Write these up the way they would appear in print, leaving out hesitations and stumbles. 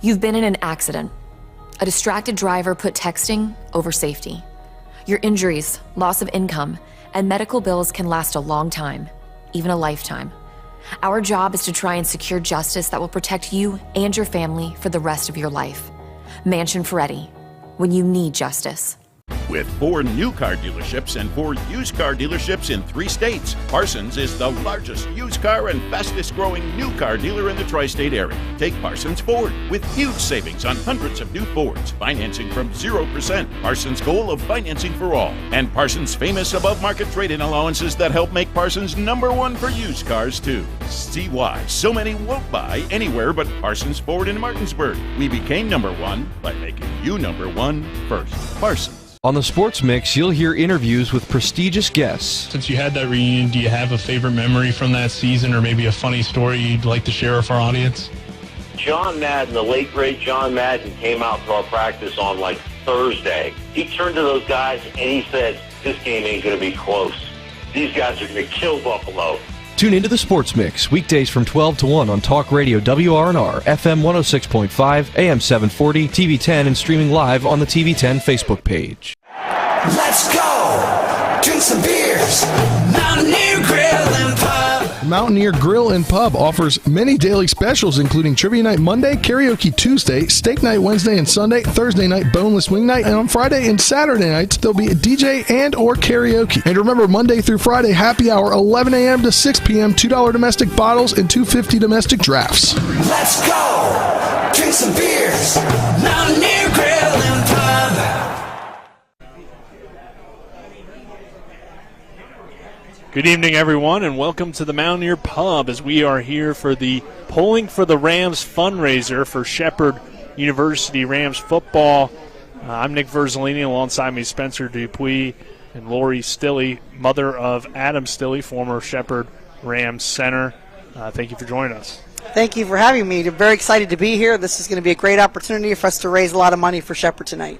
You've been in an accident. A distracted driver put texting over safety. Your injuries, loss of income, and medical bills can last a long time, even a lifetime. Our job is to try and secure justice that will protect you and your family for the rest of your life. Mansion Ferretti, when you need justice. With 4 new car dealerships and 4 used car dealerships in 3 states, Parsons is the largest used car and fastest growing new car dealer in the tri-state area. Take Parsons Ford with huge savings on hundreds of new Fords, financing from 0%, Parsons' goal of financing for all, and Parsons' famous above-market trade-in allowances that help make Parsons #1 for used cars too. See why so many won't buy anywhere but Parsons Ford in Martinsburg. We became #1 by making you #1 first. Parsons. On the Sports Mix, you'll hear interviews with prestigious guests. Since you had that reunion, do you have a favorite memory from that season or maybe a funny story you'd like to share with our audience? John Madden, the late great John Madden, came out to our practice on like Thursday. He turned to those guys and he said, "This game ain't going to be close. These guys are going to kill Buffalo." Tune into the Sports Mix, weekdays from 12 to 1 on Talk Radio WRNR, FM 106.5, AM 740, TV 10, and streaming live on the TV 10 Facebook page. Let's go! Drink some beers! Mountaineer Grill and Pub! Mountaineer Grill and Pub offers many daily specials, including Trivia Night Monday, Karaoke Tuesday, Steak Night Wednesday and Sunday, Thursday night Boneless Wing Night, and on Friday and Saturday nights, there'll be a DJ and or karaoke. And remember, Monday through Friday, happy hour, 11 a.m. to 6 p.m., $2 domestic bottles and $2.50 domestic drafts. Let's go! Drink some beers! Mountaineer Grill and Pub! Good evening, everyone, and welcome to the Mountaineer Pub as we are here for the Pulling for the Rams fundraiser for Shepherd University Rams football. I'm Nick Verzolini, alongside me Spencer Dupuis and Lori Stilley, mother of Adam Stilley, former Shepherd Rams center. Thank you for joining us. Thank you for having me. I'm very excited to be here. This is going to be a great opportunity for us to raise a lot of money for Shepherd tonight.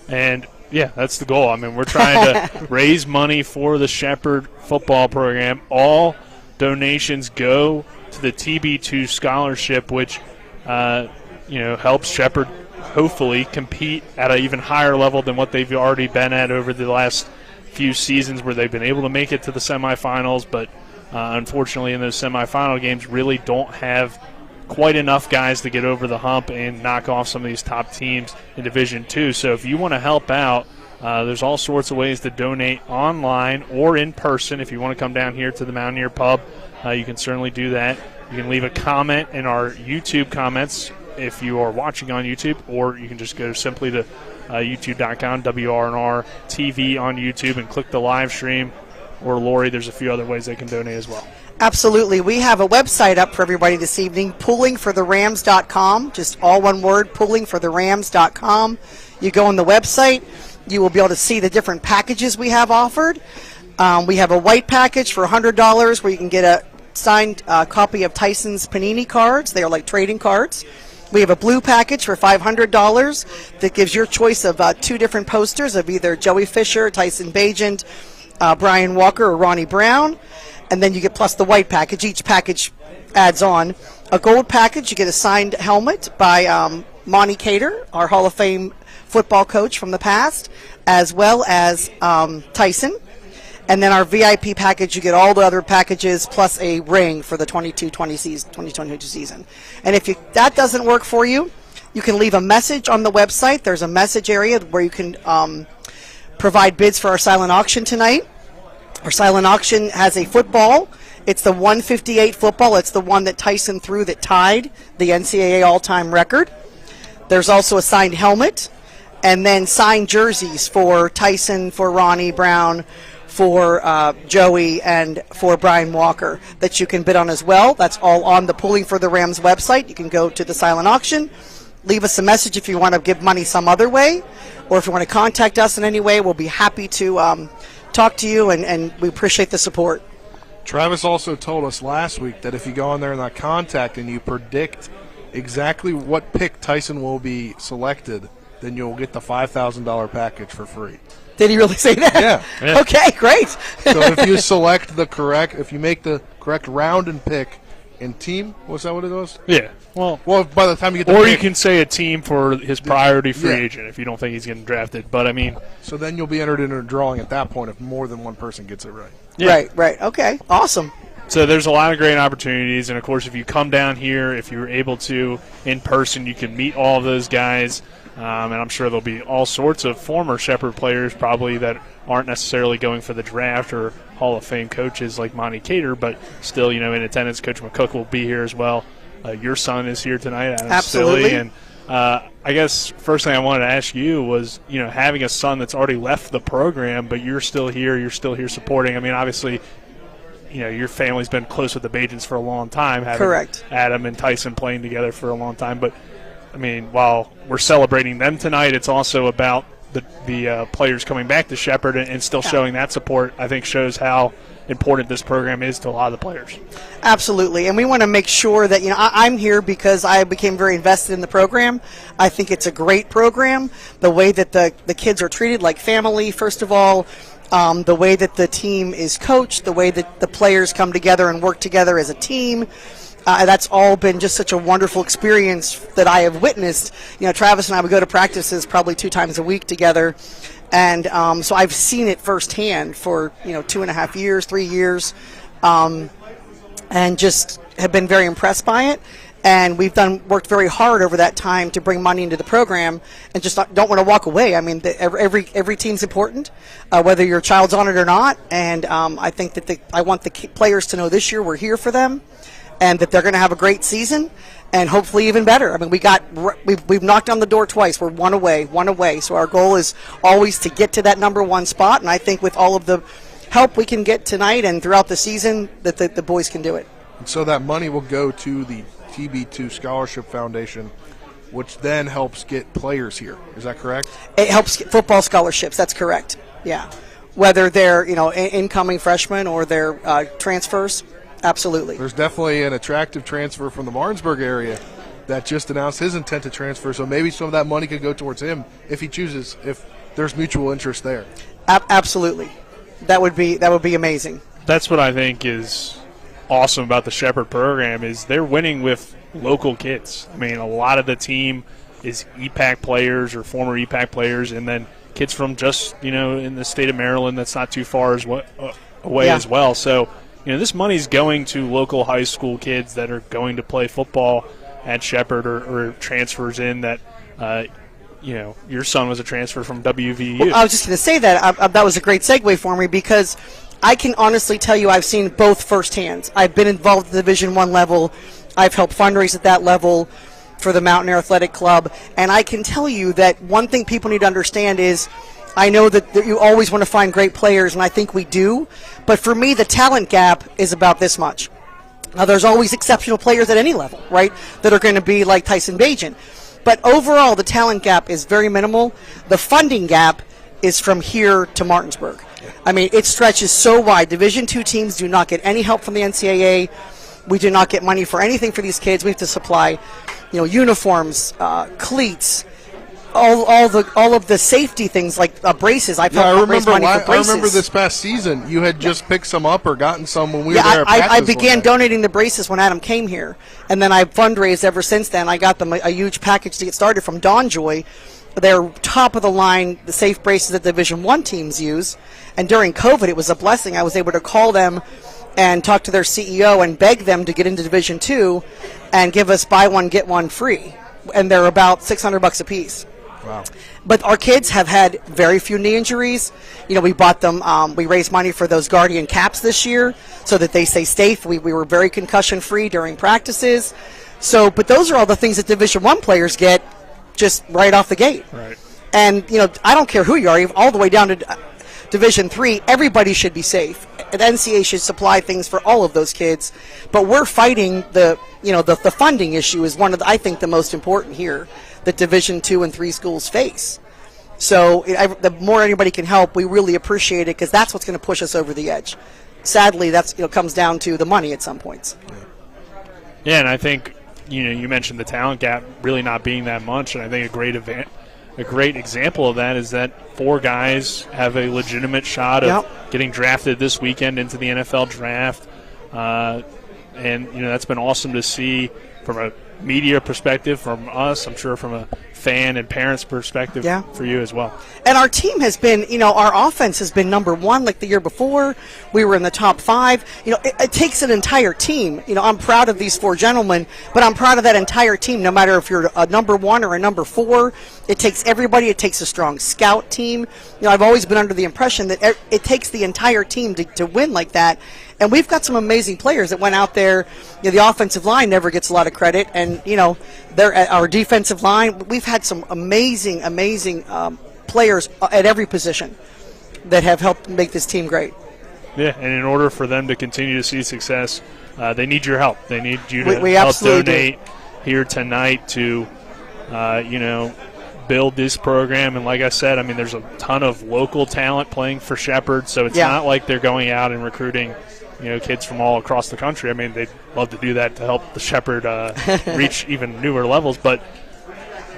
And yeah, that's the goal. I mean, we're trying to raise money for the Shepherd football program. All donations go to the TB2 scholarship, which helps Shepherd hopefully compete at an even higher level than what they've already been at over the last few seasons, where they've been able to make it to the semifinals, but unfortunately in those semifinal games really don't have quite enough guys to get over the hump and knock off some of these top teams in Division II. So if you want to help out, there's all sorts of ways to donate online or in person. If you want to come down here to the Mountaineer Pub, you can certainly do that. You can leave a comment in our YouTube comments if you are watching on YouTube, or you can just go simply to youtube.com, WRNR TV on YouTube, and click the live stream. Or Lori, there's a few other ways they can donate as well. Absolutely. We have a website up for everybody this evening, pullingfortherams.com, just all one word, pullingfortherams.com. You go on the website, you will be able to see the different packages we have offered. We have a white package for $100 where you can get a signed copy of Tyson's Panini cards. They are like trading cards. We have a blue package for $500 that gives your choice of 2 different posters of either Joey Fisher, Tyson Bagent, Brian Walker, or Ronnie Brown. And then you get plus the white package. Each package adds on a gold package. You get a signed helmet by Monty Cater, our Hall of Fame football coach from the past, as well as Tyson. And then our VIP package, you get all the other packages plus a ring for the 2022 season. And if that doesn't work for you, you can leave a message on the website. There's a message area where you can provide bids for our silent auction tonight. Our silent auction has a football. It's the 158 football. It's the one that Tyson threw that tied the NCAA all-time record. There's also a signed helmet, and then signed jerseys for Tyson, for Ronnie Brown, for Joey, and for Brian Walker that you can bid on as well. That's all on the Pulling for the Rams website. You can go to the silent auction, leave us a message if you want to give money some other way, or if you want to contact us in any way, we'll be happy to talk to you, and we appreciate the support. Travis also told us last week that if you go on there in that contact and you predict exactly what pick Tyson will be selected, then you'll get the $5,000 package for free. Did he really say that? Yeah. Okay, great. So if you select if you make the correct round and pick, And team? Was that what it was? Yeah. Well, by the time you get the or pick, you can say a team for his priority free Yeah. agent if you don't think he's getting drafted. But, I mean. So then you'll be entered in a drawing at that point if more than one person gets it right. Yeah. Right. Okay. Awesome. So there's a lot of great opportunities. And, of course, if you come down here, if you're able to in person, you can meet all of those guys. And I'm sure there'll be all sorts of former Shepherd players probably that aren't necessarily going for the draft or Hall of Fame coaches like Monty Cater, but still, in attendance. Coach McCook will be here as well. Your son is here tonight, Adam Absolutely. Stilley. And I guess first thing I wanted to ask you was, having a son that's already left the program, but you're still here supporting. I mean, obviously, your family's been close with the Bajents for a long time. Having Correct. Adam and Tyson playing together for a long time, but I mean, while we're celebrating them tonight, it's also about the players coming back to Shepherd and still showing that support. I think shows how important this program is to a lot of the players. Absolutely, and we want to make sure that I'm here because I became very invested in the program. I think it's a great program. The way that the kids are treated like family, first of all, the way that the team is coached, the way that the players come together and work together as a team. That's all been just such a wonderful experience that I have witnessed. Travis and I would go to practices probably 2 times a week together. And so I've seen it firsthand for, 2.5 years, 3 years, and just have been very impressed by it. And we've worked very hard over that time to bring money into the program and just don't want to walk away. I mean, every team's important, whether your child's on it or not. And I think that I want the players to know this year we're here for them, and that they're going to have a great season, and hopefully even better. I mean, we've knocked on the door twice. We're one away. So our goal is always to get to that number 1 spot, and I think with all of the help we can get tonight and throughout the season, that the boys can do it. And so that money will go to the TB2 Scholarship Foundation, which then helps get players here. Is that correct? It helps get football scholarships. That's correct. Yeah, whether they're incoming freshmen or they're transfers. Absolutely. There's definitely an attractive transfer from the Martinsburg area that just announced his intent to transfer, so maybe some of that money could go towards him if he chooses, if there's mutual interest there. Absolutely. That would be amazing. That's what I think is awesome about the Shepherd program is they're winning with local kids. I mean, a lot of the team is EPAC players or former EPAC players, and then kids from just, in the state of Maryland that's not too far away as well. So, this money's going to local high school kids that are going to play football at Shepherd or transfers in that, your son was a transfer from WVU. Well, I was just going to say that. That was a great segue for me because I can honestly tell you I've seen both firsthand. I've been involved at the Division I level. I've helped fundraise at that level for the Mountaineer Athletic Club. And I can tell you that one thing people need to understand is I know that you always want to find great players, and I think we do. But for me, the talent gap is about this much. Now, there's always exceptional players at any level, right, that are going to be like Tyson Bajent. But overall, the talent gap is very minimal. The funding gap is from here to Martinsburg. I mean, it stretches so wide. Division II teams do not get any help from the NCAA. We do not get money for anything for these kids. We have to supply, uniforms, cleats, all of the safety things like braces. I remember this past season you had just picked some up or gotten some when we were there. I began donating the braces when Adam came here, and then I fundraised ever since then. I got them a huge package to get started from Dawn Joy. They're top of the line, the safe braces that Division I teams use. And during COVID, it was a blessing. I was able to call them and talk to their CEO and beg them to get into Division II and give us buy one get one free. And they're about $600 a piece. Wow. But our kids have had very few knee injuries. We bought them, we raised money for those Guardian caps this year so that they stay safe. We were very concussion-free during practices. But those are all the things that Division I players get just right off the gate. Right. And, I don't care who you are, all the way down to Division III, everybody should be safe. The NCAA should supply things for all of those kids. But we're fighting the funding issue is one of I think the most important here that Division II and III schools face. So the more anybody can help, we really appreciate it because that's what's going to push us over the edge. Sadly, that's comes down to the money at some points. Yeah, and I think you mentioned the talent gap really not being that much, and I think a great example of that is that 4 guys have a legitimate shot of getting drafted this weekend into the NFL draft. and that's been awesome to see from a media perspective, from us, I'm sure from a fan and parents perspective for you as well. And our team has been, our offense has been number one like the year before. We were in the top 5. It takes an entire team. I'm proud of these 4 gentlemen, but I'm proud of that entire team, no matter if you're a number 1 or a number 4. It takes everybody. It takes a strong scout team. I've always been under the impression that it takes the entire team to win like that. And we've got some amazing players that went out there. The offensive line never gets a lot of credit. And, our defensive line, we've had some amazing players at every position that have helped make this team great. Yeah, and in order for them to continue to see success, they need your help. They need you to help donate here tonight to, build this program. And like I said, there's a ton of local talent playing for Shepherd, so it's not like they're going out and recruiting kids from all across the country. They'd love to do that to help the Shepherd reach even newer levels, but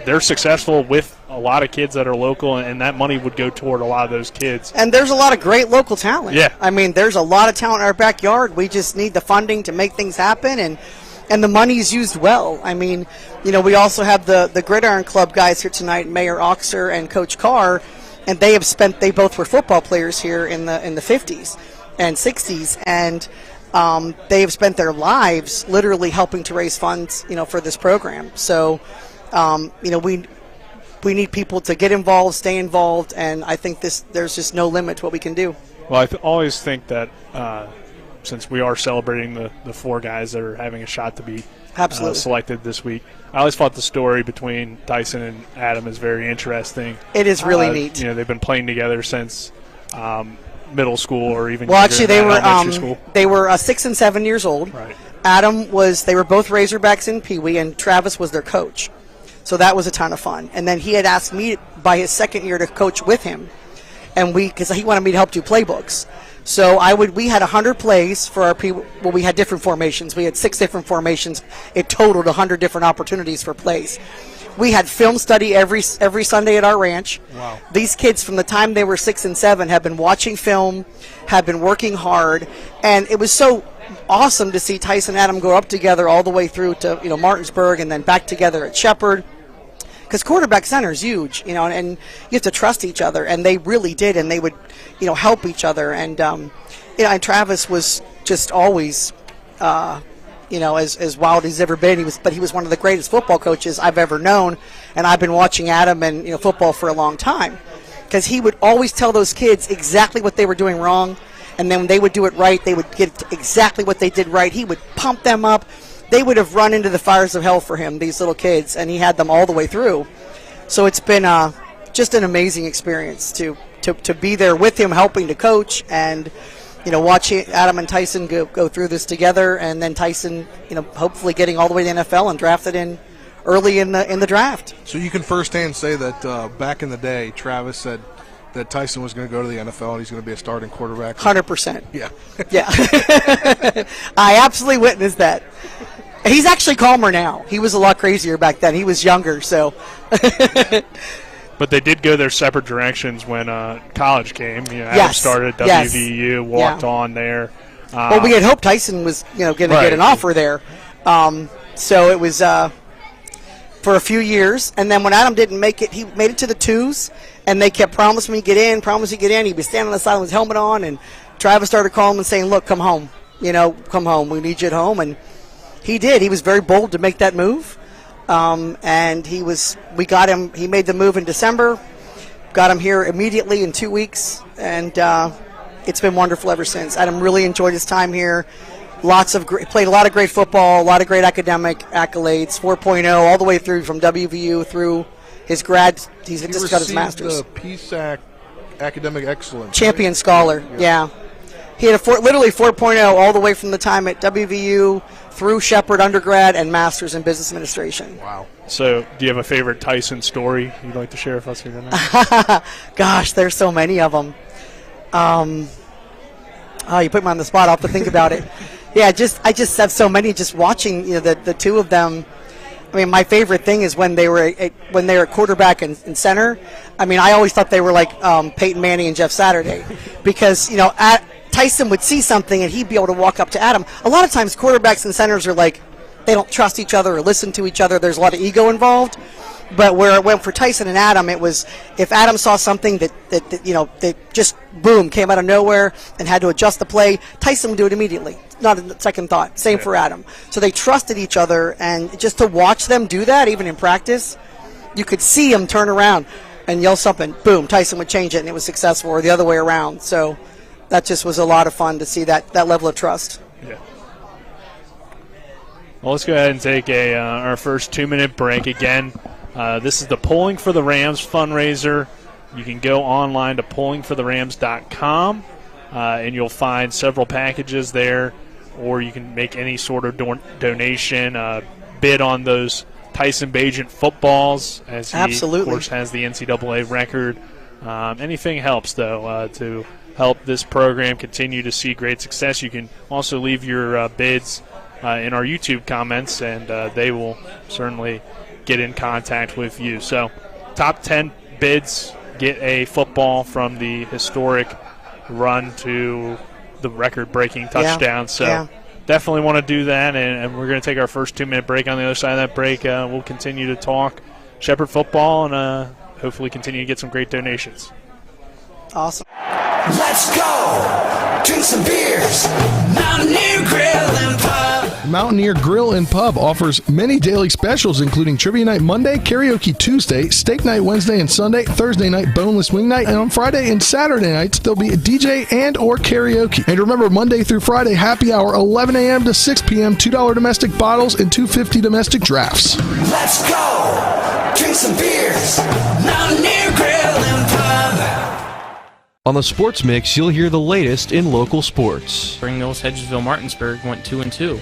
they're successful with a lot of kids that are local, and that money would go toward a lot of those kids. And there's a lot of great local talent. Yeah. There's a lot of talent in our backyard. We just need the funding to make things happen, and the money's used well. We also have the Gridiron Club guys here tonight, Mayor Oxer and Coach Carr, and they both were football players here in the 50s and 60s, and they have spent their lives literally helping to raise funds, for this program. So, we need people to get involved, stay involved, and I think there's just no limit to what we can do. Well, I always think that since we are celebrating the 4 guys that are having a shot to be selected this week, I always thought the story between Tyson and Adam is very interesting. It is really neat. They've been playing together since middle school or even actually elementary school. They were 6 and 7 years old. Right. They were both Razorbacks in Pee Wee, and Travis was their coach. So that was a ton of fun. And then he had asked me by his second year to coach with him, and because he wanted me to help do playbooks. So we had 100 plays for our people. Well, we had different formations. We had 6 different formations. It totaled 100 different opportunities for plays. We had film study every Sunday at our ranch. Wow. These kids, from the time they were 6 and 7, have been watching film, have been working hard, and it was so awesome to see Tyson and Adam go up together all the way through to Martinsburg and then back together at Shepherd. Because quarterback center is huge, and you have to trust each other, and they really did, and they would, help each other, and and Travis was just always, as wild as he's ever been. He was one of the greatest football coaches I've ever known, and I've been watching Adam and football for a long time, because he would always tell those kids exactly what they were doing wrong, and then when they would do it right, they would get exactly what they did right. He would pump them up. They would have run into the fires of hell for him, these little kids, and he had them all the way through. So it's been just an amazing experience to be there with him, helping to coach, and watching Adam and Tyson go through this together, and then Tyson, hopefully getting all the way to the NFL and drafted in early in the draft. So you can firsthand say that back in the day, Travis said that Tyson was going to go to the NFL and he's going to be a starting quarterback. 100%. Yeah. Yeah. I absolutely witnessed that. He's actually calmer now. He was a lot crazier back then. He was younger, so. But they did go their separate directions when college came. Adam started at WVU, walked on there. Well, we had hoped Tyson was, going to get an offer there. So it was for a few years, and then when Adam didn't make it, he made it to the 2s, and they kept promising me get in. He'd be standing on the side with his helmet on, and Travis started calling him and saying, "Look, come home. Come home. We need you at home." And he did. He was very bold to make that move. And we got him. He made the move in December, got him here immediately in 2 weeks, and it's been wonderful ever since. Adam really enjoyed his time here. Played a lot of great football, a lot of great academic accolades, 4.0 all the way through from WVU through his grad. He's just got his master's. The PSAC Academic Excellence Champion Scholar. Yeah. He had literally 4.0 all the way from the time at WVU through Shepherd undergrad and master's in business administration. Wow. So do you have a favorite Tyson story you'd like to share with us here tonight? Gosh, there's so many of them. You put me on the spot. I'll have to think about it. Yeah, I just have so many. Just watching, the 2 of them. I mean, my favorite thing is when they were at quarterback and center. I mean, I always thought they were like Peyton Manning and Jeff Saturday, because Tyson would see something and he'd be able to walk up to Adam. A lot of times quarterbacks and centers are like, they don't trust each other or listen to each other. There's a lot of ego involved. But where it went for Tyson and Adam, it was if Adam saw something that just boom came out of nowhere and had to adjust the play, Tyson would do it immediately, not a second thought. Same for Adam. So they trusted each other, and just to watch them do that, even in practice, you could see them turn around and yell something. Boom, Tyson would change it, and it was successful, or the other way around. So that just was a lot of fun to see that level of trust. Yeah. Well, let's go ahead and take our first 2-minute break again. This is the Pulling for the Rams fundraiser. You can go online to pullingfortherams.com, and you'll find several packages there, or you can make any sort of donation, bid on those Tyson Bagent footballs, as he, Absolutely. of course, has the NCAA record. Anything helps, though, to help this program continue to see great success. You can also leave your bids in our YouTube comments, and they will certainly get in contact with you. So top 10 bids get a football from the historic run to the record-breaking touchdown. Definitely want to do that, and we're going to take our first 2-minute break. On the other side of that break, we'll continue to talk Shepherd football and hopefully continue to get some great donations. Awesome. Let's go! Drink some beers! Mountaineer Grill and Pub! Mountaineer Grill and Pub offers many daily specials, including Trivia Night Monday, Karaoke Tuesday, Steak Night Wednesday and Sunday, Thursday night Boneless Wing Night, and on Friday and Saturday nights, there'll be a DJ and or karaoke. And remember, Monday through Friday, happy hour, 11 a.m. to 6 p.m., $2 domestic bottles and $2.50 domestic drafts. Let's go! Drink some beers! Mountaineer Grill and Pub! On the Sports Mix, you'll hear the latest in local sports. Spring Mills, Hedgesville, Martinsburg went 2-2.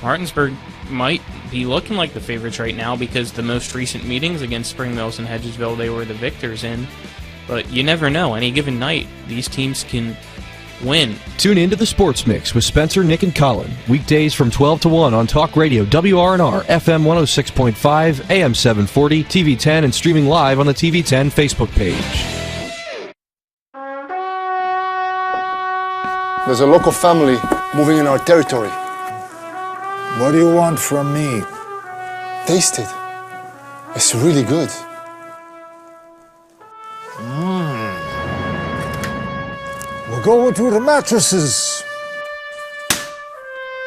Martinsburg might be looking like the favorites right now because the most recent meetings against Spring Mills and Hedgesville, they were the victors in. But you never know. Any given night, these teams can win. Tune in to the Sports Mix with Spencer, Nick, and Colin. Weekdays from 12 to 1 on Talk Radio, WRNR, FM 106.5, AM 740, TV 10, and streaming live on the TV 10 Facebook page. There's a local family moving in our territory. What do you want from me? Taste it. It's really good. We'll go into the mattresses.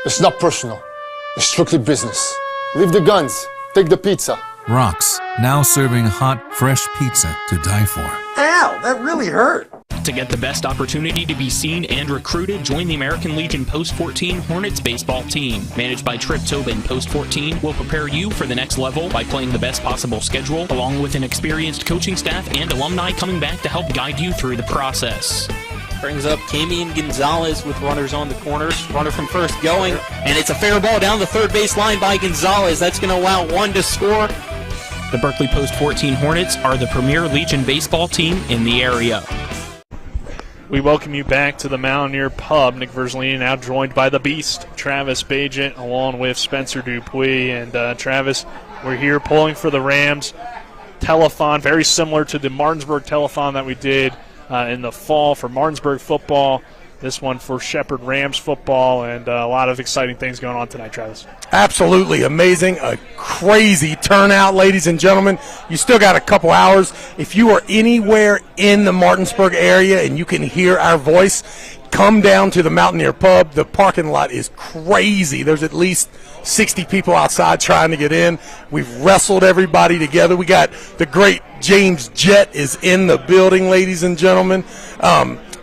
It's not personal. It's strictly business. Leave the guns. Take the pizza. Rock's, now serving hot, fresh pizza to die for. Ow, that really hurt. To get the best opportunity to be seen and recruited, join the American Legion Post 14 Hornets baseball team. Managed by Trip Tobin, Post 14 will prepare you for the next level by playing the best possible schedule, along with an experienced coaching staff and alumni coming back to help guide you through the process. Brings up Camian Gonzalez with runners on the corners. Runner from first going, and it's a fair ball down the third base line by Gonzalez. That's going to allow one to score. The Berkeley Post 14 Hornets are the premier Legion baseball team in the area. We welcome you back to the Mountaineer Pub. Nick Verzolini now joined by the Beast, Travis Bagent, along with Spencer Dupuis. And Travis, we're here pulling for the Rams Telethon, very similar to the Martinsburg Telethon that we did in the fall for Martinsburg football. This one for Shepherd Rams football, and a lot of exciting things going on tonight, Travis. Absolutely amazing. A crazy turnout, ladies and gentlemen. You still got a couple hours. If you are anywhere in the Martinsburg area and you can hear our voice, come down to the Mountaineer Pub. The parking lot is crazy. There's at least 60 people outside trying to get in. We've wrestled everybody together. We got the great James Jett is in the building, ladies and gentlemen.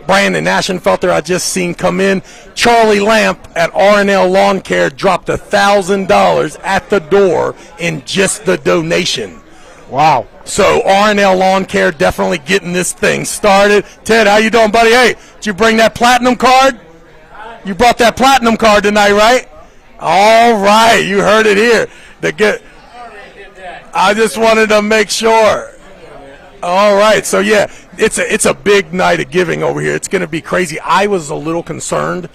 Brandon Ashenfelter I just seen come in. Charlie Lamp at R&L Lawn Care dropped $1,000 at the door in just the donation. Wow. So R&L Lawn Care definitely getting this thing started. Ted, how you doing, buddy? Hey, did you bring that platinum card? You brought that platinum card tonight, right? All right, you heard it here. I just wanted to make sure. All right, so yeah, it's a big night of giving over here. It's going to be crazy. I was a little concerned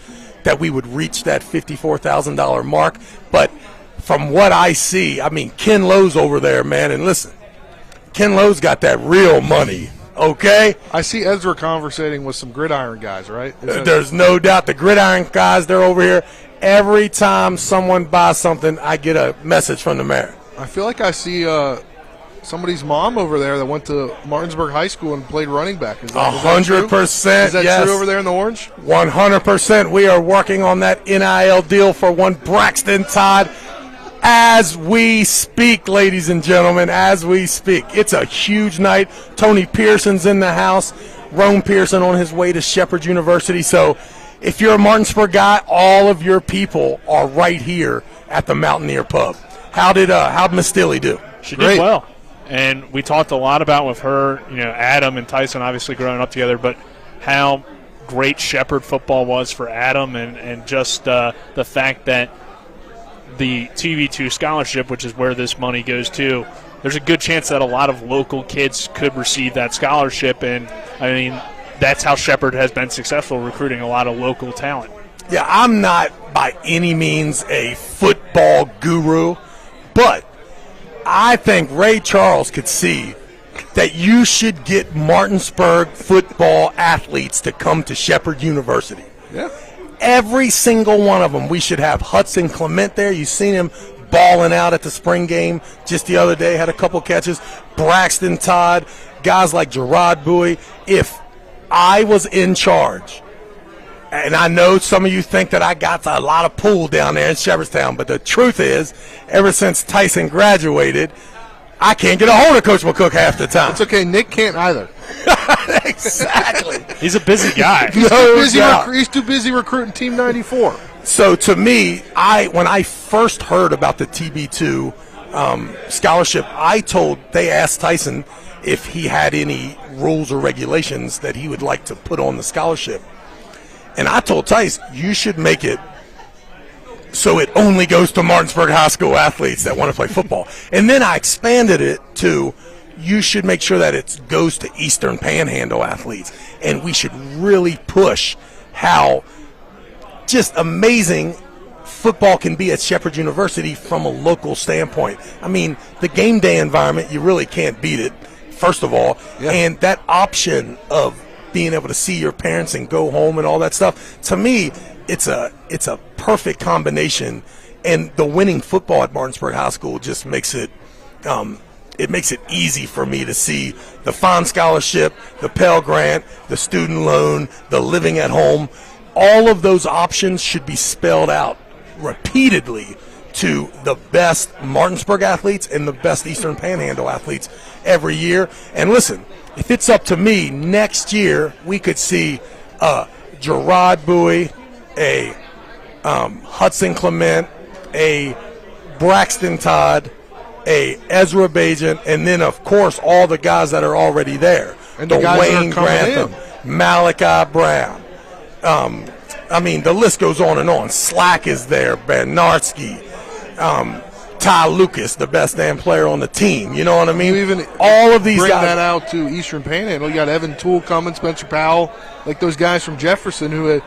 that we would reach that $54,000 mark, but from what I see, I mean, Ken Lowe's over there, man, and listen, Ken Lowe's got that real money. Okay? I see Ezra conversating with some gridiron guys, right? There's no doubt the gridiron guys, they're over here. Every time someone buys something, I get a message from the mayor. I feel like I see somebody's mom over there that went to Martinsburg High School and played running back. Is that 100%. Is that yes. true over there in the orange? 100%. We are working on that NIL deal for one Braxton Todd as we speak, ladies and gentlemen, as we speak. It's a huge night. Tony Pearson's in the house. Rome Pearson on his way to Shepherd University. So if you're a Martinsburg guy, all of your people are right here at the Mountaineer Pub. How'd Miss Stilly do? She did well. And we talked a lot about with her, Adam and Tyson obviously growing up together, but how great Shepherd football was for Adam and just the fact that the TV2 scholarship, which is where this money goes to, there's a good chance that a lot of local kids could receive that scholarship. And, I mean, that's how Shepherd has been successful, recruiting a lot of local talent. Yeah, I'm not by any means a football guru, but I think Ray Charles could see that you should get Martinsburg football athletes to come to Shepherd University. Yeah. Every single one of them. We should have Hudson Clement there. You've seen him balling out at the spring game just the other day, had a couple catches. Braxton Todd, guys like Gerard Bowie. If I was in charge, and I know some of you think that I got a lot of pull down there in Shepherdstown, but the truth is, ever since Tyson graduated, I can't get a hold of Coach McCook half the time. It's okay. Nick can't either. Exactly. He's a busy guy. He's too busy recruiting Team 94. So to me, when I first heard about the TB2 scholarship, they asked Tyson if he had any rules or regulations that he would like to put on the scholarship. And I told Tyson, you should make it so it only goes to Martinsburg High School athletes that want to play football. And then I expanded it to you should make sure that it goes to Eastern Panhandle athletes. And we should really push how just amazing football can be at Shepherd University from a local standpoint. I mean, the game day environment, you really can't beat it, first of all. Yeah. And that option of being able to see your parents and go home and all that stuff, to me, it's a perfect combination. And the winning football at Martinsburg High School just makes it easy for me to see the Fond Scholarship, the Pell Grant, the student loan, the living at home. All of those options should be spelled out repeatedly to the best Martinsburg athletes and the best Eastern Panhandle athletes every year. And listen, if it's up to me, next year we could see Gerard Bowie, a Hudson Clement, a Braxton Todd, a Ezra Bajan, and then, of course, all the guys that are already there. And the guys Wayne that are coming Grantham, Malachi Brown. I mean, the list goes on and on. Slack is there, Bernardsky, Ty Lucas, the best damn player on the team. You know what I mean? Even all of these bring guys. that out to Eastern Panhandle. You got Evan Toole coming, Spencer Powell, like those guys from Jefferson who had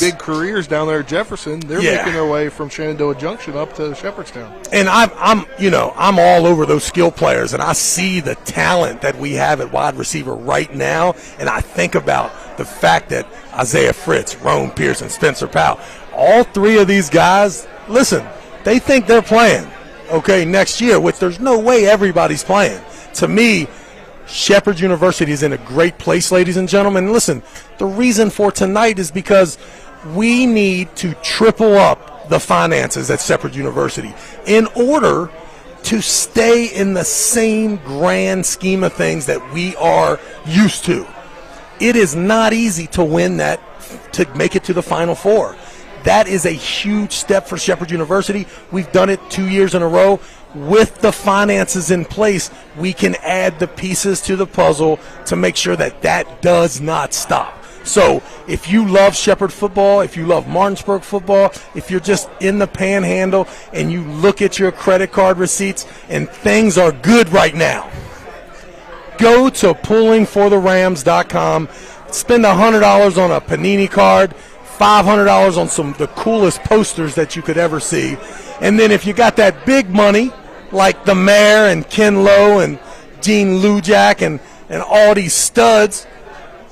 big careers down there at Jefferson. They're making their way from Shenandoah Junction up to Shepherdstown. And I'm all over those skill players, and I see the talent that we have at wide receiver right now, and I think about the fact that Isaiah Fritz, Rome Pearson, Spencer Powell, all three of these guys, listen, they think they're playing, next year, which there's no way everybody's playing. To me, Shepherd University is in a great place, ladies and gentlemen. Listen, the reason for tonight is because we need to triple up the finances at Shepherd University in order to stay in the same grand scheme of things that we are used to. It is not easy to win that, to make it to the Final Four. That is a huge step for Shepherd University. We've done it 2 years in a row. With the finances in place, we can add the pieces to the puzzle to make sure that that does not stop. So if you love Shepherd football, if you love Martinsburg football, if you're just in the Panhandle and you look at your credit card receipts and things are good right now, go to pullingfortherams.com, spend $100 on a Panini card, $500 on some of the coolest posters that you could ever see. And then if you got that big money, like the mayor and Ken Lowe and Gene Lujak and and all these studs,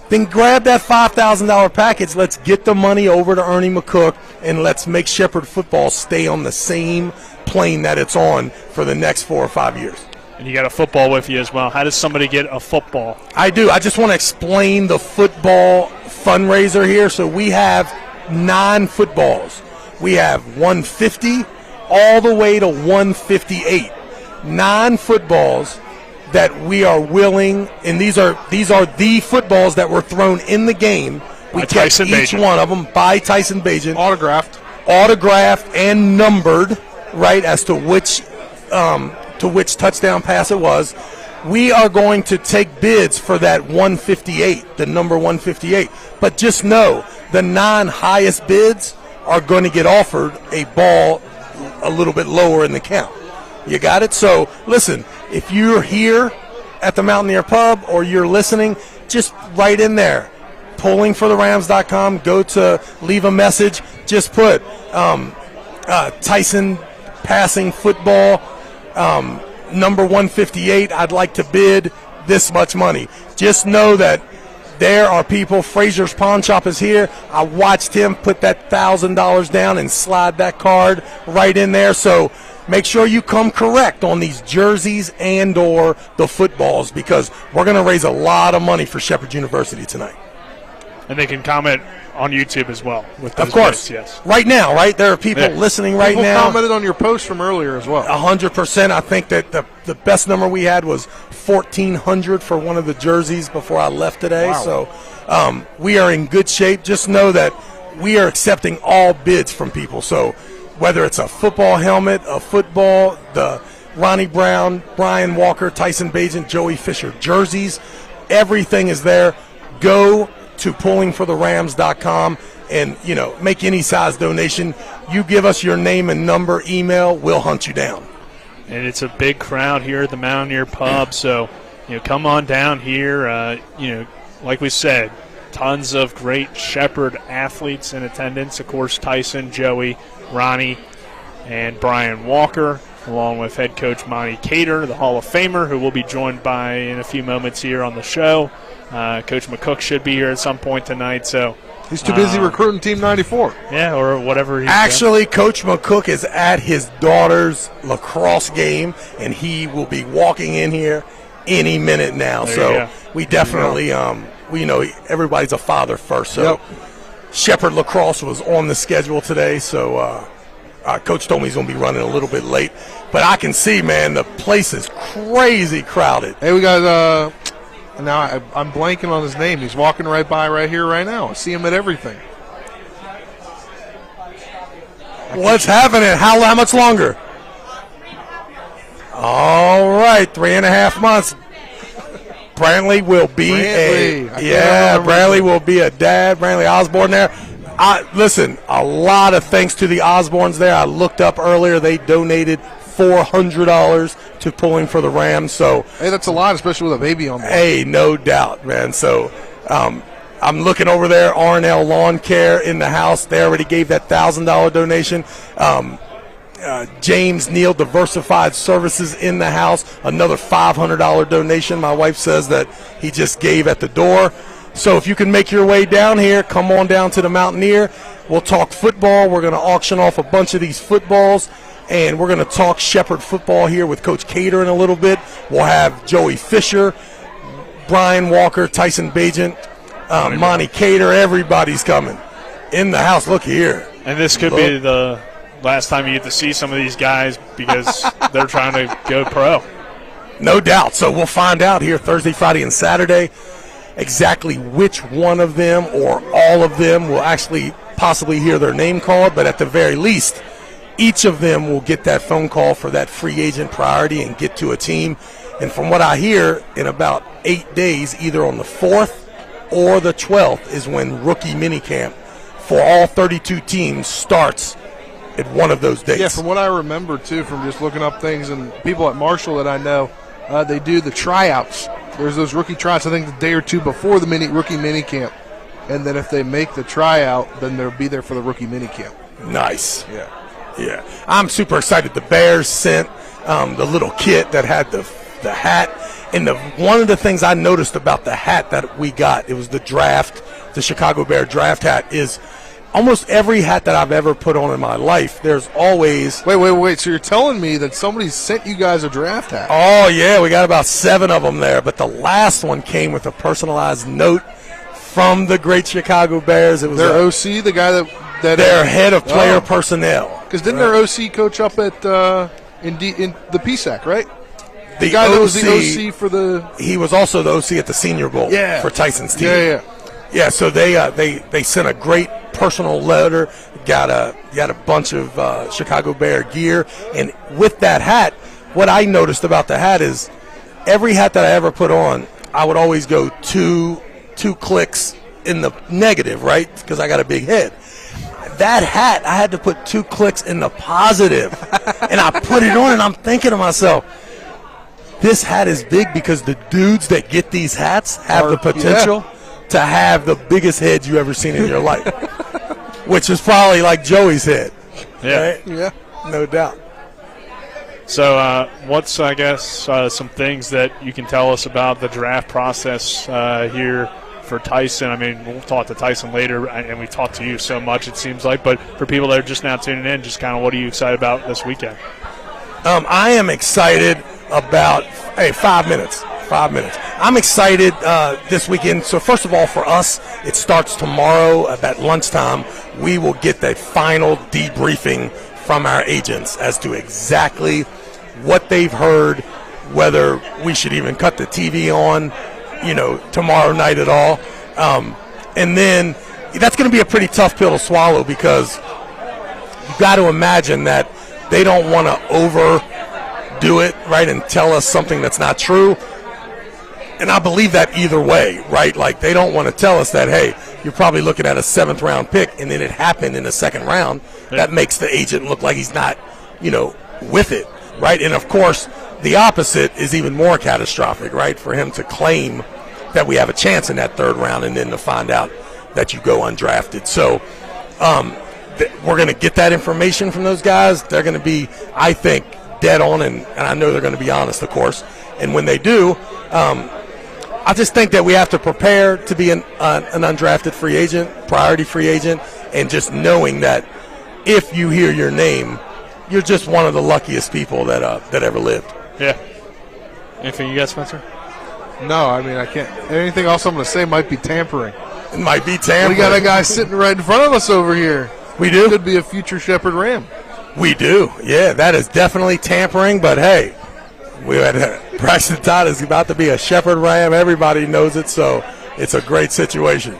then grab that $5,000 package. Let's get the money over to Ernie McCook, and let's make Shepherd football stay on the same plane that it's on for the next 4 or 5 years. And you got a football with you as well. How does somebody get a football? I do. I just want to explain the football fundraiser here. So we have 9 footballs. We have 150 all the way to 158. 9 footballs that we are willing, and these are the footballs that were thrown in the game. We kept each one of them by Tyson Bagent. Autographed and numbered, right, as to which touchdown pass it was. We are going to take bids for that 158, the number 158. But just know the 9 highest bids are going to get offered a ball a little bit lower in the count. You got it? So, listen, if you're here at the Mountaineer Pub or you're listening, just write in there, pullingfortherams.com, go to leave a message, just put Tyson passing football, number 158, I'd like to bid this much money. Just know that there are people. Fraser's Pawn Shop is here. I watched him put that $1,000 down and slide that card right in there. So make sure you come correct on these jerseys and or the footballs, because we're going to raise a lot of money for Shepherd University tonight. And they can comment on YouTube as well. With those of course, bits, yes. Right now, right? There are people listening right now. People commented on your post from earlier as well. 100%. I think that the best number we had was 1,400 for one of the jerseys before I left today. Wow. So we are in good shape. Just know that we are accepting all bids from people. So whether it's a football helmet, a football, the Ronnie Brown, Brian Walker, Tyson Bagent, Joey Fisher jerseys, everything is there. Go to pullingfortherams.com and, make any size donation. You give us your name and number, email, we'll hunt you down. And it's a big crowd here at the Mountaineer Pub, so, come on down here. Like we said, tons of great Shepherd athletes in attendance. Of course, Tyson, Joey, Ronnie, and Brian Walker, along with head coach Monty Cater, the Hall of Famer, who will be joined by in a few moments here on the show. Coach McCook should be here at some point tonight. So he's too busy recruiting Team 94. Yeah, or whatever. Actually, Coach McCook is at his daughter's lacrosse game, and he will be walking in here any minute now. So we definitely, everybody's a father first. So Shepherd lacrosse was on the schedule today. So Coach told me he's going to be running a little bit late. But I can see, man, the place is crazy crowded. Hey, we got now I'm blanking on his name. He's walking right by right here right now. I see him at everything. What's happening? How much longer? All right, 3.5 months. Brantley will be Brantley will be a dad. Brantley Osborne there. Listen, a lot of thanks to the Osbornes there. I looked up earlier. They donated $400 to Pulling for the Rams. So hey, that's a lot, especially with a baby on board. Hey, no doubt, man. So I'm looking over there. R&L Lawn Care in the house. They already gave that $1,000 donation. James Neal Diversified Services in the house, another $500 donation. My wife says that he just gave at the door. So if you can make your way down here, come on down to the Mountaineer. We'll talk football. We're going to auction off a bunch of these footballs, and we're going to talk Shepherd football here with Coach Cater in a little bit. We'll have Joey Fisher, Brian Walker, Tyson Bagent, Monty Cater. Everybody's coming in the house. Look here. And this could be the last time you get to see some of these guys because they're trying to go pro. No doubt. So we'll find out here Thursday, Friday, and Saturday exactly which one of them or all of them will actually possibly hear their name called, but at the very least, each of them will get that phone call for that free agent priority and get to a team. And from what I hear, in about 8 days, either on the 4th or the 12th is when rookie minicamp for all 32 teams starts at one of those dates. Yeah, from what I remember, too, from just looking up things, and people at Marshall that I know, they do the tryouts. There's those rookie tryouts, I think, the day or two before the rookie minicamp. And then if they make the tryout, then they'll be there for the rookie minicamp. Nice. Yeah. I'm super excited. The Bears sent the little kit that had the hat And one of the things I noticed about the hat that we got, it was the Chicago Bear draft hat, is almost every hat that I've ever put on in my life, there's always... Wait. So you're telling me that somebody sent you guys a draft hat? Oh, yeah. We got about 7 of them there. But the last one came with a personalized note from the great Chicago Bears. It was their OC, the guy that their head of player personnel. Because didn't their OC coach up at in the PSAC, right? The guy OC, that was the OC for the... He was also the OC at the Senior Bowl for Tyson's team. Yeah, so they sent a great personal letter, got a bunch of Chicago Bear gear, and with that hat, what I noticed about the hat is every hat that I ever put on, I would always go two clicks in the negative, right? Because I got a big head. That hat, I had to put 2 clicks in the positive, and I put it on, and I'm thinking to myself, this hat is big because the dudes that get these hats have the potential to have the biggest head you ever seen in your life, which is probably like Joey's head. Yeah. Right? Yeah, no doubt. So what's, I guess, some things that you can tell us about the draft process here for Tyson? I mean, we'll talk to Tyson later, and we talked to you so much, it seems like, but for people that are just now tuning in, just kind of what are you excited about this weekend? I am excited about 5 minutes. I'm excited this weekend. So first of all, for us, it starts tomorrow at lunchtime. We will get the final debriefing from our agents as to exactly what they've heard, whether we should even cut the TV on, tomorrow night at all. And then that's going to be a pretty tough pill to swallow, because you've got to imagine that they don't want to overdo it, right, and tell us something that's not true. And I believe that either way, right? Like, they don't want to tell us that, hey, you're probably looking at a 7th-round pick, and then it happened in the 2nd round. That makes the agent look like he's not, with it, right? And, of course, the opposite is even more catastrophic, right, for him to claim that we have a chance in that 3rd round and then to find out that you go undrafted. So we're going to get that information from those guys. They're going to be, I think, dead on, and I know they're going to be honest, of course. And when they do, I just think that we have to prepare to be an undrafted free agent, priority free agent, and just knowing that if you hear your name, you're just one of the luckiest people that ever lived. Yeah. Anything you got, Spencer? No, I mean, I can't. Anything else I'm going to say might be tampering. It might be tampering. We got a guy sitting right in front of us over here. We do? Could be a future Shepherd Ram. We do. Yeah, that is definitely tampering, but hey, we had Braxton Todd is about to be a Shepherd Ram. Everybody knows it, so it's a great situation.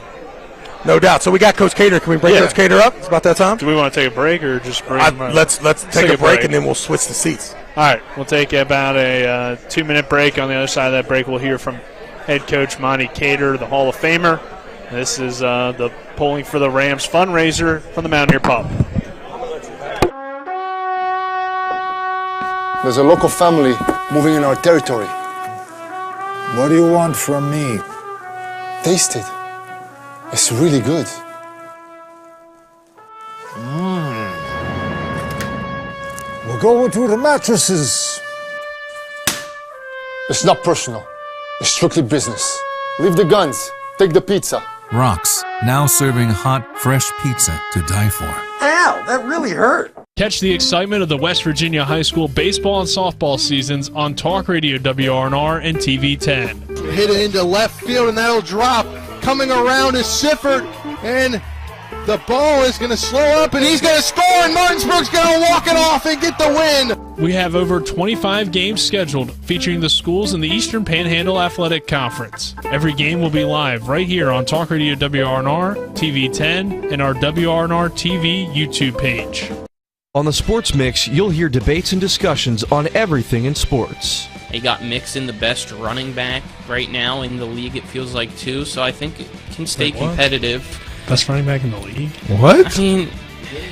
No doubt. So we got Coach Cater. Can we bring Coach Cater up? It's about that time. Do we want to take a break or just bring him up? Let's take a break, and then we'll switch the seats. All right. We'll take about a 2-minute break. On the other side of that break, we'll hear from head coach Monty Cater, the Hall of Famer. This is the Pulling for the Rams fundraiser from the Mountaineer Pub. There's a local family moving in our territory. What do you want from me? Taste it. It's really good. We're going to the mattresses. It's not personal. It's strictly business. Leave the guns. Take the pizza. Rocks, now serving hot, fresh pizza to die for. Ow, that really hurt. Catch the excitement of the West Virginia High School baseball and softball seasons on Talk Radio WRNR and TV 10. Hit it into left field, and that'll drop. Coming around is Sifford, and the ball is going to slow up, and he's going to score, and Martinsburg's going to walk it off and get the win. We have over 25 games scheduled featuring the schools in the Eastern Panhandle Athletic Conference. Every game will be live right here on Talk Radio WRNR, TV 10, and our WRNR TV YouTube page. On the Sports Mix, you'll hear debates and discussions on everything in sports. They got Mixon the best running back right now in the league, it feels like, too, so I think it can stay competitive. Best running back in the league? What? I mean,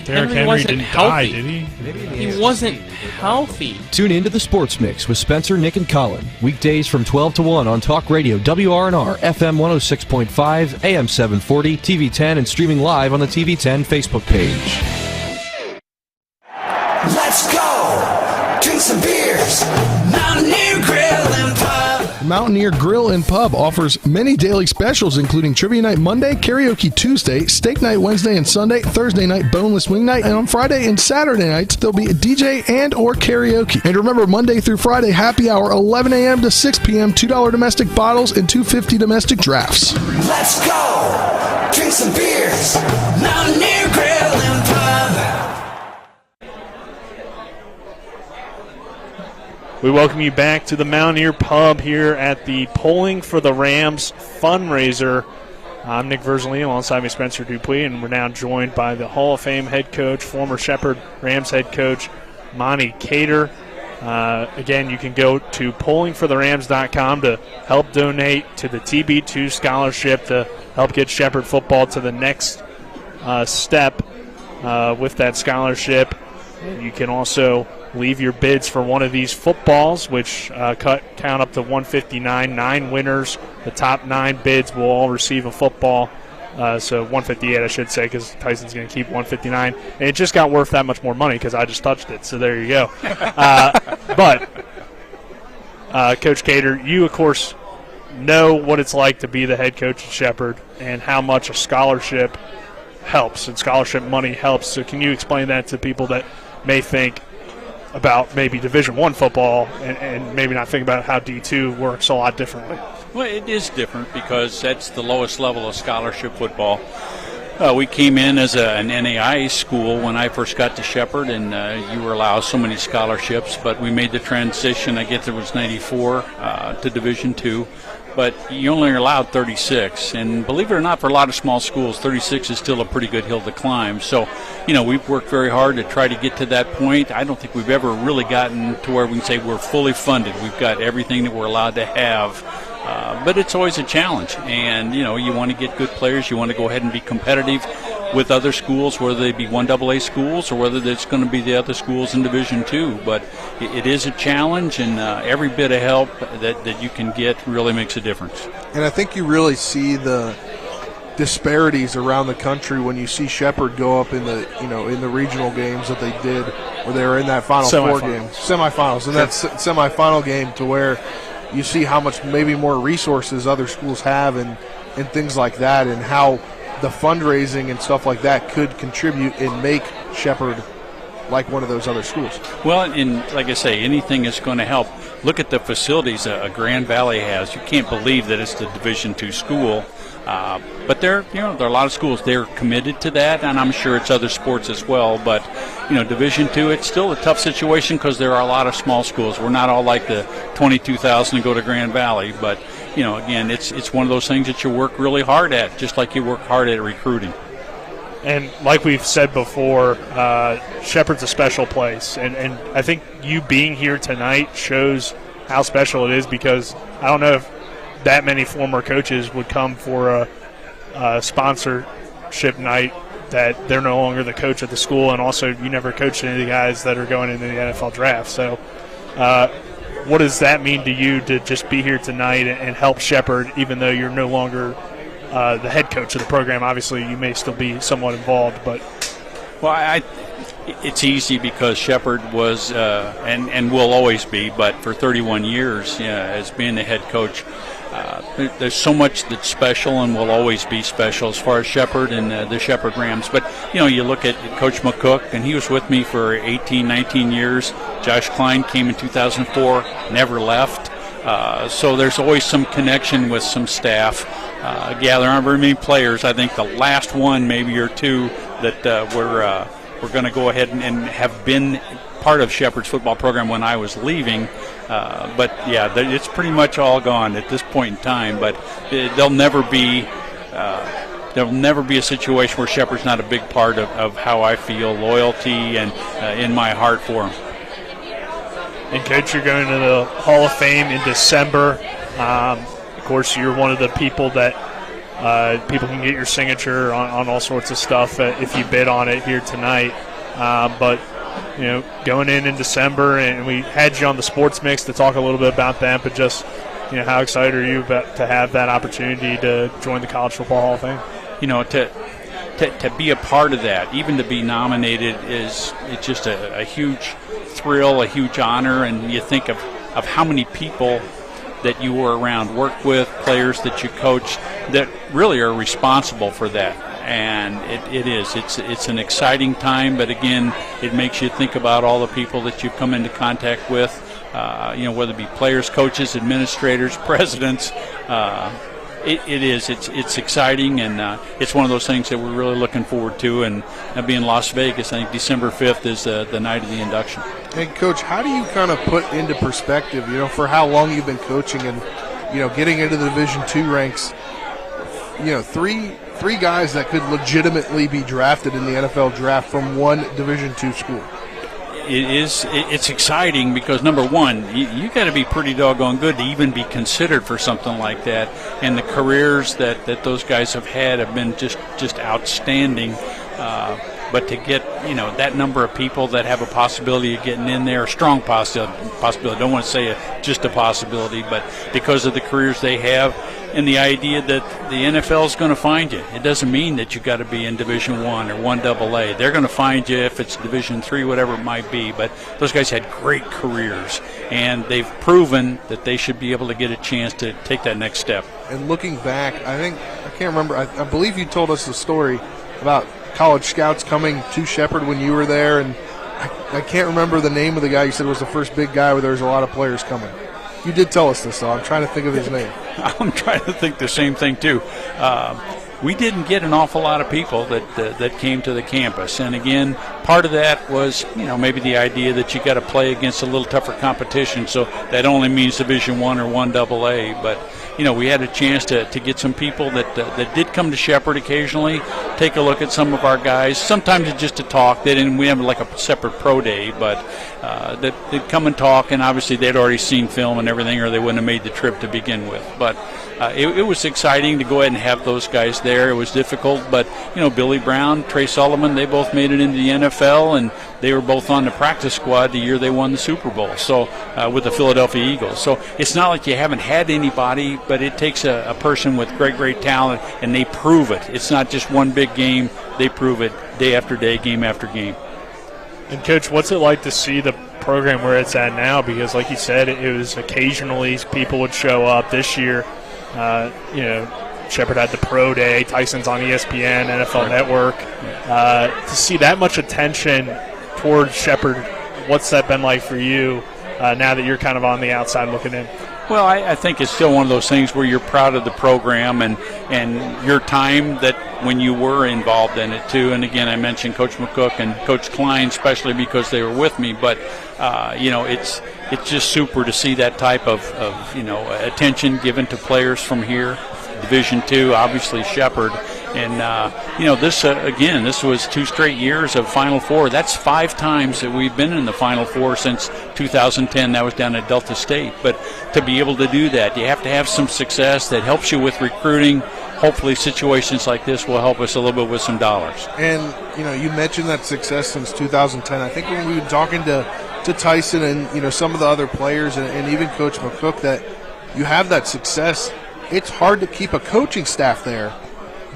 Derrick Henry wasn't didn't healthy. die, did he? He wasn't healthy. Tune in to the Sports Mix with Spencer, Nick, and Colin. Weekdays from 12 to 1 on Talk Radio WRNR, FM 106.5, AM 740, TV 10, and streaming live on the TV 10 Facebook page. Let's go! Drink some beers! Mountaineer Grill and Pub! The Mountaineer Grill and Pub offers many daily specials, including Trivia Night Monday, Karaoke Tuesday, Steak Night Wednesday and Sunday, Thursday night Boneless Wing Night, and on Friday and Saturday nights there'll be a DJ and or karaoke. And remember, Monday through Friday, happy hour 11 a.m. to 6 p.m., $2 domestic bottles and $2.50 domestic drafts. Let's go! Drink some beers! Mountaineer Grill and Pub! We welcome you back to the Mountaineer Pub here at the Pulling for the Rams fundraiser. I'm Nick Verzolino, alongside me Spencer Dupuis, and we're now joined by the Hall of Fame head coach, former Shepherd Rams head coach, Monty Cater. Again, you can go to pullingfortherams.com to help donate to the TB2 scholarship to help get Shepherd football to the next step with that scholarship. You can also leave your bids for one of these footballs, which count up to 159. 9 winners. The top 9 bids will all receive a football. So 158, I should say, because Tyson's going to keep 159. And it just got worth that much more money because I just touched it. So there you go. But, Coach Cater, you, of course, know what it's like to be the head coach at Shepherd and how much a scholarship helps and scholarship money helps. So can you explain that to people that may think about maybe Division I football and maybe not think about how D2 works a lot differently? Well, it is different because that's the lowest level of scholarship football. We came in as an NAIA school when I first got to Shepherd, and you were allowed so many scholarships, but we made the transition, I guess it was 94, to Division II. But you only are allowed 36, and believe it or not, for a lot of small schools, 36 is still a pretty good hill to climb. So, we've worked very hard to try to get to that point. I don't think we've ever really gotten to where we can say we're fully funded. We've got everything that we're allowed to have. But it's always a challenge, and you want to get good players. You want to go ahead and be competitive with other schools, whether they be 1AA schools or whether it's going to be the other schools in Division II. But it is a challenge, and every bit of help that you can get really makes a difference. And I think you really see the disparities around the country when you see Shepherd go up in the in the regional games that they did, where they were in that Final Four game, semifinals, and that semifinal game, to where you see how much maybe more resources other schools have and things like that, and how the fundraising and stuff like that could contribute and make Shepherd like one of those other schools. Well, and like I say, anything is going to help. Look at the facilities Grand Valley has. You can't believe that it's the Division II school. But there are a lot of schools. They're committed to that, and I'm sure it's other sports as well. But Division II, it's still a tough situation because there are a lot of small schools. We're not all like the 22,000 to go to Grand Valley. But again, it's one of those things that you work really hard at, just like you work hard at recruiting. And like we've said before, Shepherd's a special place, and I think you being here tonight shows how special it is, because I don't know if that many former coaches would come for a sponsorship night that they're no longer the coach at the school, and also you never coached any of the guys that are going into the NFL draft. So what does that mean to you to just be here tonight and help Shepherd, even though you're no longer the head coach of the program? Obviously, you may still be somewhat involved, but it's easy because Shepherd was and will always be, but for 31 years as being the head coach, there's so much that's special and will always be special as far as Shepherd and the Shepherd Rams. But you look at Coach McCook, and he was with me for 18, 19 years. Josh Klein came in 2004, never left. So there's always some connection with some staff. There aren't very many players. I think the last one, maybe or two, that we're going to go ahead and have been part of Shepherd's football program when I was leaving. But it's pretty much all gone at this point in time. But there'll never be a situation where Shepherd's not a big part of how I feel, loyalty, and in my heart for them. And Coach, you're going to the Hall of Fame in December. Of course, you're one of the people that people can get your signature on all sorts of stuff if you bid on it here tonight. But going in December, and we had you on the Sports Mix to talk a little bit about that, but just how excited are you to have that opportunity to join the College Football Hall of Fame? To be a part of that, even to be nominated, it's just a huge thrill, a huge honor. And you think of how many people that you were around, worked with, players that you coached that really are responsible for that. And it's an exciting time, but again, it makes you think about all the people that you've come into contact with, whether it be players, coaches, administrators, presidents. It's exciting, and it's one of those things that we're really looking forward to. And being Las Vegas, I think December 5th is the night of the induction. Hey, Coach, how do you kind of put into perspective, for how long you've been coaching and, getting into the Division II ranks, three guys that could legitimately be drafted in the NFL draft from one Division II school? It's exciting because, number one, you got to be pretty doggone good to even be considered for something like that. And the careers that those guys have had have been just outstanding. But to get, that number of people that have a possibility of getting in there, a strong possibility, I don't want to say just a possibility, but because of the careers they have and the idea that the NFL is going to find you. It doesn't mean that you got to be in Division I or 1AA. They're going to find you if it's Division III, whatever it might be. But those guys had great careers, and they've proven that they should be able to get a chance to take that next step. And looking back, I can't remember, I believe you told us the story about college scouts coming to Shepherd when you were there, and I can't remember the name of the guy you said was the first big guy where there was a lot of players coming. You did tell us this, though. I'm trying to think of his name. I'm trying to think the same thing, too. We didn't get an awful lot of people that came to the campus. And, again, part of that was, maybe the idea that you got to play against a little tougher competition, so that only means Division I or 1AA. But, we had a chance to get some people that did come to Shepherd occasionally, take a look at some of our guys. Sometimes it's just to talk. We have like a separate pro day, but they'd come and talk, and obviously they'd already seen film and everything, or they wouldn't have made the trip to begin with. But it was exciting to go ahead and have those guys there. It was difficult, but Billy Brown, Trey Sullivan, they both made it into the NFL, and they were both on the practice squad the year they won the Super Bowl. So with the Philadelphia Eagles. So it's not like you haven't had anybody, but it takes a person with great talent, and they prove it. It's not just one big game; they prove it day after day, game after game. And Coach, what's it like to see the program where it's at now? Because, like you said, it was occasionally people would show up. This year, Shepherd had the Pro Day. Tyson's on ESPN, NFL Network. To see that much attention towards Shepherd, what's that been like for you now that you're kind of on the outside looking in? Well, I think it's still one of those things where you're proud of the program and your time that when you were involved in it, too. And, again, I mentioned Coach McCook and Coach Klein, especially because they were with me. But, it's just super to see that type of attention given to players from here. Division II, obviously Shepherd. And, this was 2 straight years of Final Four. That's 5 times that we've been in the Final Four since 2010. That was down at Delta State. But to be able to do that, you have to have some success that helps you with recruiting. Hopefully situations like this will help us a little bit with some dollars. And, you mentioned that success since 2010. I think when we were talking to Tyson and, some of the other players and even Coach McCook, that you have that success, it's hard to keep a coaching staff there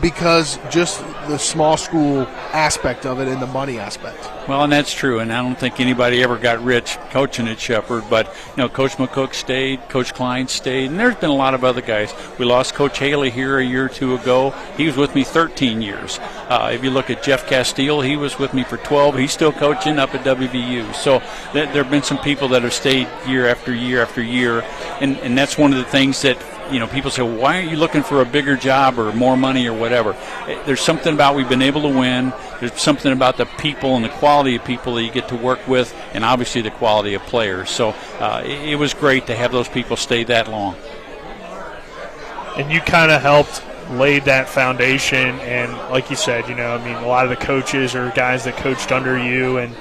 because just the small school aspect of it and the money aspect. Well, and that's true, and I don't think anybody ever got rich coaching at Shepherd, but, Coach McCook stayed, Coach Klein stayed, and there's been a lot of other guys. We lost Coach Haley here a year or 2 ago. He was with me 13 years. If you look at Jeff Castile, he was with me for 12. He's still coaching up at WVU. So there have been some people that have stayed year after year after year, and that's one of the things that people say, well, why aren't you looking for a bigger job or more money or whatever? There's something about we've been able to win. There's something about the people and the quality of people that you get to work with, and obviously the quality of players. So it was great to have those people stay that long. And you kind of helped lay that foundation, and like you said, a lot of the coaches are guys that coached under you, and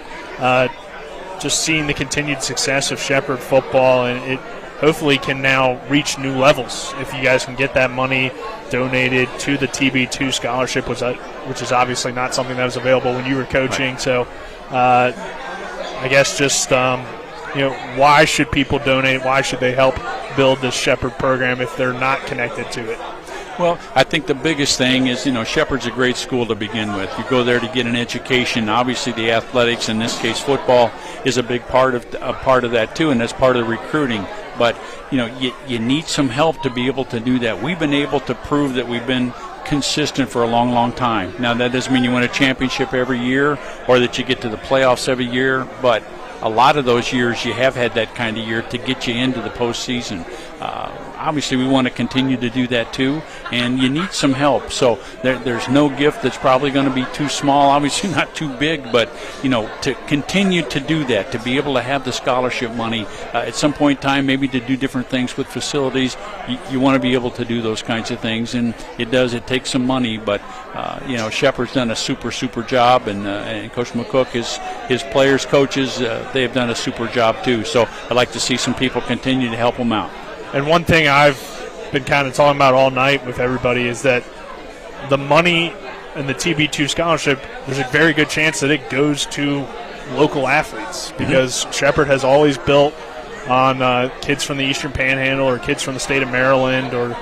just seeing the continued success of Shepherd football, and it hopefully can now reach new levels if you guys can get that money donated to the TB2 scholarship, which is obviously not something that was available when you were coaching. Right. So I guess just, why should people donate? Why should they help build this Shepherd program if they're not connected to it? Well, I think the biggest thing is, Shepherd's a great school to begin with. You go there to get an education. Obviously, the athletics, in this case football, is a big part of that too, and that's part of the recruiting. but you need some help to be able to do that. We've been able to prove that we've been consistent for a long, long time. Now, that doesn't mean you win a championship every year or that you get to the playoffs every year, but a lot of those years you have had that kind of year to get you into the postseason. Obviously, we want to continue to do that too, and you need some help. So there's no gift that's probably going to be too small, obviously not too big, but to continue to do that, to be able to have the scholarship money at some point in time, maybe to do different things with facilities. You want to be able to do those kinds of things, and it takes some money, but Shepherd's done a super job, and Coach McCook, his players, coaches, they have done a super job too. So I'd like to see some people continue to help them out. And one thing I've been kind of talking about all night with everybody is that the money and the TB2 scholarship, there's a very good chance that it goes to local athletes, because Shepherd has always built on kids from the Eastern Panhandle or kids from the state of Maryland or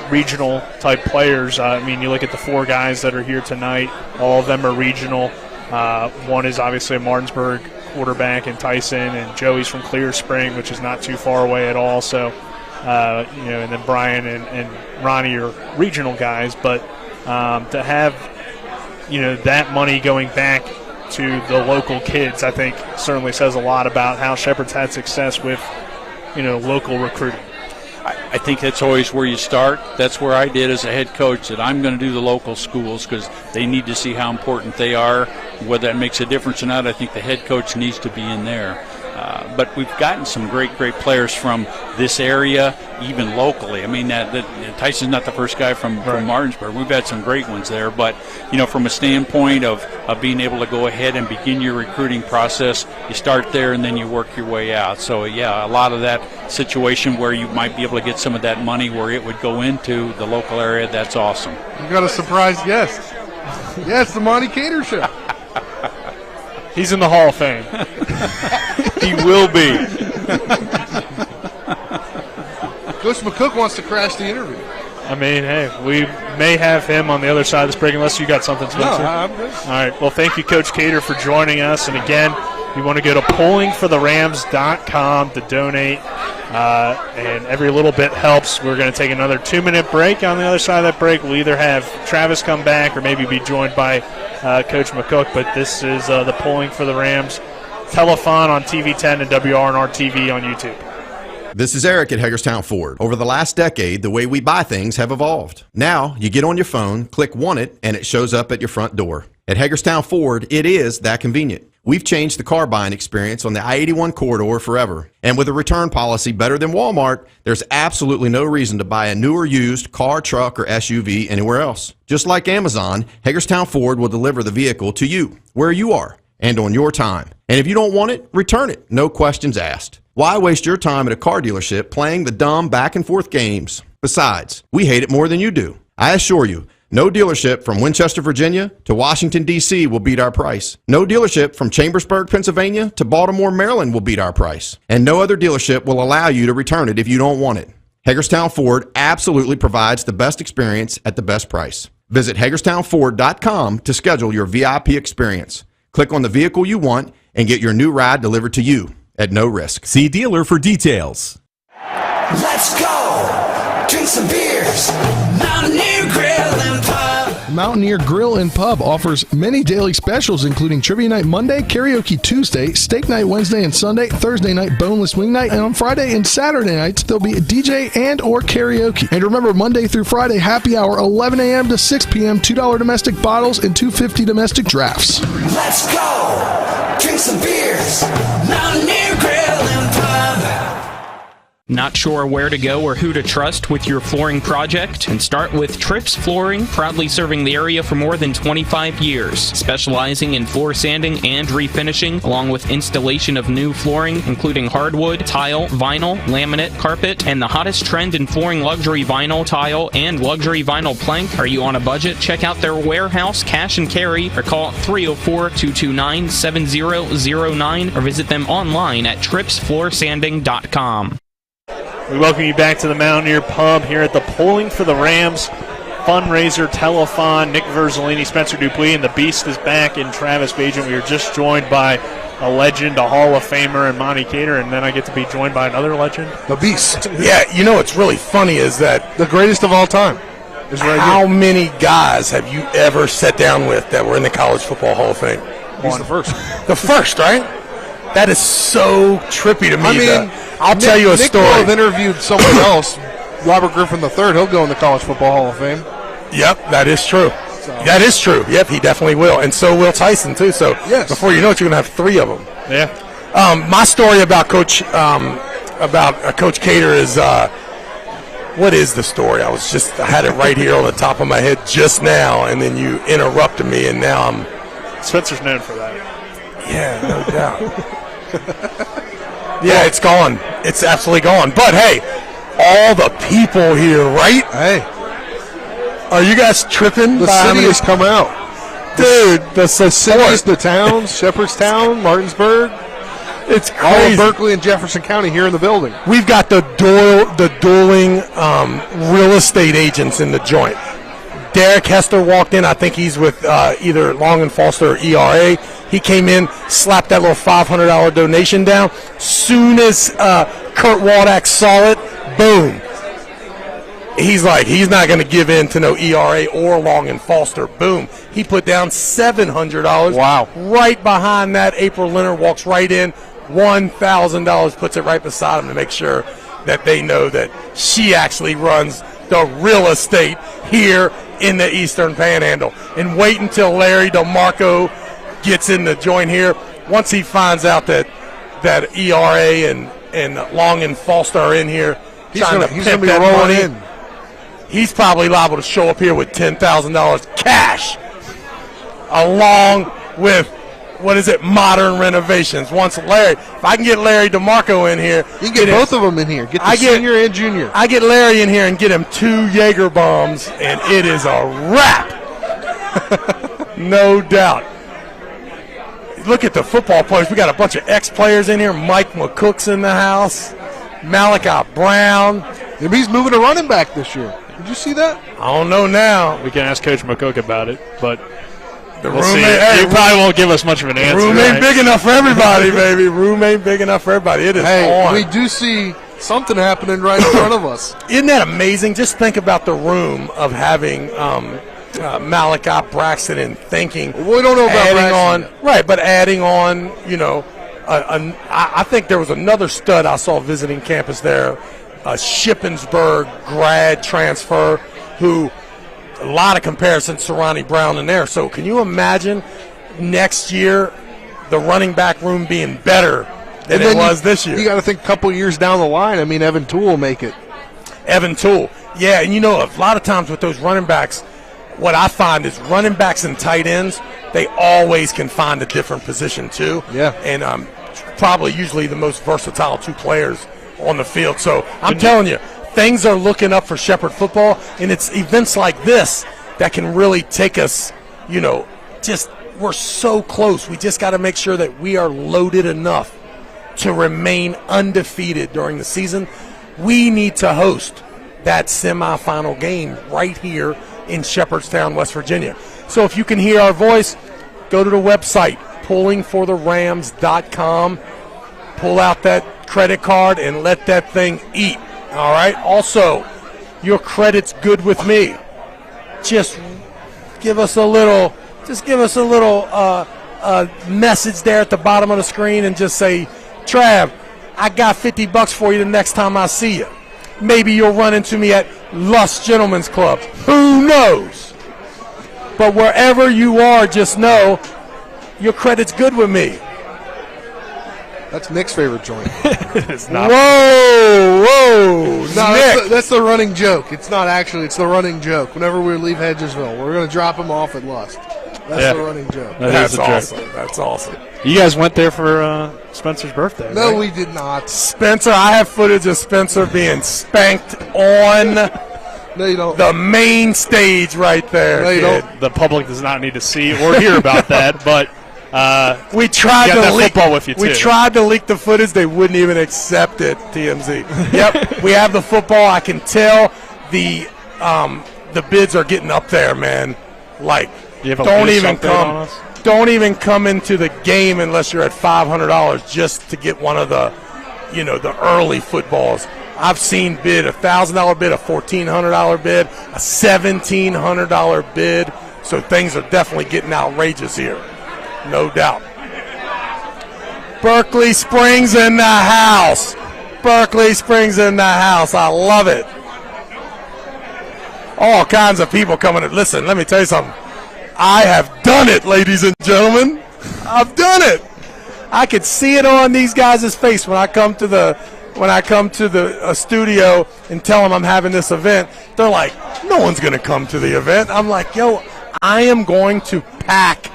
regional type players. I mean, you look at the 4 guys that are here tonight, all of them are regional. One is obviously a Martinsburg quarterback in Tyson, and Joey's from Clear Spring, which is not too far away at all. So, and then Brian and Ronnie are regional guys, but to have, that money going back to the local kids, I think certainly says a lot about how Shepherd's had success with, local recruiting. I think that's always where you start. That's where I did as a head coach, that I'm going to do the local schools because they need to see how important they are. Whether that makes a difference or not, I think the head coach needs to be in there. But we've gotten some great players from this area, even locally. I mean, Tyson's not the first guy from Martinsburg. We've had some great ones there. But, from a standpoint of being able to go ahead and begin your recruiting process, you start there and then you work your way out. So, yeah, a lot of that situation where you might be able to get some of that money where it would go into the local area, that's awesome. You got a surprise guest. Yes, the Monty Cater Show. He's in the Hall of Fame. He will be. Coach McCook wants to crash the interview. I mean, hey, we may have him on the other side of this break unless you got something, Spencer. No, I'm good. All right. Well, thank you, Coach Cater, for joining us. And again, you want to go to pullingfortherams.com to donate, and every little bit helps. We're going to take another 2-minute break. On the other side of that break, we'll either have Travis come back or maybe be joined by Coach McCook. But this is the Pulling for the Rams Telethon on TV10 and WRNR TV on YouTube. This is Eric at Hagerstown Ford. Over the last decade, the way we buy things have evolved. Now, you get on your phone, click Want It, and it shows up at your front door. At Hagerstown Ford, it is that convenient. We've changed the car buying experience on the I-81 corridor forever. And with a return policy better than Walmart, there's absolutely no reason to buy a new or used car, truck, or SUV anywhere else. Just like Amazon, Hagerstown Ford will deliver the vehicle to you, where you are, and on your time. And if you don't want it, return it. No questions asked. Why waste your time at a car dealership playing the dumb back-and-forth games? Besides, we hate it more than you do. I assure you, no dealership from Winchester, Virginia to Washington, D.C. will beat our price. No dealership from Chambersburg, Pennsylvania to Baltimore, Maryland will beat our price. And no other dealership will allow you to return it if you don't want it. Hagerstown Ford absolutely provides the best experience at the best price. Visit HagerstownFord.com to schedule your VIP experience. Click on the vehicle you want and get your new ride delivered to you at no risk. See dealer for details. Let's go! Drink some beers! Mountaineer Grill and Pub! Mountaineer Grill and Pub offers many daily specials, including Trivia Night Monday, Karaoke Tuesday, Steak Night Wednesday and Sunday, Thursday night Boneless Wing Night, and on Friday and Saturday nights, there'll be a DJ and or karaoke. And remember, Monday through Friday, happy hour, 11 a.m. to 6 p.m., $2 domestic bottles and $2.50 domestic drafts. Let's go! Drink some beers! Mountaineer Grill and Pub! Not sure where to go or who to trust with your flooring project? And start with Trips Flooring, proudly serving the area for more than 25 years, specializing in floor sanding and refinishing, along with installation of new flooring, including hardwood, tile, vinyl, laminate, carpet, and the hottest trend in flooring, luxury vinyl, tile, and luxury vinyl plank. Are you on a budget? Check out their warehouse, cash and carry, or call 304-229-7009, or visit them online at tripsfloorsanding.com. We welcome you back to the Mountaineer Pub here at the Pulling for the Rams fundraiser, Telethon, Nick Verzolini, Spencer Dupuis, and the Beast is back in Travis Bajan. We were just joined by a legend, a Hall of Famer, and Monty Cater, and then I get to be joined by another legend. The Beast. Yeah, you know what's really funny is that the greatest of all time is right how here. many guys have you ever sat down with that were in the College Football Hall of Fame? He's the first. The first, right? That is so trippy to me. I mean, I'll tell you a Nick story. will have interviewed someone else, Robert Griffin III. He'll go in the College Football Hall of Fame. Yep, that is true. That is true. Yep, he definitely will. And so will Tyson, too. So before you know it, you're going to have 3 of them. Yeah. My story about Coach Cater is, what is the story? I had it right here on the top of my head just now, and then you interrupted me, and now I'm... Spencer's known for that. Yeah, no doubt. Yeah, it's gone. It's absolutely gone. But, hey, all the people here, right? Hey. Are you guys tripping? The city has come out. Dude, the cities, the towns, Shepherdstown, Martinsburg. It's all crazy. of Berkeley and Jefferson County here in the building. We've got the dueling real estate agents in the joint. Derek Hester walked in. I think he's with either Long and Foster or ERA. He came in, slapped that little $500 donation down. Soon as Kurt Waldack saw it, boom. He's like, he's not going to give in to no ERA or Long and Foster. Boom. He put down $700. Wow. Right behind that, April Leonard walks right in. $1,000, puts it right beside him to make sure that they know that she actually runs the real estate here in the Eastern Panhandle. And wait until Larry DeMarco gets in the joint here. Once he finds out that ERA and Long and Foster are in here, he's going to be rolling in. He's probably liable to show up here with $10,000 cash, along with, modern renovations. If I can get Larry DeMarco in here. You can get both of them in here. Get the senior and junior. I get Larry in here and get him 2 Jaeger bombs, and it is a wrap. No doubt. Look at the football players. We got a bunch of ex-players in here. Mike McCook's in the house. Malachi Brown. Maybe he's moving to running back this year. Did you see that? I don't know now. We can ask Coach McCook about it, but the we'll room see. He probably won't give us much of an answer. Room ain't right? big enough for everybody, baby. Room ain't big enough for everybody. It is on. We do see something happening right in front of us. Isn't that amazing? Just think about the room of having Malachi Braxton and thinking. Well, we don't know about Braxton yet. Right, but adding on, I think there was another stud I saw visiting campus there, a Shippensburg grad transfer who a lot of comparisons to Ronnie Brown in there. So can you imagine next year the running back room being better than it was this year? You got to think a couple years down the line. I mean, Evan Toole will make it. Evan Toole. Yeah, and a lot of times with those running backs, what I find is running backs and tight ends, they always can find a different position too. Yeah. And probably usually the most versatile 2 players on the field. So I'm telling you, things are looking up for Shepherd football, and it's events like this that can really take us, we're so close. We just got to make sure that we are loaded enough to remain undefeated during the season. We need to host that semifinal game right here in Shepherdstown, West Virginia. So if you can hear our voice, go to the website, pullingfortherams.com. Pull out that credit card and let that thing eat. All right. Also, your credit's good with me. Just give us a little message there at the bottom of the screen and just say, Trav, I got $50 for you the next time I see you. Maybe you'll run into me at Lust Gentlemen's Club. Who knows? But wherever you are, just know your credit's good with me. That's Nick's favorite joint. It's not. Whoa! No, that's the running joke. It's not actually. It's the running joke. Whenever we leave Hedgesville, we're going to drop him off at Lust. That's the running joke. That's awesome. That's awesome. You guys went there for Spencer's birthday, No, right? we did not. Spencer, I have footage of Spencer being spanked on No, you don't. the main stage right there. No, you kid. don't. The public does not need to see or hear about that, but we tried you got to that leak football with you too. We tried to leak the footage. They wouldn't even accept it. TMZ. Yep, we have the football. I can tell the the bids are getting up there, man. Like, You have a don't bid even update on come. us? Don't even come into the game unless you're at $500 just to get one of the, the early footballs. I've seen bid a $1,000 bid, a $1,400 bid, a $1,700 bid. So things are definitely getting outrageous here, no doubt. Berkeley Springs in the house. Berkeley Springs in the house. I love it. All kinds of people coming in. Listen, let me tell you something. I have done it, ladies and gentlemen. I've done it. I could see it on these guys' face when I come to the studio and tell them I'm having this event. They're like, no one's going to come to the event. I'm like, yo, I am going to pack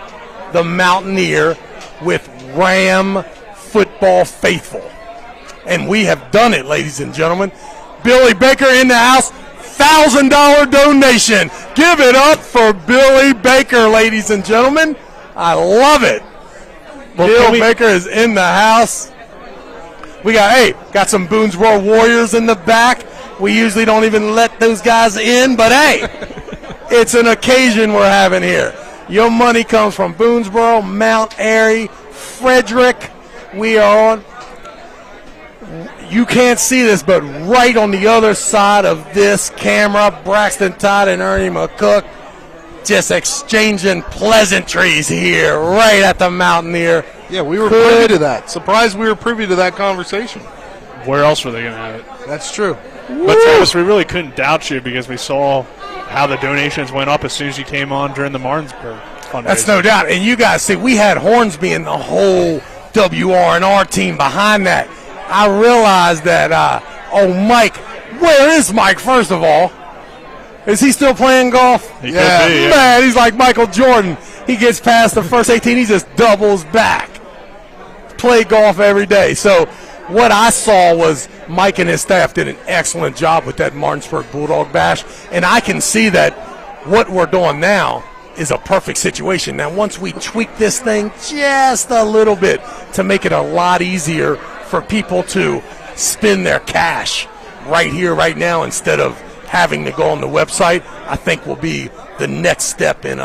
the Mountaineer with Ram football faithful. And we have done it, ladies and gentlemen. Billy Baker in the house. $1,000 donation. Give it up for Billy Baker, ladies and gentlemen. I love it. Bill Baker is in the house. We got some Boonesboro Warriors in the back. We usually don't even let those guys in, but hey, it's an occasion we're having here. Your money comes from Boonesboro, Mount Airy, Frederick. We are on. You can't see this, but right on the other side of this camera, Braxton Todd and Ernie McCook just exchanging pleasantries here right at the Mountaineer. Yeah, we were privy to that. Surprised we were privy to that conversation. Where else were they going to have it? That's true. But Travis, we really couldn't doubt you because we saw how the donations went up as soon as you came on during the Martinsburg fundraiser. That's no doubt. And you guys see, we had Hornsby and the whole WR&R team behind that. I realized that, Mike, where is Mike, first of all? Is he still playing golf? He could be, yeah. Man, he's like Michael Jordan. He gets past the first 18, he just doubles back. Play golf every day. So what I saw was Mike and his staff did an excellent job with that Martinsburg Bulldog Bash, and I can see that what we're doing now is a perfect situation. Now, once we tweak this thing just a little bit to make it a lot easier for people to spend their cash right here, right now, instead of having to go on the website, I think will be the next step in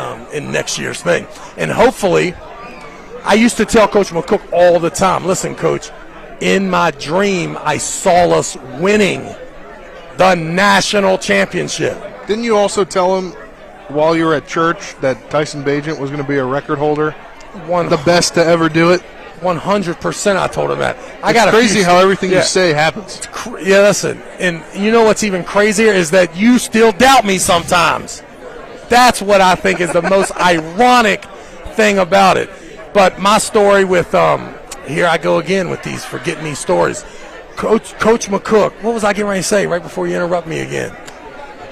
next year's thing. And hopefully, I used to tell Coach McCook all the time, listen, Coach, in my dream, I saw us winning the national championship. Didn't you also tell him while you were at church that Tyson Bagent was going to be a record holder? The best to ever do it? 100% I told him that. It's crazy how everything you say happens. Yeah, listen, and you know what's even crazier is that you still doubt me sometimes. That's what I think is the most ironic thing about it. But my story with, here I go again with these forget me stories. Coach McCook, what was I getting ready to say right before you interrupt me again?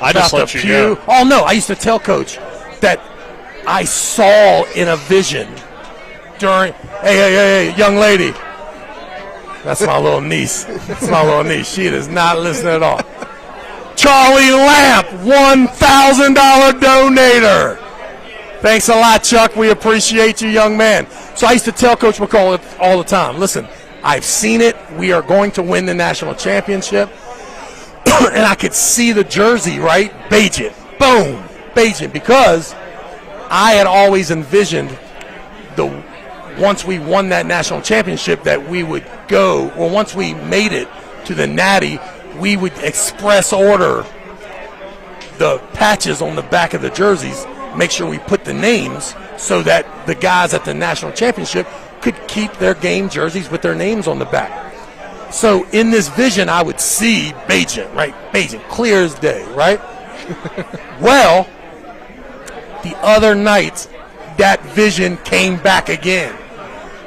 I just let you go. Oh, no, I used to tell Coach that I saw in a vision during, hey, young lady. That's my little niece. That's my little niece. She does not listen at all. Charlie Lamp, $1,000 donator. Thanks a lot, Chuck. We appreciate you, young man. So I used to tell Coach McCall all the time, listen, I've seen it. We are going to win the national championship. And I could see the jersey, right? Bagent. Boom. Bagent. Because I had always envisioned once we won that national championship that we would go, or once we made it to the Natty, we would express order the patches on the back of the jerseys, make sure we put the names so that the guys at the national championship could keep their game jerseys with their names on the back. So in this vision, I would see Bagent, right? Bagent, clear as day, right? Well, the other night, that vision came back again,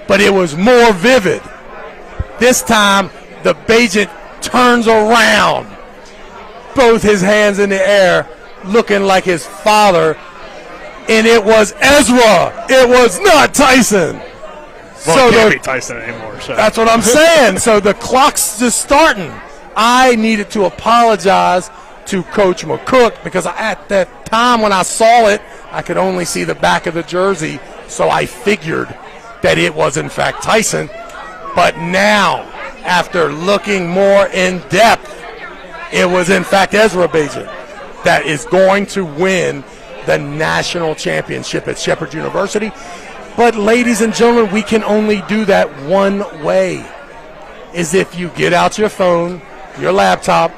but it was more vivid. This time, the Bagent turns around, both his hands in the air, looking like his father, and it was Ezra. It was not Tyson. Well, it can't be Tyson anymore. So. That's what I'm saying. So the clock's just starting. I needed to apologize to Coach McCook because at that time when I saw it, I could only see the back of the jersey, so I figured that it was in fact Tyson. But now, after looking more in depth, it was in fact Ezra Bagent. that is going to win the national championship at Shepherd University. But ladies and gentlemen, we can only do that one way, is if you get out your phone, your laptop,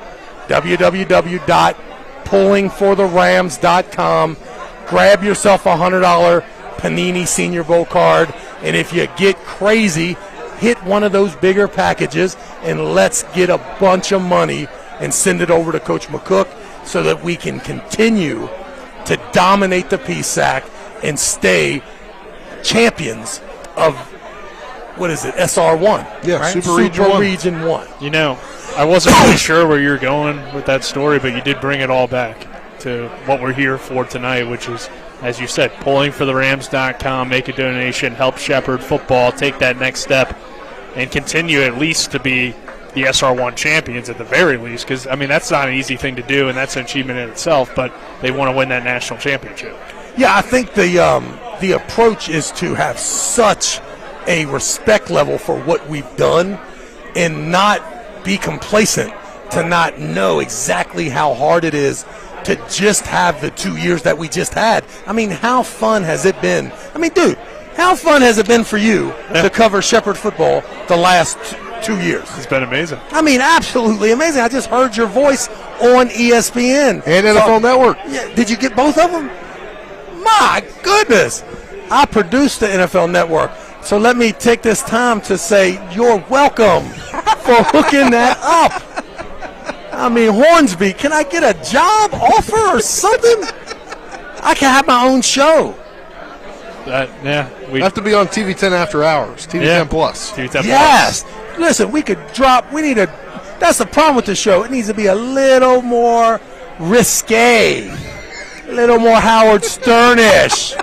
www.pullingfortherams.com, grab yourself a $100 Panini Senior Bowl card, and if you get crazy, hit one of those bigger packages, and let's get a bunch of money and send it over to Coach McCook so that we can continue to dominate the PSAC and stay champions of, what is it, SR1? Yeah, right? Super Region 1. You know, I wasn't really sure where you were going with that story, but you did bring it all back to what we're here for tonight, which is, as you said, pullingfortherams.com, make a donation, help Shepherd football, take that next step, and continue at least to be the SR1 champions at the very least, because, I mean, that's not an easy thing to do, and that's an achievement in itself, but they want to win that national championship. Yeah, I think the approach is to have such a respect level for what we've done and not be complacent, to not know exactly how hard it is to just have the 2 years that we just had. I mean, how fun has it been? I mean, dude, how fun has it been for you to cover Shepherd football the last 2 years? It's been amazing. I mean, absolutely amazing. I just heard your voice on ESPN. And NFL Network. Yeah, did you get both of them? My goodness. I produced the NFL Network. So let me take this time to say you're welcome for hooking that up. I mean, Hornsby, can I get a job offer or something? I can have my own show. We have to be on TV 10 after hours, TV 10 Plus. TV 10 Yes. Listen, we could drop, that's the problem with the show. It needs to be a little more risque, a little more Howard Sternish,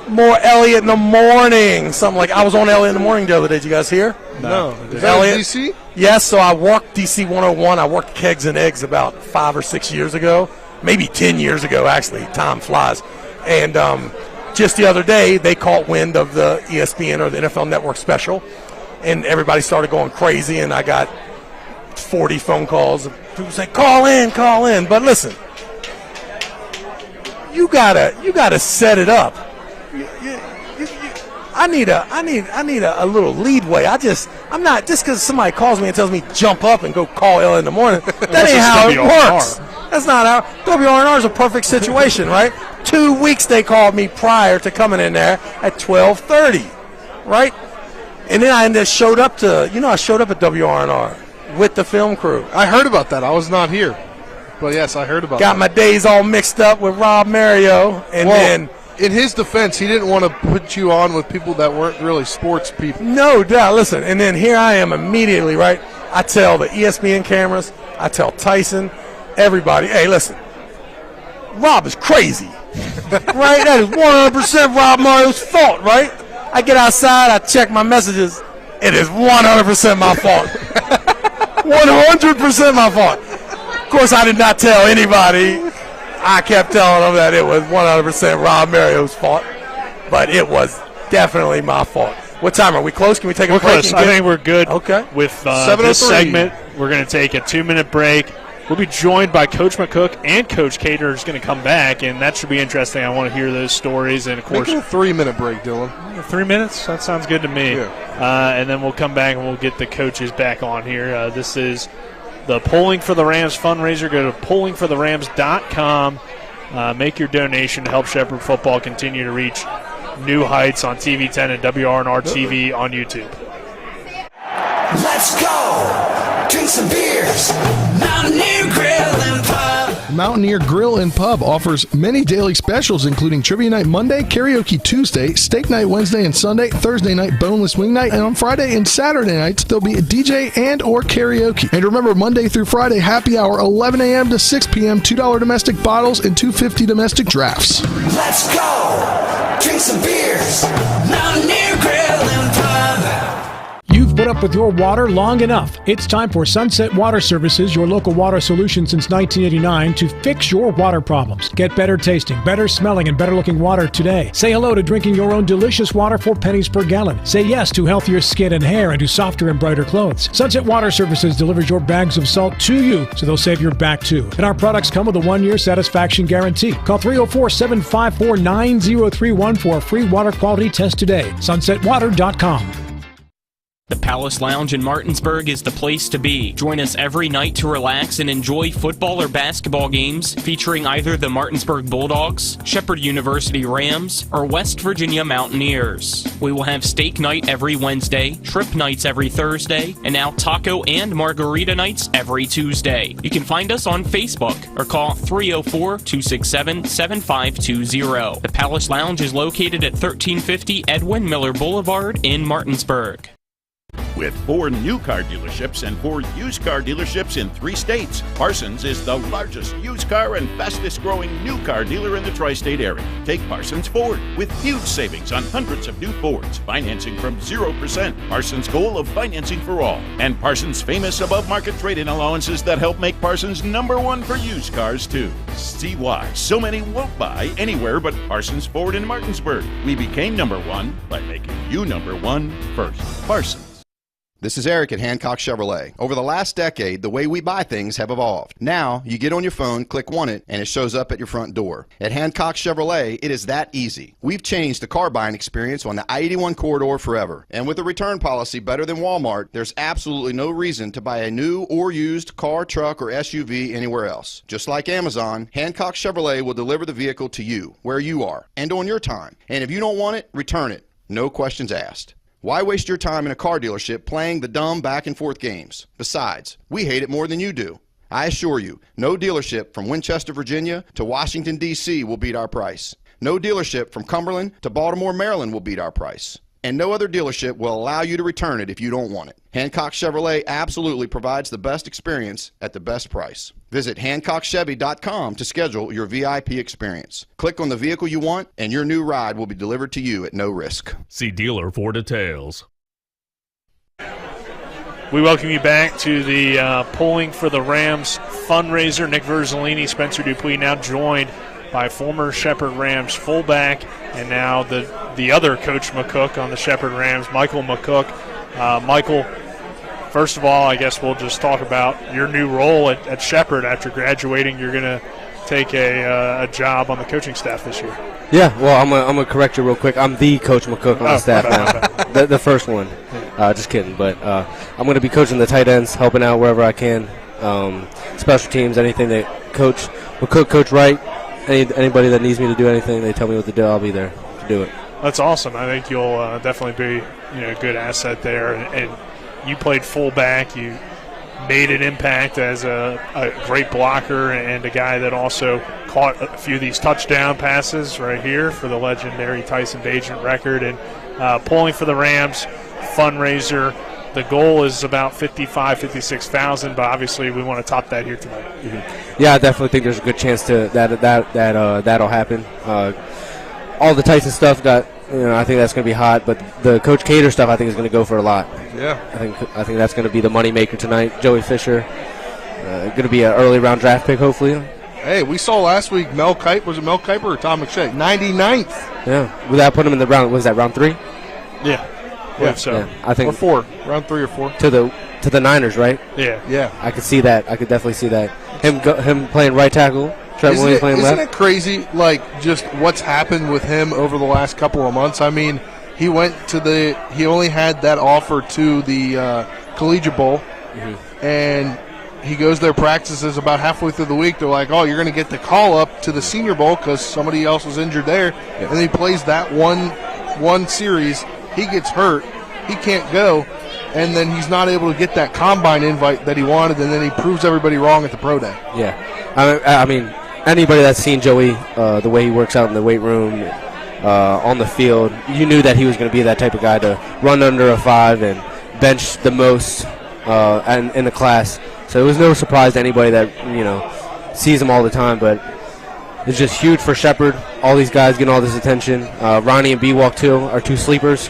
more Elliot in the Morning, something like, I was on Elliot in the Morning the other day. Did you guys hear? No. Is that Elliot, DC? Yes, so I worked DC 101. I worked Kegs and Eggs about 5 or 6 years ago, maybe 10 years ago, actually. Time flies. And just the other day, they caught wind of the ESPN or the NFL Network special, and everybody started going crazy, and I got 40 phone calls. People say, call in. But listen, you gotta set it up. I need a little leadway. I'm not just because somebody calls me and tells me jump up and go call Ella in the morning. That ain't how it works. That's not how. WRNR is a perfect situation, right? 2 weeks they called me prior to coming in there at 12:30, right? And then I just showed up at WRNR with the film crew. I heard about that. I was not here. But yes, I heard about that. Got my days all mixed up with Rob Mario, and then in his defense, he didn't want to put you on with people that weren't really sports people. No doubt. Listen, and then here I am immediately, right? I tell the ESPN cameras, I tell Tyson, everybody, hey, listen, Rob is crazy, right? That is 100% Rob Mario's fault, right? I get outside, I check my messages. It is 100% my fault. 100% my fault. Of course, I did not tell anybody. I kept telling them that it was 100% Rob Mario's fault, but it was definitely my fault. What time are we close? Can we take a break? Close. I think we're good. Okay. With this segment, we're going to take a 2-minute break. We'll be joined by Coach McCook, and Coach Cater is going to come back, and that should be interesting. I want to hear those stories. And, of course, make it a 3-minute break, Dylan. 3 minutes? That sounds good to me. Yeah. And then we'll come back and we'll get the coaches back on here. This is the Pulling for the Rams fundraiser. Go to pullingfortherams.com. Make your donation to help Shepherd football continue to reach new heights on TV 10 and WRNR TV on YouTube. Let's go! Drink some beers. Mountaineer Grill and Pub. Mountaineer Grill and Pub offers many daily specials, including Trivia Night Monday, Karaoke Tuesday, Steak Night Wednesday and Sunday, Thursday night Boneless Wing Night, and on Friday and Saturday nights, there'll be a DJ and or karaoke. And remember, Monday through Friday, happy hour, 11 a.m. to 6 p.m., $2 domestic bottles and $2.50 domestic drafts. Let's go! Drink some beers. Mountaineer Grill and Pub. You've put up with your water long enough. It's time for Sunset Water Services, your local water solution since 1989, to fix your water problems. Get better tasting, better smelling, and better looking water today. Say hello to drinking your own delicious water for pennies per gallon. Say yes to healthier skin and hair and to softer and brighter clothes. Sunset Water Services delivers your bags of salt to you, so they'll save your back too. And our products come with a 1-year satisfaction guarantee. Call 304-754-9031 for a free water quality test today. SunsetWater.com. The Palace Lounge in Martinsburg is the place to be. Join us every night to relax and enjoy football or basketball games featuring either the Martinsburg Bulldogs, Shepherd University Rams, or West Virginia Mountaineers. We will have steak night every Wednesday, trip nights every Thursday, and now taco and margarita nights every Tuesday. You can find us on Facebook or call 304-267-7520. The Palace Lounge is located at 1350 Edwin Miller Boulevard in Martinsburg. With 4 new car dealerships and 4 used car dealerships in 3 states, Parsons is the largest used car and fastest growing new car dealer in the tri-state area. Take Parsons Ford with huge savings on hundreds of new Fords, financing from 0%, Parsons' goal of financing for all, and Parsons' famous above-market trade-in allowances that help make Parsons #1 for used cars too. See why so many won't buy anywhere but Parsons Ford in Martinsburg. We became #1 by making you #1 first. Parsons. This is Eric at Hancock Chevrolet. Over the last decade, the way we buy things have evolved. Now, you get on your phone, click Want It, and it shows up at your front door. At Hancock Chevrolet, it is that easy. We've changed the car buying experience on the I-81 corridor forever. And with a return policy better than Walmart, there's absolutely no reason to buy a new or used car, truck, or SUV anywhere else. Just like Amazon, Hancock Chevrolet will deliver the vehicle to you, where you are, and on your time. And if you don't want it, return it. No questions asked. Why waste your time in a car dealership playing the dumb back and forth games? Besides, we hate it more than you do. I assure you, no dealership from Winchester, Virginia to Washington, D.C. will beat our price. No dealership from Cumberland to Baltimore, Maryland will beat our price. And no other dealership will allow you to return it if you don't want it. Hancock Chevrolet absolutely provides the best experience at the best price. Visit HancockChevy.com to schedule your VIP experience. Click on the vehicle you want, and your new ride will be delivered to you at no risk. See dealer for details. We welcome you back to the Pulling for the Rams fundraiser. Nick Verzolini, Spencer Dupuis, now joined by former Shepherd Rams fullback and now the other Coach McCook on the Shepherd Rams, Michael McCook. Michael, first of all, I guess we'll just talk about your new role at Shepherd. After graduating, you're going to take a job on the coaching staff this year. Yeah, well, I'm gonna correct you real quick. I'm the Coach McCook on the staff now. The first one. Just kidding. But I'm going to be coaching the tight ends, helping out wherever I can. Special teams, anything that Coach McCook, Coach Wright, anybody that needs me to do anything, they tell me what to do, I'll be there to do it. That's awesome. I think you'll definitely be a good asset there. And you played fullback. You made an impact as a great blocker and a guy that also caught a few of these touchdown passes right here for the legendary Tyson Bagent record. And Pulling for the Rams fundraiser, the goal is about $55,000-56,000, but obviously we want to top that here tonight. Mm-hmm. Yeah, I definitely think there's a good chance that'll happen. All the Tyson stuff I think that's going to be hot, but the Coach Cater stuff I think is going to go for a lot. Yeah, I think that's going to be the money maker tonight. Joey Fisher, going to be an early round draft pick hopefully. Hey, we saw last week Mel Kiper, was it Mel Kiper or Tom McShay? 99th. Yeah, without putting him in the round, was that round 3? Yeah. So. Yeah, I think or 4, round 3 or 4 to the Niners, right? Yeah. I could see that. I could definitely see that. Him playing right tackle, Trent Williams playing left. Isn't it crazy? Like just what's happened with him over the last couple of months. I mean, he only had that offer to the Collegiate Bowl, and he goes there, practices about halfway through the week. They're like, "Oh, you're going to get the call up to the Senior Bowl because somebody else was injured there," and he plays that one series. He gets hurt, he can't go, and then he's not able to get that combine invite that he wanted, and then he proves everybody wrong at the pro day. Yeah, I mean, anybody that's seen Joey, the way he works out in the weight room, on the field, you knew that he was going to be that type of guy to run under a 5 and bench the most in the class. So it was no surprise to anybody that sees him all the time, but it's just huge for Shepherd. All these guys getting all this attention. Ronnie and B-Walk too are 2 sleepers.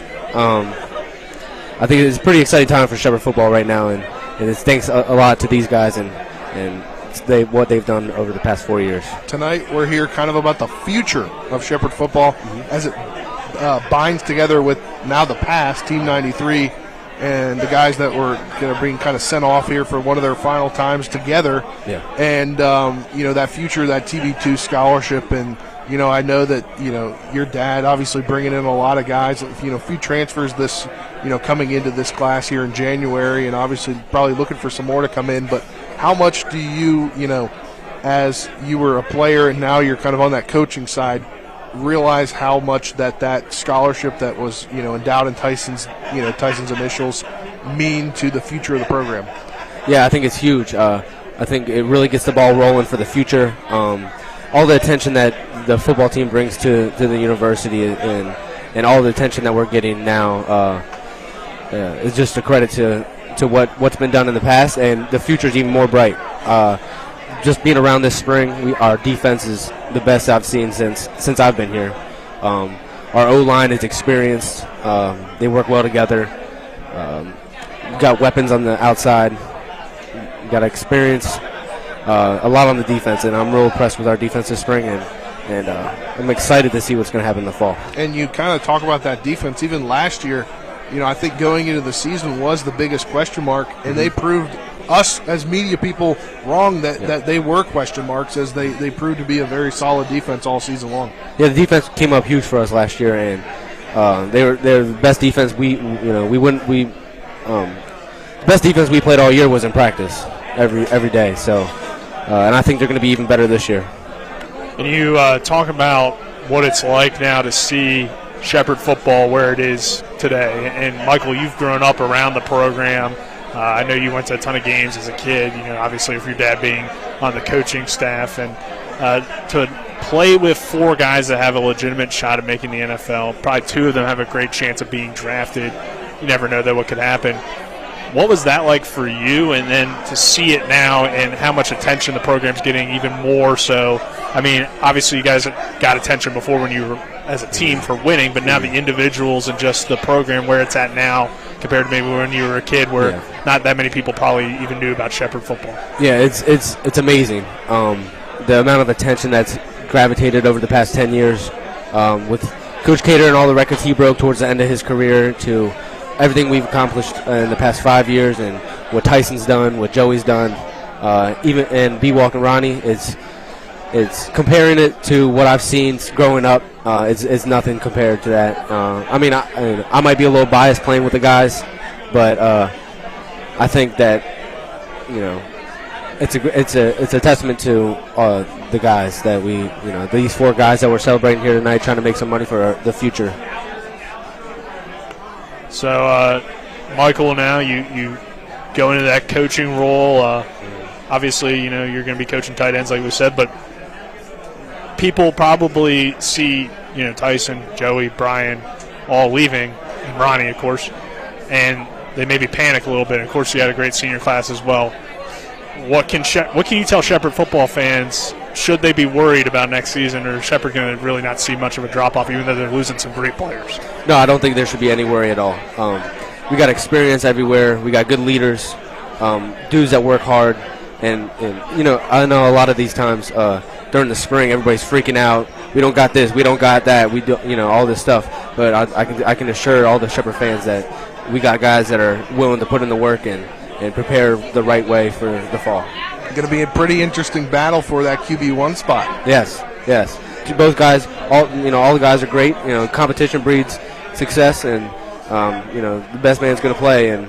I think it's a pretty exciting time for Shepherd football right now, and it's thanks a lot to these guys and what they've done over the past 4 years. Tonight we're here kind of about the future of Shepherd football as it binds together with now the past, Team 93, and the guys that were going to being kind of sent off here for one of their final times together. Yeah. And, that future, that TB2 scholarship. And, I know that, your dad obviously bringing in a lot of guys, a few transfers this, coming into this class here in January, and obviously probably looking for some more to come in. But how much do you, as you were a player and now you're kind of on that coaching side, realize how much that scholarship that was endowed in Tyson's initials mean to the future of the program? Yeah, I think it's huge. I think it really gets the ball rolling for the future. All the attention that the football team brings to the university and all the attention that we're getting now is just a credit to what's been done in the past, and the future is even more bright. Just being around this spring, our defense is the best I've seen since I've been here. Our O-line is experienced. They work well together. We've got weapons on the outside. We've got experience, a lot on the defense, and I'm real impressed with our defense this spring, and I'm excited to see what's going to happen in the fall. And you kind of talk about that defense. Even last year, I think going into the season was the biggest question mark, and they proved us as media people wrong that they were question marks, as they proved to be a very solid defense all season long. Yeah, the defense came up huge for us last year, and they're the best defense the best defense we played all year was in practice every day. So, and I think they're going to be even better this year. And you talk about what it's like now to see Shepherd football where it is today. And Michael, you've grown up around the program. I know you went to a ton of games as a kid, obviously with your dad being on the coaching staff. And to play with four guys that have a legitimate shot at making the NFL, probably two of them have a great chance of being drafted. You never know what could happen. What was that like for you? And then to see it now and how much attention the program's getting even more so. I mean, obviously you guys got attention before when you were as a team for winning, but now the individuals and just the program where it's at now compared to maybe when you were a kid where not that many people probably even knew about Shepherd football. Yeah, it's amazing. The amount of attention that's gravitated over the past 10 years with Coach Cater and all the records he broke towards the end of his career to everything we've accomplished in the past 5 years and what Tyson's done, what Joey's done, even and B-Walk and Ronnie, it's comparing it to what I've seen growing up. It's nothing compared to that. I might be a little biased playing with the guys, but I think that it's a testament to the guys that these four guys that we're celebrating here tonight, trying to make some money for the future. So, Michael, now you go into that coaching role. Obviously, you're going to be coaching tight ends, like we said, but people probably see, Tyson, Joey, Brian all leaving, and Ronnie, of course, and they maybe panic a little bit. Of course, you had a great senior class as well. What can you tell Shepherd football fans? Should they be worried about next season, or is Shepherd going to really not see much of a drop-off, even though they're losing some great players? No, I don't think there should be any worry at all. We got experience everywhere. We got good leaders, dudes that work hard. And I know a lot of these times during the spring, everybody's freaking out. We don't got this. We don't got that. We do, all this stuff. But I can assure all the Shepherd fans that we got guys that are willing to put in the work and prepare the right way for the fall. Going to be a pretty interesting battle for that QB1 spot. Yes. Both guys, all the guys are great. Competition breeds success, and the best man's going to play, and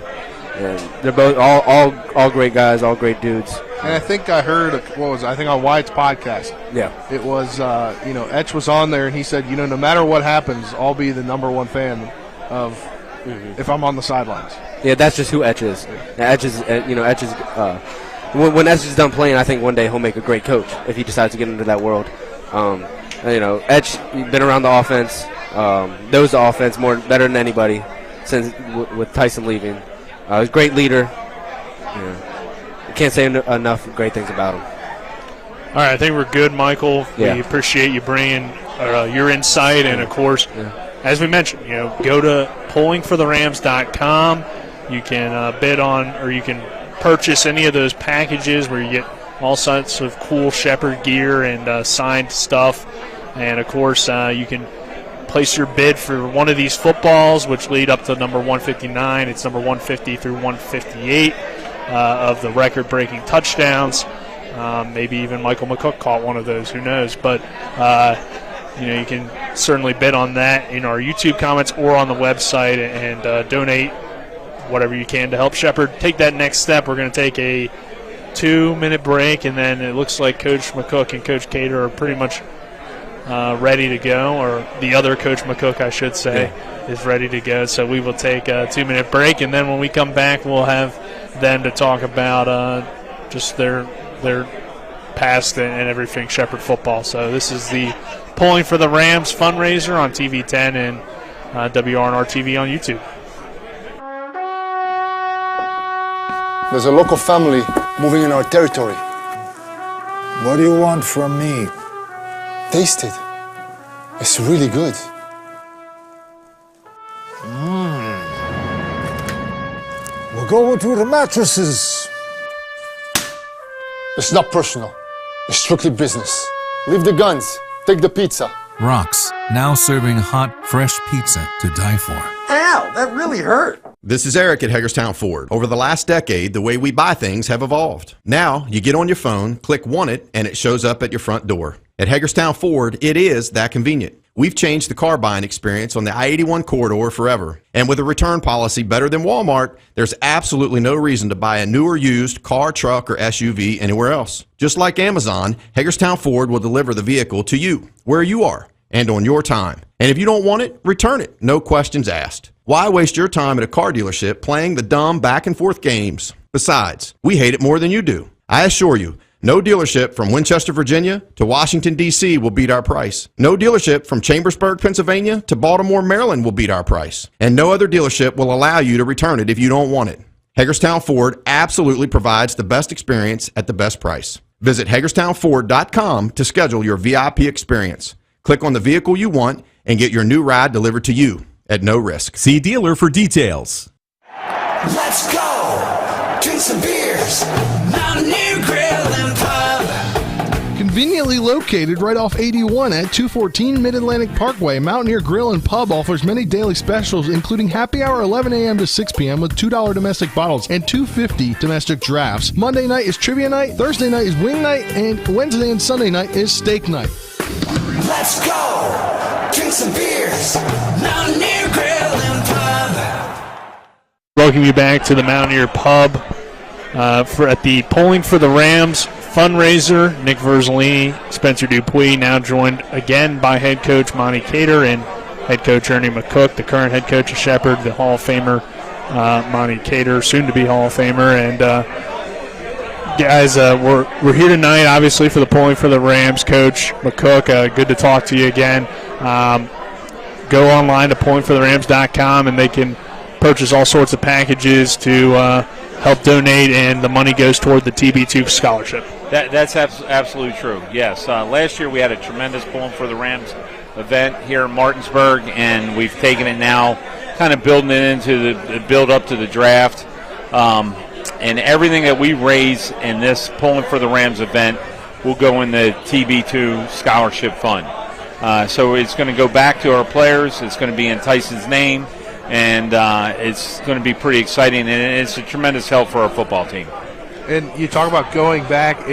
they're both all great guys, all great dudes. And I think I heard on Wyatt's podcast. Yeah, it was Etch was on there, and he said, no matter what happens, I'll be the number one fan of if I'm on the sidelines. Yeah, that's just who Etch is. Etch is when Etch is done playing, I think one day he'll make a great coach if he decides to get into that world. Etch been around the offense, knows the offense better than anybody since with Tyson leaving. He's a great leader. Can't say enough great things about him. All right, I think we're good, Michael. Yeah. We appreciate you bringing your insight, and of course, as we mentioned, go to pullingfortherams.com. You can bid on, or you can purchase any of those packages where you get all sorts of cool Shepherd gear and signed stuff. And, of course, you can place your bid for one of these footballs, which lead up to number 159. It's number 150 through 158 of the record-breaking touchdowns. Maybe even Michael McCook caught one of those. Who knows? But, you can certainly bid on that in our YouTube comments or on the website and donate whatever you can to help Shepherd take that next step. We're going to take a 2-minute break, and then it looks like Coach McCook and Coach Cater are pretty much ready to go, or the other Coach McCook, I should say, is ready to go. So we will take a 2-minute break, and then when we come back, we'll have them to talk about just their past and everything Shepherd football. So this is the Pulling for the Rams fundraiser on TV 10 and WRNR TV on YouTube. There's a local family moving in our territory. What do you want from me? Taste it. It's really good. We're going to the mattresses. It's not personal. It's strictly business. Leave the guns. Take the pizza. Rocks, now serving hot, fresh pizza to die for. Ow, that really hurt. This is Eric at Hagerstown Ford. Over the last decade, the way we buy things have evolved. Now, you get on your phone, click Want It, and it shows up at your front door. At Hagerstown Ford, it is that convenient. We've changed the car buying experience on the I-81 corridor forever. And with a return policy better than Walmart, there's absolutely no reason to buy a new or used car, truck, or SUV anywhere else. Just like Amazon, Hagerstown Ford will deliver the vehicle to you, where you are, and on your time. And if you don't want it, return it. No questions asked. Why waste your time at a car dealership playing the dumb back-and-forth games? Besides, we hate it more than you do. I assure you, no dealership from Winchester, Virginia to Washington, D.C. will beat our price. No dealership from Chambersburg, Pennsylvania to Baltimore, Maryland will beat our price. And no other dealership will allow you to return it if you don't want it. Hagerstown Ford absolutely provides the best experience at the best price. Visit HagerstownFord.com to schedule your VIP experience. Click on the vehicle you want and get your new ride delivered to you at no risk. See dealer for details. Let's go! Drink some beers! Mountaineer Grill and Pub! Conveniently located right off 81 at 214 Mid-Atlantic Parkway, Mountaineer Grill and Pub offers many daily specials, including happy hour 11 a.m. to 6 p.m. with $2 domestic bottles and $2.50 domestic drafts. Monday night is trivia night, Thursday night is wing night, and Wednesday and Sunday night is steak night. Let's go! Drink some beers! Mountaineer Grill and Pub! Welcome you back to the Mountaineer Pub at the Pulling for the Rams fundraiser. Nick Verzolini, Spencer Dupuis, now joined again by head coach Monty Cater and head coach Ernie McCook, the current head coach of Shepherd, the Hall of Famer Monty Cater, soon to be Hall of Famer. And guys, we're here tonight, obviously, for the Pulling for the Rams. Coach McCook, good to talk to you again. Go online to pullingfortherams.com, and they can purchase all sorts of packages to help donate, and the money goes toward the TB2 scholarship. That's absolutely true, yes. Last year we had a tremendous Pulling for the Rams event here in Martinsburg, and we've taken it now, kind of building it into the build up to the draft. And everything that we raise in this Pulling for the Rams event will go in the TB2 scholarship fund. So it's going to go back to our players. It's going to be in Tyson's name, and it's going to be pretty exciting, and it's a tremendous help for our football team. And you talk about going back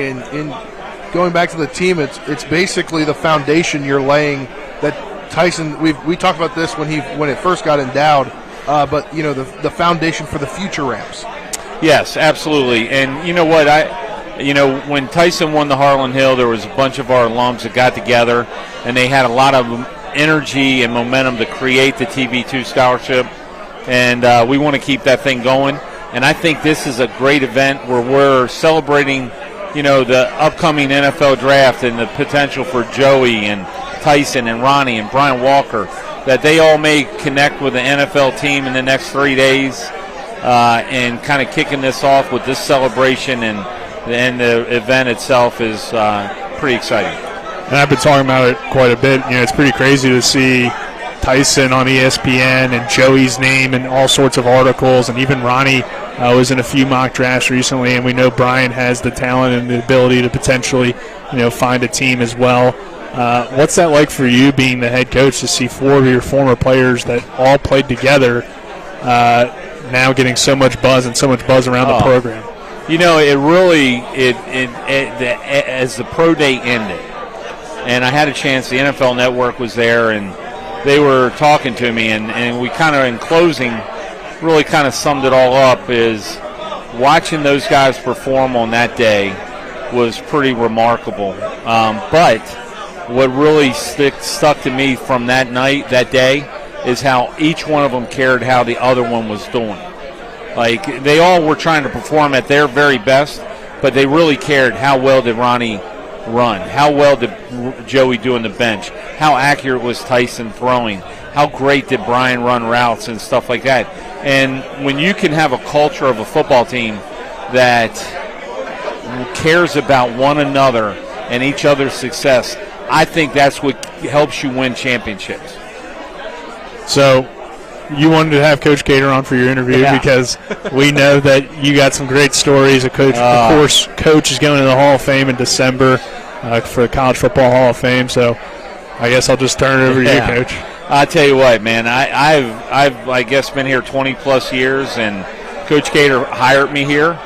going back to the team. It's basically the foundation you're laying that Tyson. We talked about this when it first got endowed, but the foundation for the future Rams. Yes, absolutely. And you know what? When Tyson won the Harlan Hill, there was a bunch of our alums that got together, and they had a lot of energy and momentum to create the TB2 scholarship. And we want to keep that thing going. And I think this is a great event where we're celebrating, the upcoming NFL draft and the potential for Joey and Tyson and Ronnie and Brian Walker, that they all may connect with the NFL team in the next 3 days. And kind of kicking this off with this celebration, and the event itself is pretty exciting. And I've been talking about it quite a bit. It's pretty crazy to see Tyson on ESPN and Joey's name in all sorts of articles, and even Ronnie was in a few mock drafts recently, and we know Brian has the talent and the ability to potentially, find a team as well. What's that like for you being the head coach to see 4 of your former players that all played together now getting so much buzz around the program? It really, as the pro day ended, and I had a chance, the NFL Network was there, and they were talking to me, and we kind of, in closing, really kind of summed it all up, is watching those guys perform on that day was pretty remarkable. But what really stuck to me from that day, is how each one of them cared how the other one was doing. Like, they all were trying to perform at their very best, but they really cared how well did Ronnie run, how well did Joey do on the bench, how accurate was Tyson throwing, how great did Brian run routes and stuff like that. And when you can have a culture of a football team that cares about one another and each other's success, I think that's what helps you win championships. So you wanted to have Coach Cater on for your interview because we know that you got some great stories. Of course, Coach is going to the Hall of Fame in December for the College Football Hall of Fame. So I guess I'll just turn it over to you, Coach. I tell you what, man, I've I guess been here 20-plus years, and Coach Cater hired me here.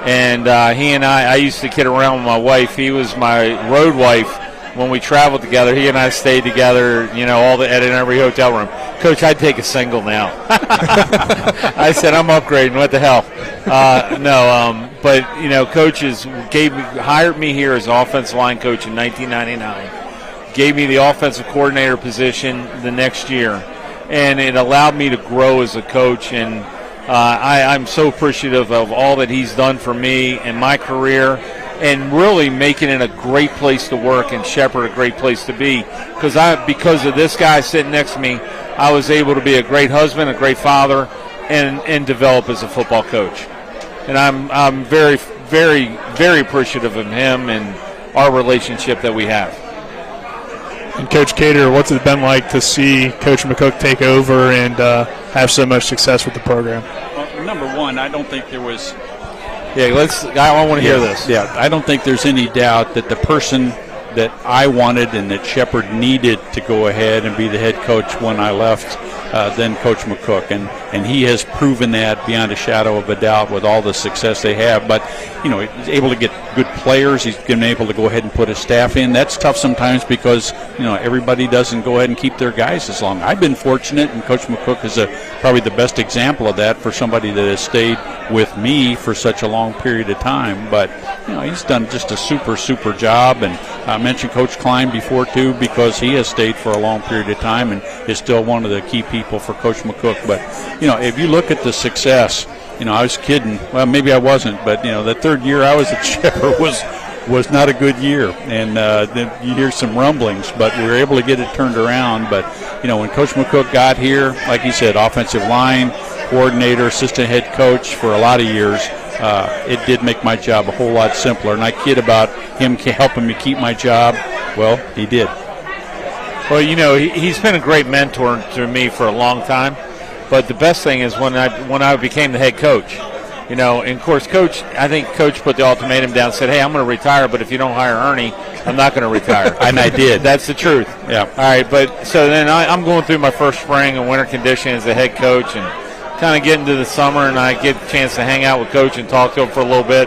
And he and I used to kid around with my wife. He was my road wife when we traveled together. He and I stayed together, at every hotel room. Coach, I'd take a single now. I said, I'm upgrading. What the hell? But Coach hired me here as offensive line coach in 1999. Gave me the offensive coordinator position the next year, and it allowed me to grow as a coach. And I'm so appreciative of all that he's done for me and my career, and really making it a great place to work and Shepherd a great place to be. Because of this guy sitting next to me, I was able to be a great husband, a great father, and develop as a football coach. And I'm very, very, very appreciative of him and our relationship that we have. And Coach Cater, what's it been like to see Coach McCook take over and have so much success with the program? Well, number one, I don't think there was. I want to hear this. Yeah, I don't think there's any doubt that the person that I wanted and that Shepherd needed to go ahead and be the head coach when I left, then Coach McCook, and he has proven that beyond a shadow of a doubt with all the success they have. But he's able to get good players. He's been able to go ahead and put his staff in. That's tough sometimes because everybody doesn't go ahead and keep their guys as long. I've been fortunate, and Coach McCook is probably the best example of that for somebody that has stayed with me for such a long period of time. But he's done just a super job. And I mentioned Coach Klein before too, because he has stayed for a long period of time and is still one of the key people for Coach McCook. But if you look at the success, I was kidding. Well, maybe I wasn't, but the third year I was at Shepherd was not a good year, and then you hear some rumblings, but we were able to get it turned around. But when Coach McCook got here, like he said, offensive line coordinator, assistant head coach for a lot of years, it did make my job a whole lot simpler. And I kid about him helping me keep my job. Well, he did. Well, he's been a great mentor to me for a long time. But the best thing is when I became the head coach, and of course, I think Coach put the ultimatum down, said, hey, I'm going to retire, but if you don't hire Ernie, I'm not going to retire. And I did. That's the truth. Yeah. All right, but so then I'm going through my first spring and winter conditioning as a head coach, and kind of getting to the summer, and I get a chance to hang out with Coach and talk to him for a little bit,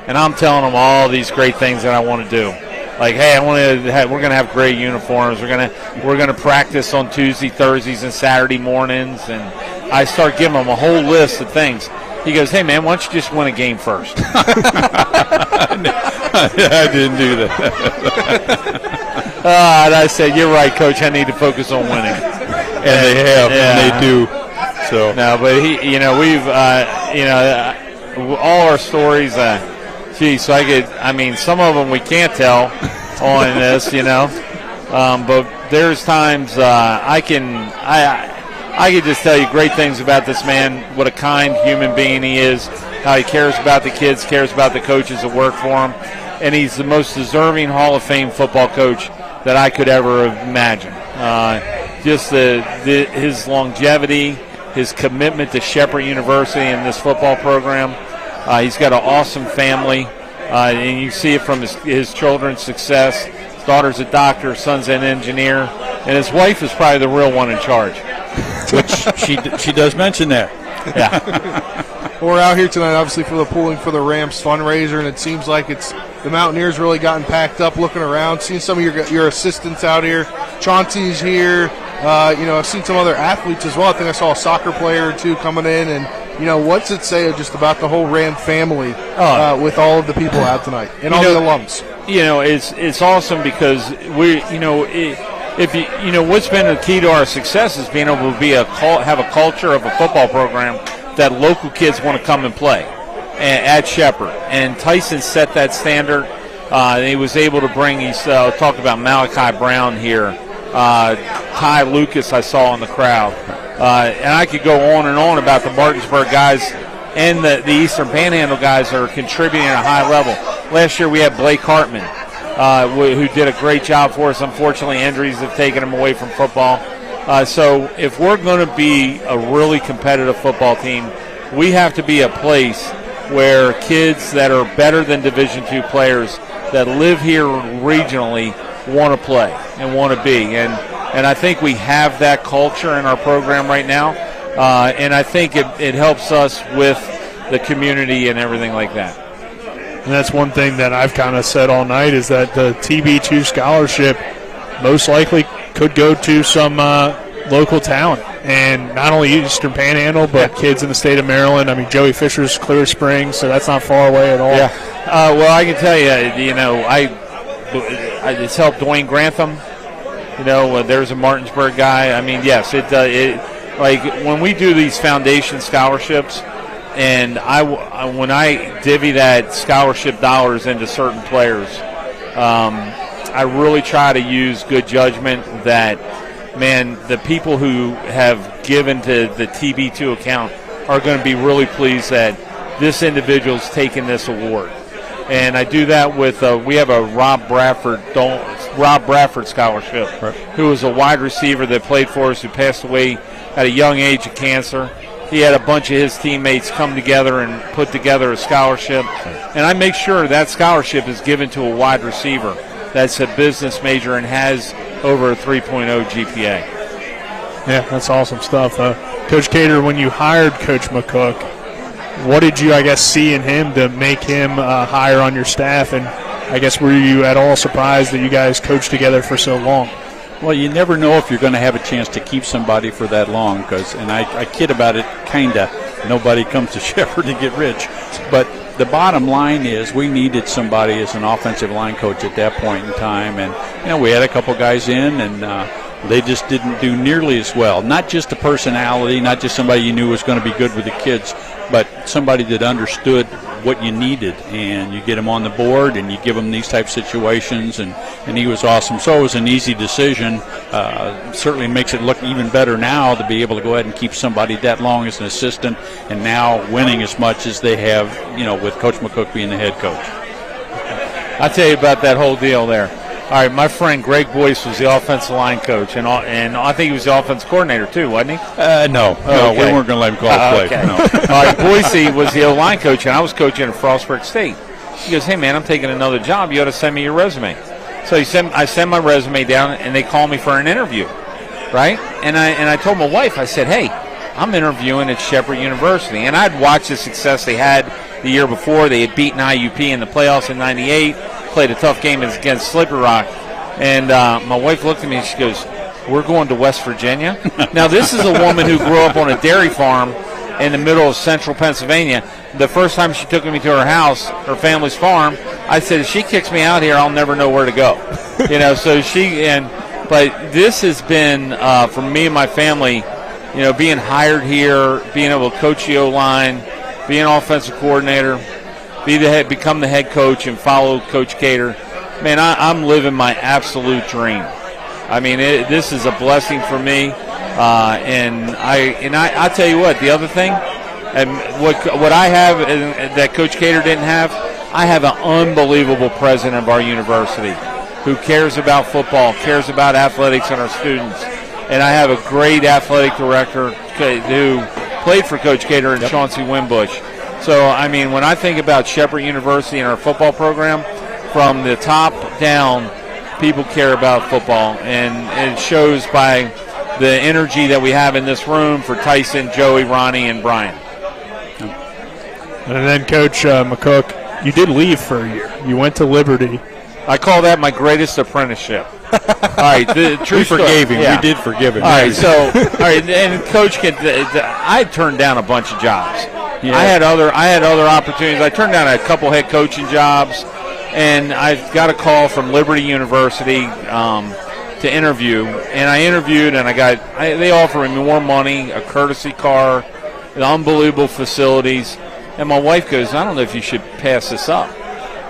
and I'm telling him all these great things that I want to do. Like, hey, we're going to have great uniforms. We're going to practice on Tuesday, Thursdays, and Saturday mornings, and I start giving him a whole list of things. He goes, hey, man, why don't you just win a game first? I didn't do that. And I said, you're right, Coach. I need to focus on winning. And they have, and they do. So no, but we've all our stories. So some of them we can't tell on this, but there's times I could just tell you great things about this man, what a kind human being he is, how he cares about the kids, cares about the coaches that work for him, and he's the most deserving Hall of Fame football coach that I could ever imagine. just his longevity, his commitment to Shepherd University and this football program. He's got an awesome family, and you see it from his children's success. His daughter's a doctor, son's an engineer, and his wife is probably the real one in charge. Which she does mention that. Yeah. We're out here tonight, obviously, for the Pulling for the Rams fundraiser, and it seems like the Mountaineers really gotten packed up. Looking around, seeing some of your assistants out here. Chauncey's here. I've seen some other athletes as well. I think I saw a soccer player or two coming in, and what's it say just about the whole Ram family with all of the people out tonight and all the alums? It's awesome because what's been the key to our success is being able to have a culture of a football program that local kids want to come and play at Shepherd. And Tyson set that standard. He was able to bring, talked about Malachi Brown here, Ty Lucas I saw in the crowd. And I could go on and on about the Martinsburg guys and the Eastern Panhandle guys that are contributing at a high level. Last year we had Blake Hartman, who did a great job for us. Unfortunately, injuries have taken him away from football. So if we're going to be a really competitive football team, we have to be a place where kids that are better than Division II players that live here regionally want to play and want to be. And I think we have that culture in our program right now. And I think it helps us with the community and everything like that. And that's one thing that I've kind of said all night is that the TB2 scholarship most likely could go to some local talent, and not only Eastern Panhandle, but kids in the state of Maryland. I mean, Joey Fisher's Clear Springs, so that's not far away at all. Yeah. Well, I can tell you, I it's helped Dwayne Grantham. There's a Martinsburg guy. I mean, yes, like when we do these foundation scholarships, and when I divvy that scholarship dollars into certain players, I really try to use good judgment that, man, the people who have given to the TB2 account are going to be really pleased that this individual's taken this award. And I do that with, we have a Rob Bradford scholarship, who was a wide receiver that played for us, who passed away at a young age of cancer. He had a bunch of his teammates come together and put together a scholarship. And I make sure that scholarship is given to a wide receiver that's a business major and has over a 3.0 GPA. Yeah, that's awesome stuff. Coach Cater, when you hired Coach McCook, what did you, see in him to make him hire on your staff? And I guess were you at all surprised that you guys coached together for so long? Well, you never know if you're going to have a chance to keep somebody for that long, and I kid about it, nobody comes to Shepherd to get rich. But the bottom line is we needed somebody as an offensive line coach at that point in time. And, we had a couple guys in, and they just didn't do nearly as well. Not just a personality, not just somebody you knew was going to be good with the kids, but somebody that understood what you needed, and you get him on the board and you give him these type of situations, and he was awesome. So it was an easy decision. Certainly makes it look even better now to be able to go ahead and keep somebody that long as an assistant and now winning as much as they have, with Coach McCook being the head coach. I'll tell you about that whole deal there. All right, my friend Greg Boyce was the offensive line coach, and I think he was the offensive coordinator too, wasn't he? No, okay. We weren't going to let him call the play. Okay. No. All right, Boise was the O-line coach, and I was coaching at Frostburg State. He goes, hey, man, I'm taking another job. You ought to send me your resume. So I send my resume down, and they call me for an interview, right? And I told my wife, I said, hey, I'm interviewing at Shepherd University. And I'd watched the success they had the year before. They had beaten IUP in the playoffs in '98. Played a tough game against Slippery Rock, and my wife looked at me and she goes, we're going to West Virginia? Now, this is a woman who grew up on a dairy farm in the middle of central Pennsylvania. The first time she took me to her house, her family's farm, I said, if she kicks me out here, I'll never know where to go. But this has been, for me and my family, being hired here, being able to coach the O-line, being an offensive coordinator, become the head coach and follow Coach Cater. Man, I'm living my absolute dream. I mean, this is a blessing for me. And I tell you what, the other thing, and what I have that Coach Cater didn't have, I have an unbelievable president of our university who cares about football, cares about athletics and our students. and I have a great athletic director who played for Coach Cater and Chauncey Winbush. So, I mean, when I think about Shepherd University and our football program, from the top down, people care about football, and it shows by the energy that we have in this room for Tyson, Joey, Ronnie, and Brian. And then, Coach McCook, you did leave for a year. You went to Liberty. I call that my greatest apprenticeship. All right, the true we forgave him. Yeah. We did forgive him. All right, and Coach, I turned down a bunch of jobs. Yeah. I had other opportunities. I turned down a couple head coaching jobs, and I got a call from Liberty University to interview, and I interviewed, and they offered me more money, a courtesy car, unbelievable facilities, and my wife goes, I don't know if you should pass this up.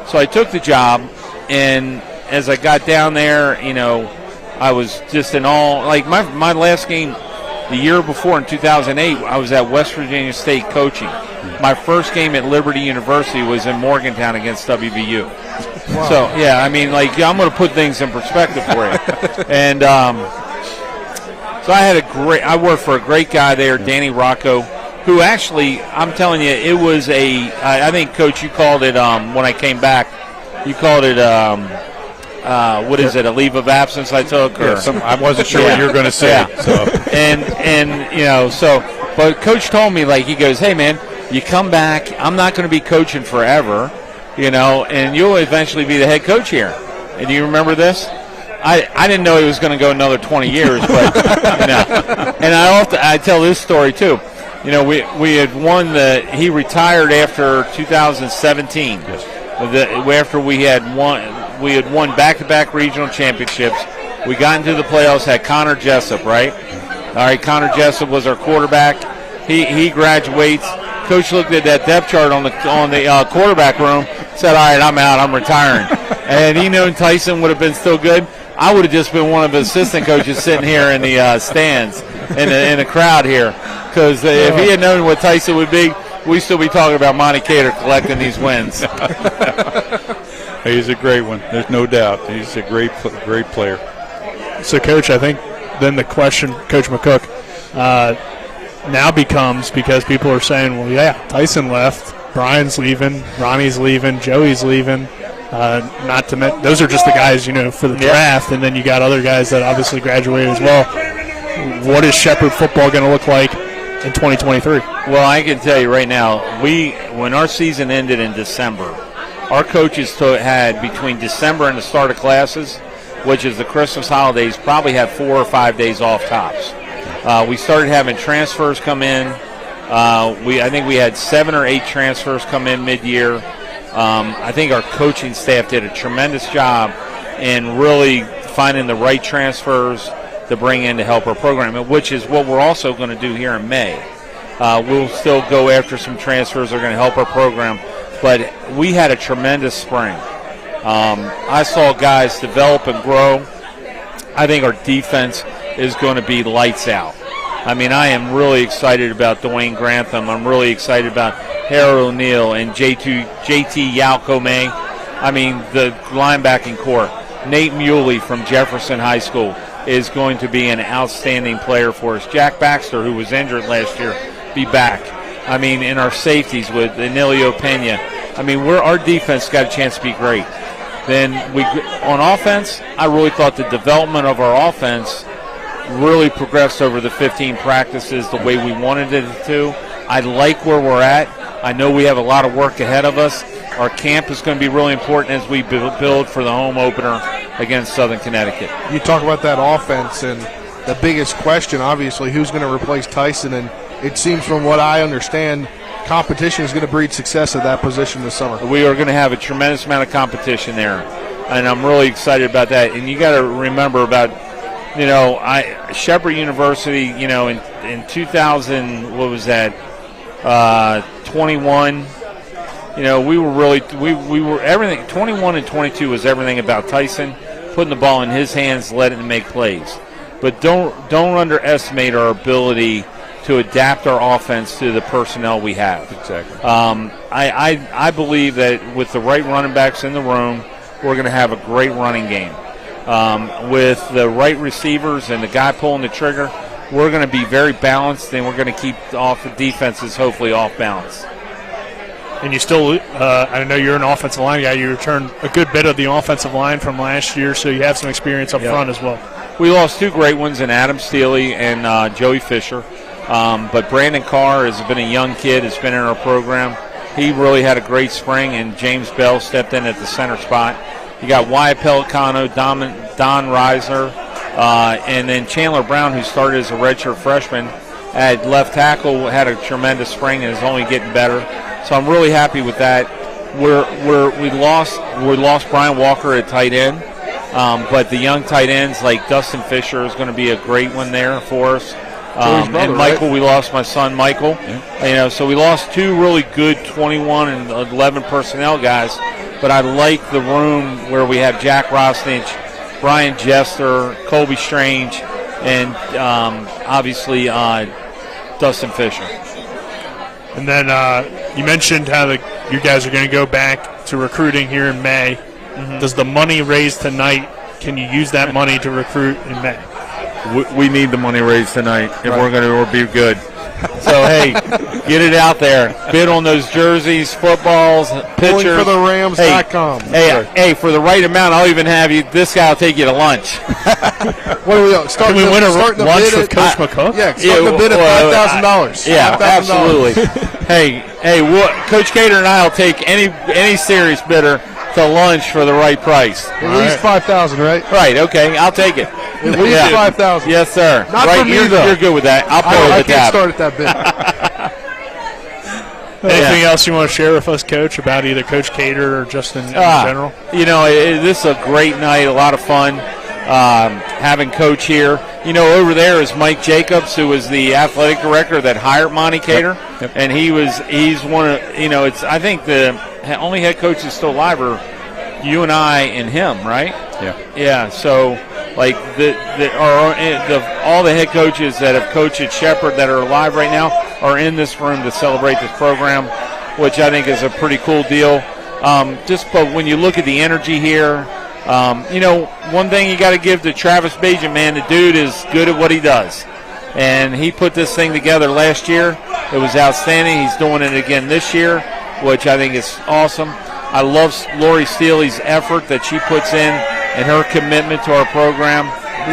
So I took the job, and as I got down there, I was just in awe. Like my last game the year before in 2008, I was at West Virginia State coaching. My first game at Liberty University was in Morgantown against WVU. Wow. So, yeah, I mean, I'm going to put things in perspective for you. And so I worked for a great guy there, Danny Rocco, who actually, I'm telling you, it was I think, Coach, you called it, when I came back, you called it, what is it, a leave of absence I took? Or, I wasn't sure what you were going to say. Yeah. So. But Coach told me, he goes, hey, man, you come back, I'm not going to be coaching forever, and you'll eventually be the head coach here. And do you remember this? I didn't know he was going to go another 20 years, but, And I tell this story, too. We had won he retired after 2017. Yes. After we had won back-to-back regional championships. We got into the playoffs, had Connor Jessup, right? All right, Connor Jessup was our quarterback. He graduates. Coach looked at that depth chart on the quarterback room, said, all right, I'm out, I'm retiring. And he knew Tyson would have been still good. I would have just been one of the assistant coaches sitting here in the stands, in the crowd here. Because if he had known what Tyson would be, we'd still be talking about Monte Cater collecting these wins. He's a great one. There's no doubt. He's a great player. So, Coach, I think then the question, Coach McCook, now becomes, because people are saying, well, yeah, Tyson left, Brian's leaving, Ronnie's leaving, Joey's leaving. Not to mention, those are just the guys, for the draft, and then you got other guys that obviously graduated as well. What is Shepherd football going to look like in 2023? Well, I can tell you right now, when our season ended in December, our coaches had between December and the start of classes, which is the Christmas holidays, probably had 4 or 5 days off tops. We started having transfers come in. I think we had 7 or 8 transfers come in mid-year. I think our coaching staff did a tremendous job in really finding the right transfers to bring in to help our program, which is what we're also going to do here in May. We'll still go after some transfers that are going to help our program, but we had a tremendous spring. I saw guys develop and grow. I think our defense is going to be lights out. I mean, I am really excited about Dwayne Grantham. I'm really excited about Harold O'Neal and JT Yalcome. I mean, the linebacking core. Nate Muley from Jefferson High School is going to be an outstanding player for us. Jack Baxter, who was injured last year, be back. I mean, in our safeties with Emilio Pena. I mean, our defense got a chance to be great. Then on offense, I really thought the development of our offense really progressed over the 15 practices the way we wanted it to. I like where we're at. I know we have a lot of work ahead of us. Our camp is going to be really important as we build for the home opener against Southern Connecticut. You talk about that offense, and the biggest question, obviously, who's going to replace Tyson? And it seems from what I understand, competition is going to breed success at that position this summer. We are going to have a tremendous amount of competition there, and I'm really excited about that. And you got to remember about, Shepherd University, in 2000, what was that, 21, we were everything. 21 and 22 was everything about Tyson, putting the ball in his hands, letting him make plays. But don't underestimate our ability to adapt our offense to the personnel we have. Exactly. I believe that with the right running backs in the room, we're going to have a great running game. with the right receivers and the guy pulling the trigger, we're going to be very balanced, and we're going to keep the defenses hopefully off balance. And you still, I know you're an offensive line guy. You returned a good bit of the offensive line from last year, so you have some experience up front as well. We lost two great ones in Adam Steele and Joey Fisher. But Brandon Carr has been a young kid, has been in our program. He really had a great spring, and James Bell stepped in at the center spot. You got Wyatt Pelicano, Don Reisner, and then Chandler Brown, who started as a redshirt freshman at left tackle, had a tremendous spring and is only getting better. So I'm really happy with that. We lost Brian Walker at tight end, but the young tight ends like Dustin Fisher is going to be a great one there for us. Brother, and Michael, right? we lost my son Michael. Yeah. So we lost two really good 21 and 11 personnel guys. But I like the room where we have Jack Rosnich, Brian Jester, Colby Strange, and obviously Dustin Fisher. And then you mentioned how you guys are going to go back to recruiting here in May. Mm-hmm. Does the money raised tonight, can you use that money to recruit in May? We need the money raised tonight if we're going to be good. So, hey, get it out there. Bid on those jerseys, footballs, pictures. FootballingForTheRams.com. Hey, for the right amount, I'll even have you. This guy will take you to lunch. What are we on? Can we win a lunch with Coach McCook? Yeah, starting to bid at $5,000. Yeah, absolutely. hey, Coach Cater and I will take any serious bidder to lunch for the right price. At least $5,000, right? Right. Okay, I'll take it. At least $5,000. Yes, sir. Not for me, though. You're good with that. I'll pull the I tab. can't start at that bid. Anything else you want to share with us, Coach, about either Coach Cater or just in general? This is a great night, a lot of fun having Coach here. Over there is Mike Jacobs, who was the athletic director that hired Monty Cater, and he's one of I think the only head coaches still alive are you and I and him, right? Yeah. So like all the head coaches that have coached at Shepherd that are alive right now are in this room to celebrate this program, which I think is a pretty cool deal. But when you look at the energy here, one thing you got to give to Travis Bajan, man, the dude is good at what he does. And he put this thing together last year. It was outstanding. He's doing it again this year, which I think is awesome. I love Lori Steele's effort that she puts in and her commitment to our program.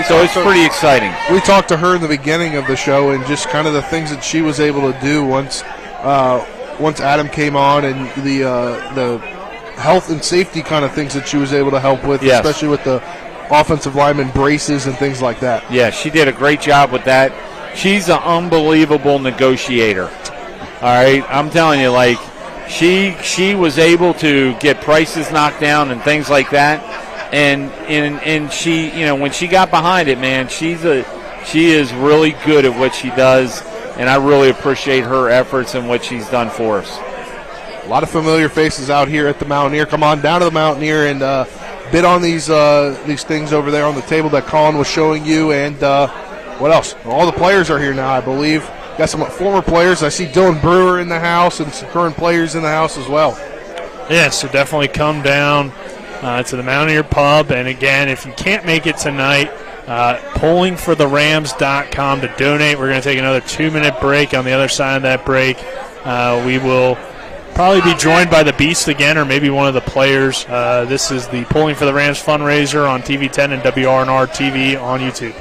So it's pretty exciting. We talked to her in the beginning of the show and just kind of the things that she was able to do once Adam came on, and the health and safety kind of things that she was able to help with, especially with the offensive lineman braces and things like that. Yeah, she did a great job with that. She's an unbelievable negotiator. All right, I'm telling you, like she was able to get prices knocked down and things like that. And she, when she got behind it, man, she is really good at what she does, and I really appreciate her efforts and what she's done for us. A lot of familiar faces out here at the Mountaineer. Come on down to the Mountaineer and bid on these things over there on the table that Colin was showing you. And what else? All the players are here now, I believe. Got some former players. I see Dylan Brewer in the house and some current players in the house as well. Yeah, so definitely come down to the Mountaineer Pub. And, again, if you can't make it tonight, pullingfortherams.com to donate. We're going to take another 2-minute break. On the other side of that break, we will probably be joined by the Beast again, or maybe one of the players. This is the Pulling for the Rams fundraiser on TV 10 and WRNR TV on YouTube.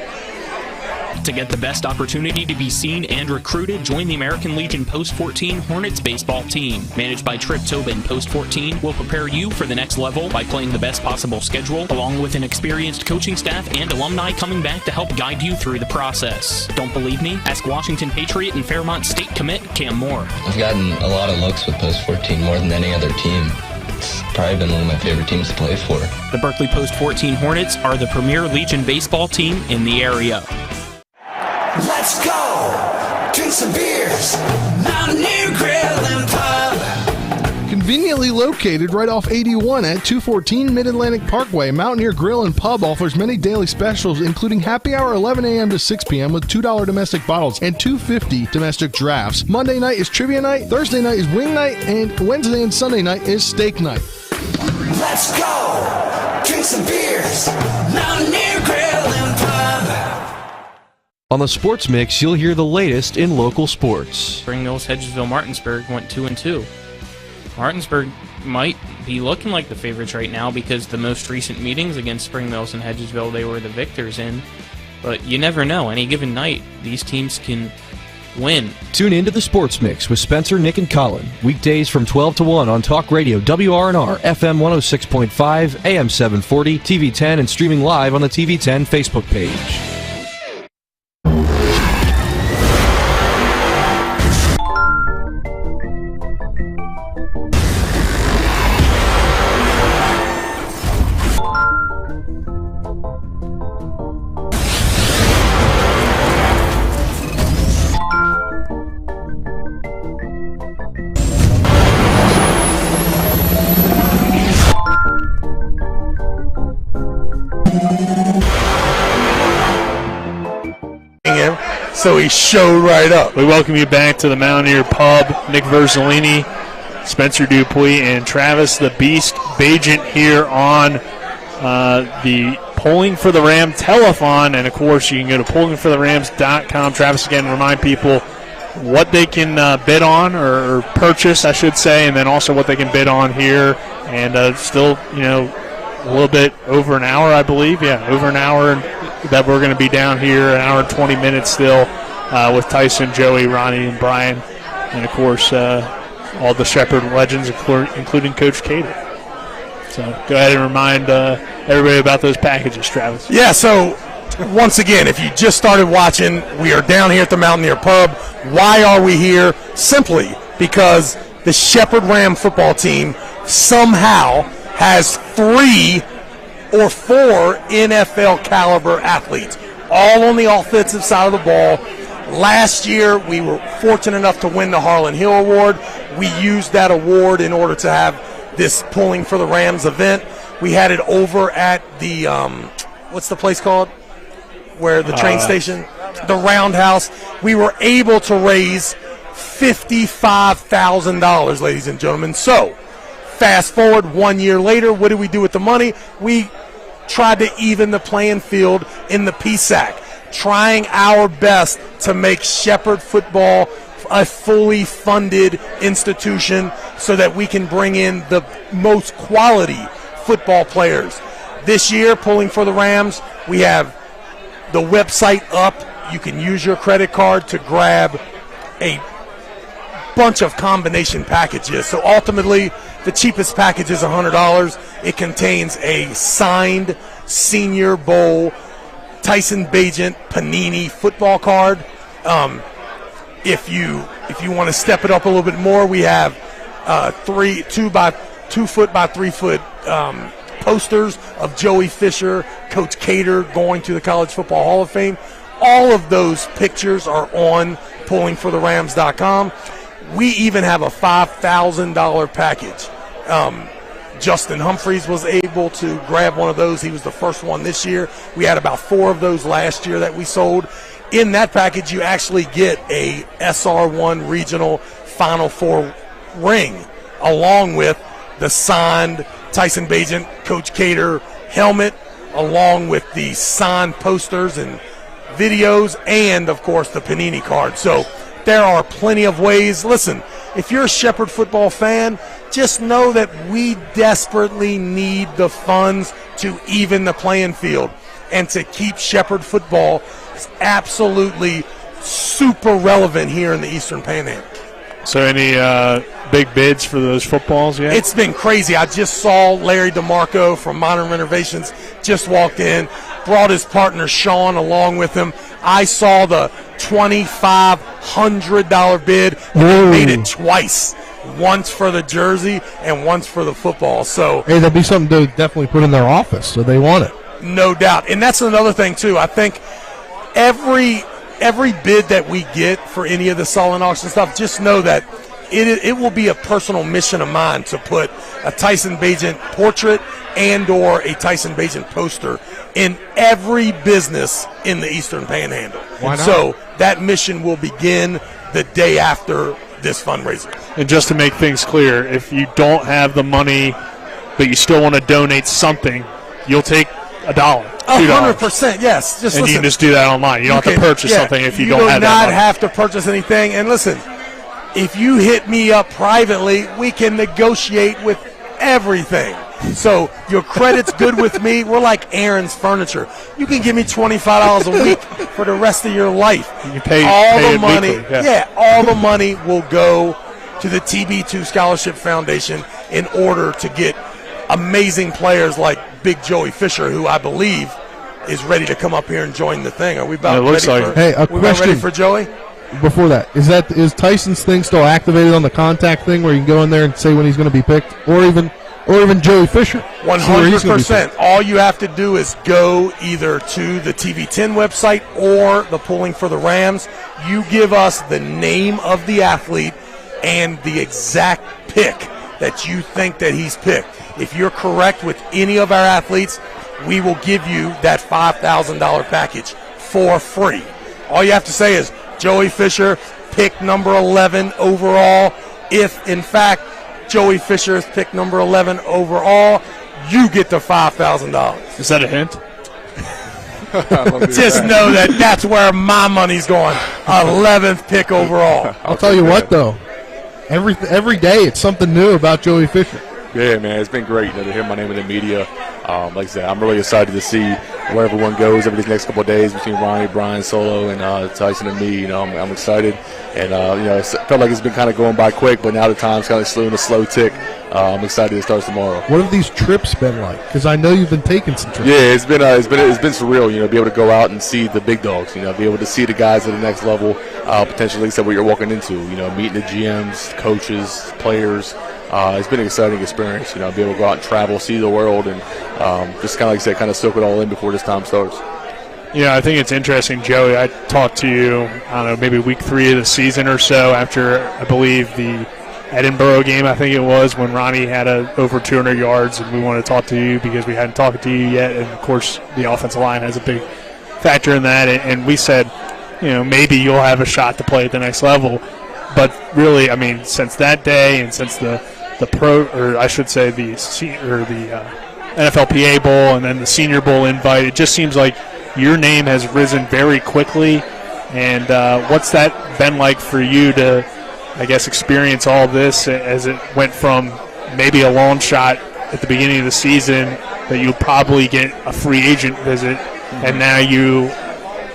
To get the best opportunity to be seen and recruited, join the American Legion Post 14 Hornets baseball team. Managed by Trip Tobin, Post 14 will prepare you for the next level by playing the best possible schedule, along with an experienced coaching staff and alumni coming back to help guide you through the process. Don't believe me? Ask Washington Patriot and Fairmont State commit Cam Moore. I've gotten a lot of looks with Post 14 more than any other team. It's probably been one of my favorite teams to play for. The Berkeley Post 14 Hornets are the premier Legion baseball team in the area. Let's go! Drink some beers! Mountaineer Grill and Pub! Conveniently located right off 81 at 214 Mid-Atlantic Parkway, Mountaineer Grill and Pub offers many daily specials, including happy hour 11 a.m. to 6 p.m. with $2 domestic bottles and $2.50 domestic drafts. Monday night is trivia night, Thursday night is wing night, and Wednesday and Sunday night is steak night. Let's go! drink some beers. Mountaineer Grill and Pub. On the Sports Mix, you'll hear the latest in local sports. Spring Mills, Hedgesville, Martinsburg went 2-2. Martinsburg might be looking like the favorites right now because the most recent meetings against Spring Mills and Hedgesville, they were the victors in. But you never know. Any given night, these teams can win. Tune into the Sports Mix with Spencer, Nick, and Colin. Weekdays from 12 to 1 on Talk Radio, WRNR, FM 106.5, AM 740, TV 10, and streaming live on the TV 10 Facebook page. So he showed right up. We welcome you back to the Mountaineer Pub. Nick Verzolini, Spencer Dupuis, and Travis the Beast Bagent here on the Polling for the Ram Telethon. And, of course, you can go to pollingfortherams.com. Travis, again, remind people what they can bid on or purchase, I should say, and then also what they can bid on here. And still, a little bit over an hour, I believe. Yeah, over an hour that we're going to be down here, an hour and 20 minutes still with Tyson, Joey, Ronnie, and Brian. And, of course, all the Shepherd legends, including Coach Cater. So go ahead and remind everybody about those packages, Travis. Yeah, so once again, if you just started watching, we are down here at the Mountaineer Pub. Why are we here? Simply because the Shepherd Ram football team somehow has 3 or 4 NFL caliber athletes, all on the offensive side of the ball. Last year, we were fortunate enough to win the Harlan Hill Award. We used that award in order to have this Pulling for the Rams event. We had it over at the, what's the place called? Where the train station? The Roundhouse. We were able to raise $55,000, ladies and gentlemen. So, fast forward 1 year later, what did we do with the money? We tried to even the playing field in the PSAC, trying our best to make Shepherd football a fully funded institution so that we can bring in the most quality football players. This year, Pulling for the Rams, we have the website up. You can use your credit card to grab a bunch of combination packages. So ultimately, the cheapest package is $100. It contains a signed Senior Bowl Tyson Bagent Panini football card. If you want to step it up a little bit more, we have 2 foot by 3 foot posters of Joey Fisher, Coach Cater going to the College Football Hall of Fame. All of those pictures are on pullingfortherams.com. We even have a $5,000 package. Justin Humphreys was able to grab one of those. He was the first one this year. We had about 4 of those last year that we sold. In that package, you actually get a SR1 Regional Final Four ring, along with the signed Tyson Bagent, Coach Cater helmet, along with the signed posters and videos, and, of course, the Panini card. So there are plenty of ways. Listen, if you're a Shepherd football fan, just know that we desperately need the funds to even the playing field and to keep Shepherd football absolutely super relevant here in the Eastern Panhandle. So any big bids for those footballs yet? It's been crazy. I just saw Larry DeMarco from Modern Renovations just walked in, brought his partner Sean along with him. I saw the $2,500 bid, and they made it twice. Once for the jersey and once for the football. So hey, that'd be something to definitely put in their office, so they want it. No doubt. And that's another thing, too. I think every bid that we get for any of the silent auction stuff, just know that it will be a personal mission of mine to put a Tyson Bagent portrait and or a Tyson Bagent poster in every business in the Eastern Panhandle. Why not? So that mission will begin the day after this fundraiser. And just to make things clear, if you don't have the money but you still want to donate something, you'll take $1, $2. 100%, yes. Just and listen, you can just do that online. You don't have to purchase something if you don't have that You do not money. have to purchase anything. And listen, if you hit me up privately, we can negotiate with everything. So your credit's good with me. We're like Aaron's Furniture. You can give me $25 a week for the rest of your life. You pay the money. weekly, All the money will go to the TB2 Scholarship Foundation in order to get amazing players like Big Joey Fisher, who I believe is ready to come up here and join the thing. Are we about ready for? Hey, a we about question ready for Joey? Before that, is Tyson's thing still activated on the contact thing where you can go in there and say when he's going to be picked, or even Joey Fisher? 100%. All you have to do is go either to the TV10 website or the Pulling for the Rams. You give us the name of the athlete and the exact pick that you think that he's picked. If you're correct with any of our athletes, we will give you that $5,000 package for free. All you have to say is Joey Fisher, pick number 11 overall. If, in fact, Joey Fisher is pick number 11 overall, you get the $5,000. Is that a hint? Just know that that's where my money's going. 11th pick overall. I'll tell you what, though. Every day it's something new about Joey Fisher. Yeah, man, it's been great to hear my name in the media. Like I said, I'm really excited to see where everyone goes over these next couple of days between Ronnie, Brian, Solo, and Tyson and me. I'm excited, and it felt like it's been kind of going by quick, but now the time's kind of slowing a slow tick. I'm excited it starts tomorrow. What have these trips been like? Because I know you've been taking some trips. Yeah, it's been surreal. Be able to go out and see the big dogs. Be able to see the guys at the next level. Potentially, like I said, what you're walking into. Meeting the GMs, coaches, players. It's been an exciting experience, be able to go out and travel, see the world, and just kind of, like I said, kind of soak it all in before this time starts. I think it's interesting, Joey. I talked to you, I don't know, maybe week 3 of the season or so after, I believe, the Edinburgh game, I think it was, when Ronnie had over 200 yards, and we wanted to talk to you because we hadn't talked to you yet, and, of course, the offensive line has a big factor in that, and we said, maybe you'll have a shot to play at the next level. But really, I mean, since that day and since the pro, or I should say the NFLPA Bowl and then the Senior Bowl invite, it just seems like your name has risen very quickly. And what's that been like for you to, I guess, experience all this as it went from maybe a long shot at the beginning of the season that you probably get a free agent visit, and now you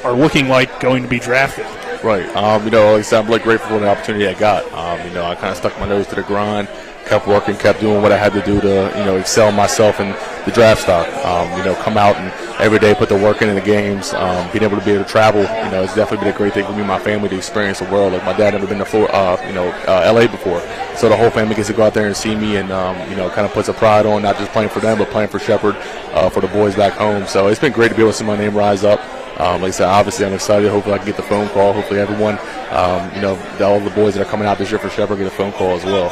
are looking like going to be drafted? Right. Like I said, I'm really grateful for the opportunity I got. I kind of stuck my nose to the grind, kept working, kept doing what I had to do to, excel myself in the draft stock. Come out and every day put the work in the games. Being able to travel, it's definitely been a great thing for me and my family to experience the world. Like my dad never been to LA before, so the whole family gets to go out there and see me, and kind of puts a pride on not just playing for them, but playing for Shepherd, for the boys back home. So it's been great to be able to see my name rise up. Like I said, obviously I'm excited. Hopefully I can get the phone call. Hopefully everyone, all the boys that are coming out this year for Shepherd get a phone call as well.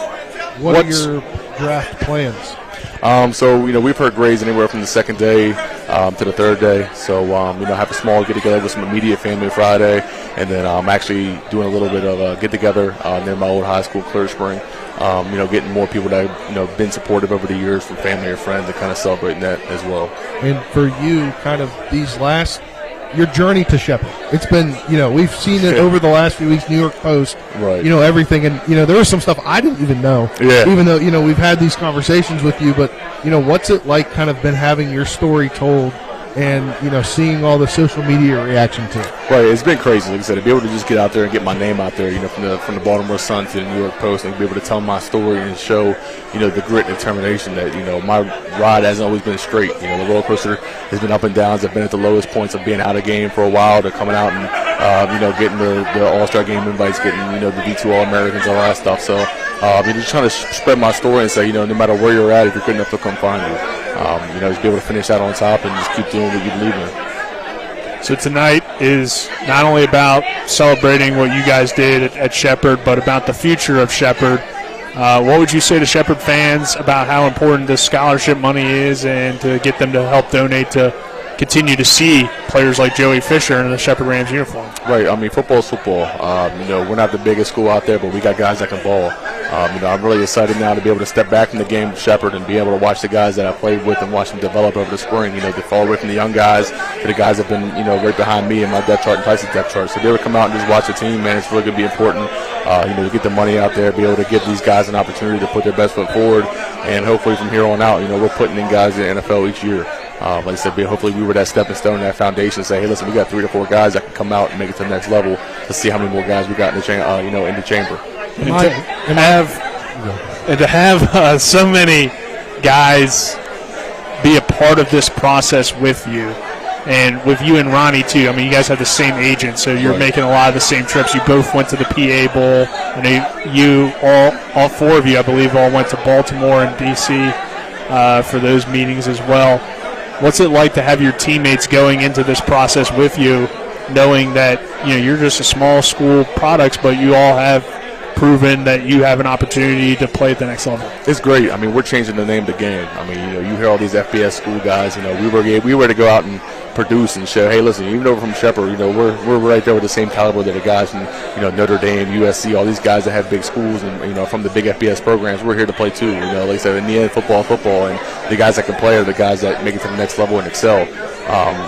What are your draft plans? We've heard grades anywhere from the second day to the third day. So, have a small get-together with some immediate family Friday. And then I'm actually doing a little bit of a get-together near my old high school, Clear Spring. Getting more people that have been supportive over the years from family or friends and kind of celebrating that as well. And for you, kind of your journey to Shepherd. It's been, we've seen it over the last few weeks, New York Post, right. Everything. And, there was some stuff I didn't even know. Yeah. Even though, we've had these conversations with you, but, what's it like kind of been having your story told and, seeing all the social media reaction to it? Right. It's been crazy. Like I said, to be able to just get out there and get my name out there, from the Baltimore Sun to the New York Post, and be able to tell my story and show, the grit and determination that, my ride hasn't always been straight. The roller coaster has been up and downs. I've been at the lowest points of being out of game for a while to coming out and, getting the All-Star game invites, getting, the V2 All-Americans, all that stuff. So, just trying to spread my story and say, no matter where you're at, if you're good enough to come find me, just be able to finish that on top and just keep doing what you believe in. So tonight is not only about celebrating what you guys did at Shepherd, but about the future of Shepherd. What would you say to Shepherd fans about how important this scholarship money is and to get them to help donate to continue to see players like Joey Fisher in the Shepherd Rams uniform. Right. I mean, football is football. We're not the biggest school out there, but we got guys that can ball. I'm really excited now to be able to step back from the game of Shepherd and be able to watch the guys that I played with and watch them develop over the spring. To fall away from the young guys to the guys that have been, right behind me in my depth chart and Tyson's depth chart. So to be able to come out and just watch the team, man, it's really going to be important. To get the money out there, be able to give these guys an opportunity to put their best foot forward, and hopefully from here on out, we're putting in guys in the NFL each year. Like I said, hopefully we were that stepping stone, that foundation. Say, hey, listen, we got 3 to 4 guys that can come out and make it to the next level. Let's see how many more guys we got in the in the chamber. And to have so many guys be a part of this process with you, and with you and Ronnie too. I mean, you guys have the same agent, so you're making a lot of the same trips. You both went to the PA Bowl, and all 4 of you, I believe, all went to Baltimore and DC for those meetings as well. What's it like to have your teammates going into this process with you, knowing that you're just a small school products, but you all have proven that you have an opportunity to play at the next level? It's great. I mean, we're changing the name of the game. I mean, you hear all these FBS school guys. We were to go out and produce and show, hey, listen, even though we're from Shepherd, we're right there with the same caliber that the guys from Notre Dame, USC, all these guys that have big schools and from the big FBS programs. We're here to play too. Like I said, in the end, football, and the guys that can play are the guys that make it to the next level and excel.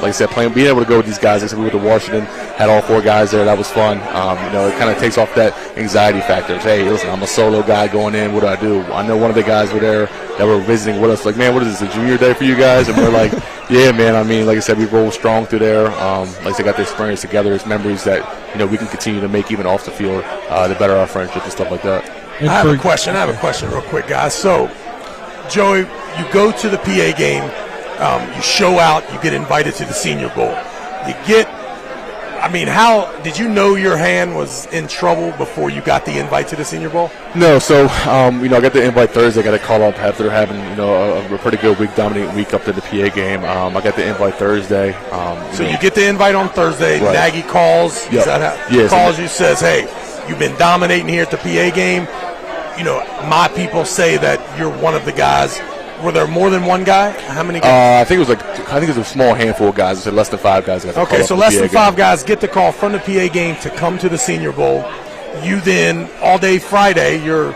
Like I said, being able to go with these guys. Like I said, we went to Washington, had all 4 guys there. That was fun. It kind of takes off that anxiety factor. Hey, listen, I'm a solo guy going in. What do? I know one of the guys were there that were visiting with us. Like, man, what is this, a junior day for you guys? And we're like, yeah, man. I mean, like I said, we rolled strong through there. Like I said, got the experience together. It's memories that we can continue to make even off the field to better our friendship and stuff like that. I have a question real quick, guys. So, Joey, you go to the PA game. You show out, you get invited to the Senior Bowl. How did you know your hand was in trouble before you got the invite to the Senior Bowl? No, so, I got the invite Thursday. I got a call up after having, a pretty good week, dominant week up to the PA game. I got the invite Thursday. You get the invite on Thursday. Right. Nagy calls. Yep. Calls you, says, hey, you've been dominating here at the PA game. My people say that you're one of the guys. Were there more than one guy? How many guys? I think it was a small handful of guys. I said less than 5 guys got the call. Okay, so less than 5 guys get the call from the PA game to come to the Senior Bowl. You then, all day Friday, you're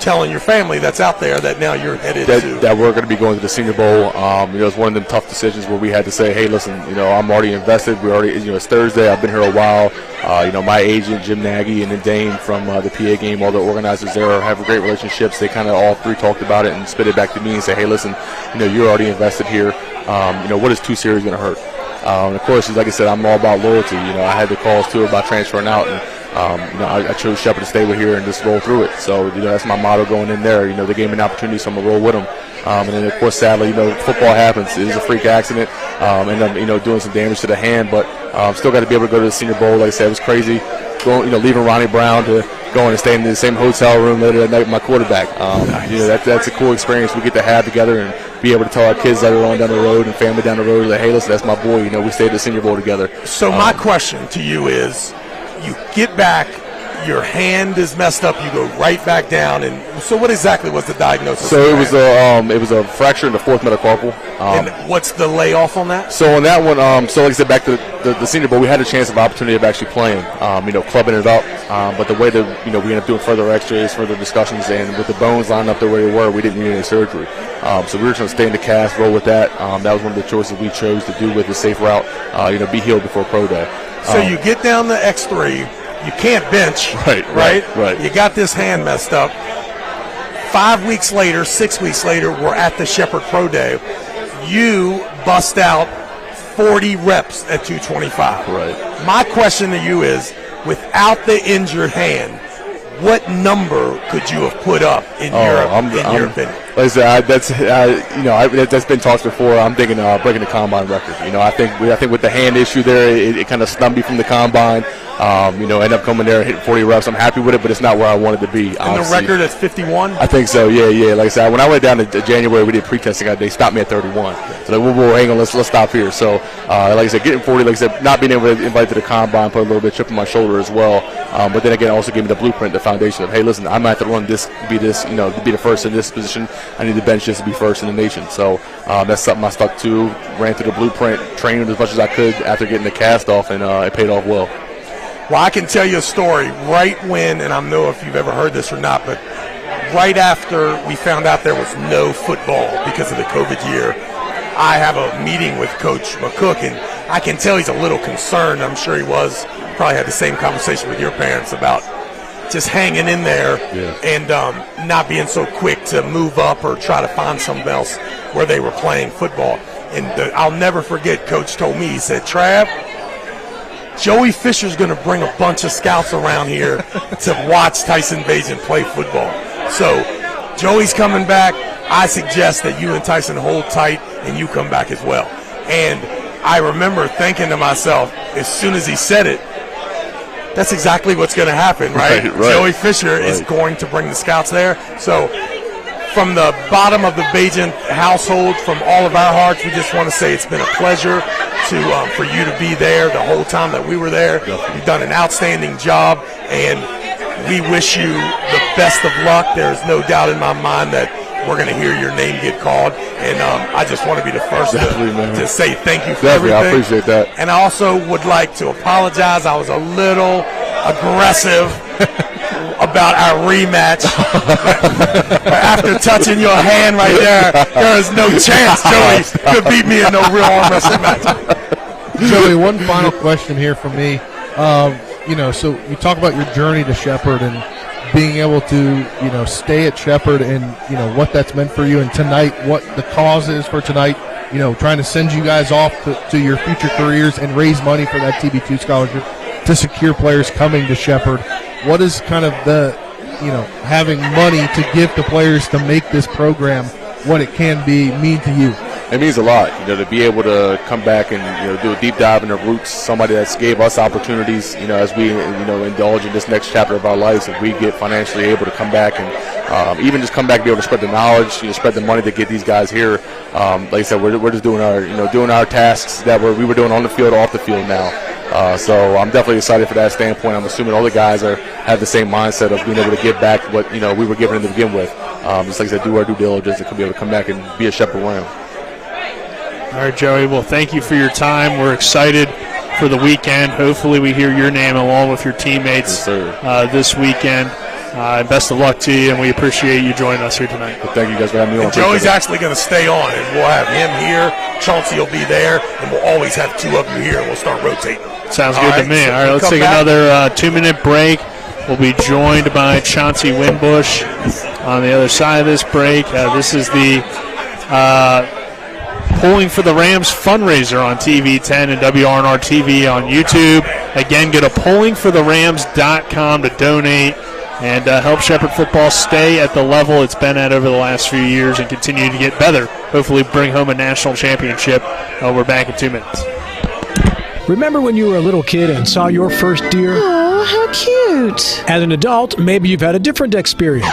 telling your family that's out there that now you're headed to. That we're going to be going to the Senior Bowl. It's one of them tough decisions where we had to say, hey, listen, I'm already invested. It's Thursday. I've been here a while. My agent, Jim Nagy, and then Dane from the PA game, all the organizers there have great relationships. They kind of all 3 talked about it and spit it back to me and say, hey, listen, you're already invested here. What is 2 series going to hurt? And of course, like I said, I'm all about loyalty. I had the calls too about transferring out, and I chose Shepherd to stay with here and just roll through it. So that's my motto going in there. They gave me an opportunity, so I'm gonna roll with them. And then of course, sadly, football happens. It was a freak accident. Ended up doing some damage to the hand, but still got to be able to go to the Senior Bowl. Like I said, it was crazy. Going, leaving Ronnie Brown to going and staying in the same hotel room later that night with my quarterback. Nice. That's a cool experience we get to have together and be able to tell our kids later on down the road and family down the road that, hey, listen, that's my boy. We stayed at the Senior Bowl together. So my question to you is, you get back, your hand is messed up, you go right back down, and so what exactly was the diagnosis? So it was a fracture in the 4th metacarpal. And what's the layoff on that? So on that one, like I said, back to the Senior Bowl, we had a chance of opportunity of actually playing, clubbing it up. But the way that we ended up doing further X-rays, further discussions, and with the bones lined up the way they were, we didn't need any surgery. So we were trying to stay in the cast, roll with that. That was one of the choices we chose to do with the safe route. Be healed before pro day. So you get down the X3, you can't bench, right? You got this hand messed up. 5 weeks later, 6 weeks later, we're at the Shepherd Pro Day. You bust out 40 reps at 225. Right. My question to you is, without the injured hand, what number could you have put up in your opinion? Like I said, that's been talked before. I'm thinking breaking the combine record. I think with the hand issue there, it kind of stumped me from the combine. End up coming there, hitting 40 reps. I'm happy with it, but it's not where I wanted to be. And the record is 51? I think so, yeah. Like I said, when I went down to January, we did pre-testing. They stopped me at 31. So like, whoa, hang on, let's stop here. So, like I said, getting 40, like I said, not being able to invite to the combine, put a little bit of chip on my shoulder as well. But then again, also gave me the blueprint, the foundation of, hey, listen, I might have to run this, be the first in this position, I need the bench just to be first in the nation. So that's something I stuck to, ran through the blueprint, trained as much as I could after getting the cast off, and it paid off well. Well, I can tell you a story right when, and I don't know if you've ever heard this or not, but right after we found out there was no football because of the COVID year, I have a meeting with Coach McCook, and I can tell he's a little concerned. I'm sure he was. Probably had the same conversation with your parents about just hanging in there and not being so quick to move up or try to find something else where they were playing football. And I'll never forget, Coach told me, he said, Trav, Joey Fisher's going to bring a bunch of scouts around here to watch Tyson Bagent play football. So Joey's coming back. I suggest that you and Tyson hold tight and you come back as well. And I remember thinking to myself, as soon as he said it, that's exactly what's going to happen, right? Joey Fisher is going to bring the scouts there. So from the bottom of the Bagent household, from all of our hearts, we just want to say it's been a pleasure for you to be there the whole time that we were there. You've done an outstanding job, and we wish you the best of luck. There's no doubt in my mind that we're going to hear your name get called, and I just want to be the first to say thank you for everything. I appreciate that. And I also would like to apologize. I was a little aggressive about our rematch. But after touching your hand right there is no chance Joey could beat me in no real arm wrestling match. Joey, one final question here from me. So you talk about your journey to Shepherd and being able to, stay at Shepherd and, what that's meant for you. And tonight, what the cause is for tonight, trying to send you guys off to your future careers and raise money for that TB2 scholarship to secure players coming to Shepherd. What is kind of the, having money to give to players to make this program what it can be mean to you? It means a lot, to be able to come back and, do a deep dive in the roots, somebody that's gave us opportunities, as we, indulge in this next chapter of our lives, if we get financially able to come back and even just come back and be able to spread the knowledge, spread the money to get these guys here. Like I said, we're just doing our tasks that we were doing on the field, off the field now. So I'm definitely excited for that standpoint. I'm assuming all the guys have the same mindset of being able to give back what, we were given to begin with. Just like I said, do our due diligence and be able to come back and be a Shepherd Ram. All right, Joey. Well, thank you for your time. We're excited for the weekend. Hopefully we hear your name along with your teammates this weekend. Best of luck to you, and we appreciate you joining us here tonight. Well, thank you guys for having me on. Joey's actually going to stay on, and we'll have him here. Chauncey will be there, and we'll always have two of you here, and we'll start rotating. Sounds good to me. All right, let's take another 2-minute break. We'll be joined by Chauncey Winbush on the other side of this break. This is the Pulling for the Rams fundraiser on TV10 and WRNR TV on YouTube. Again, go to pullingfortherams.com to donate and help Shepherd football stay at the level it's been at over the last few years and continue to get better. Hopefully bring home a national championship. We're back in 2 minutes. Remember when you were a little kid and saw your first deer? Oh, how cute. As an adult, maybe you've had a different experience.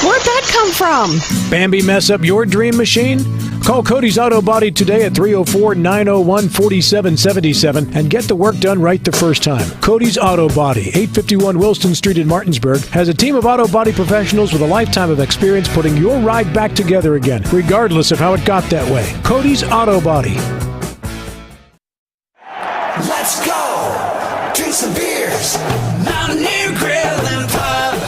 Where'd that come from? Bambi mess up your dream machine? Call Cody's Auto Body today at 304-901-4777 and get the work done right the first time. Cody's Auto Body, 851 Wilson Street in Martinsburg, has a team of auto body professionals with a lifetime of experience putting your ride back together again, regardless of how it got that way. Cody's Auto Body. Let's go! Drink some beers! Mountaineer Grill and Pub!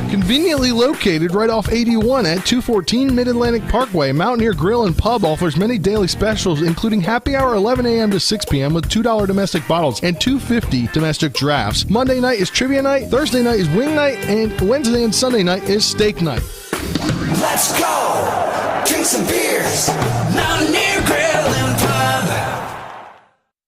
Conveniently located right off 81 at 214 Mid-Atlantic Parkway, Mountaineer Grill and Pub offers many daily specials, including happy hour 11 a.m. to 6 p.m. with $2 domestic bottles and $2.50 domestic drafts. Monday night is trivia night, Thursday night is wing night, and Wednesday and Sunday night is steak night. Let's go! Drink some beers! Mountaineer Grill and Pub!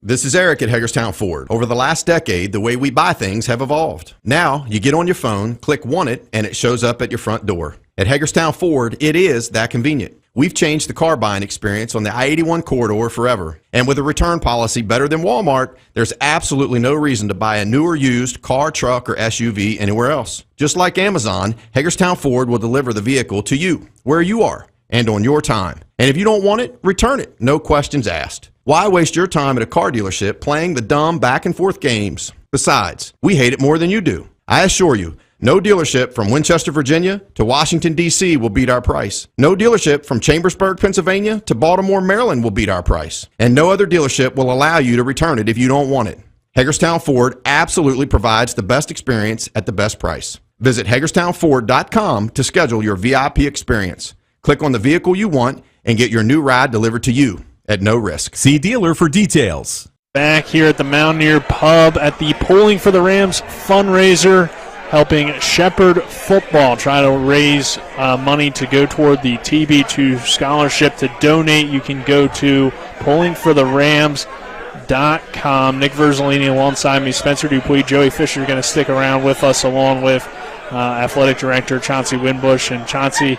This is Eric at Hagerstown Ford. Over the last decade, the way we buy things have evolved. Now, you get on your phone, click Want It, and it shows up at your front door. At Hagerstown Ford, it is that convenient. We've changed the car buying experience on the I-81 corridor forever. And with a return policy better than Walmart, there's absolutely no reason to buy a new or used car, truck, or SUV anywhere else. Just like Amazon, Hagerstown Ford will deliver the vehicle to you, where you are, and on your time. And if you don't want it, return it. No questions asked. Why waste your time at a car dealership playing the dumb back and forth games? Besides, we hate it more than you do. I assure you, No dealership from Winchester, Virginia to Washington, D.C. will beat our price. No dealership from Chambersburg, Pennsylvania to Baltimore, Maryland will beat our price. And no other dealership will allow you to return it if you don't want it. Hagerstown Ford absolutely provides the best experience at the best price. Visit HagerstownFord.com to schedule your VIP experience. Click on the vehicle you want and get your new ride delivered to you at no risk. See dealer for details. Back here at the Mountaineer Pub at the Pulling for the Rams fundraiser, helping Shepherd football try to raise money to go toward the TB2 scholarship. To donate, you can go to pullingfortherams.com. Nick Verzolini alongside me, Spencer Dupuis, Joey Fisher are going to stick around with us, along with Athletic Director Chauncey Winbush. And Chauncey,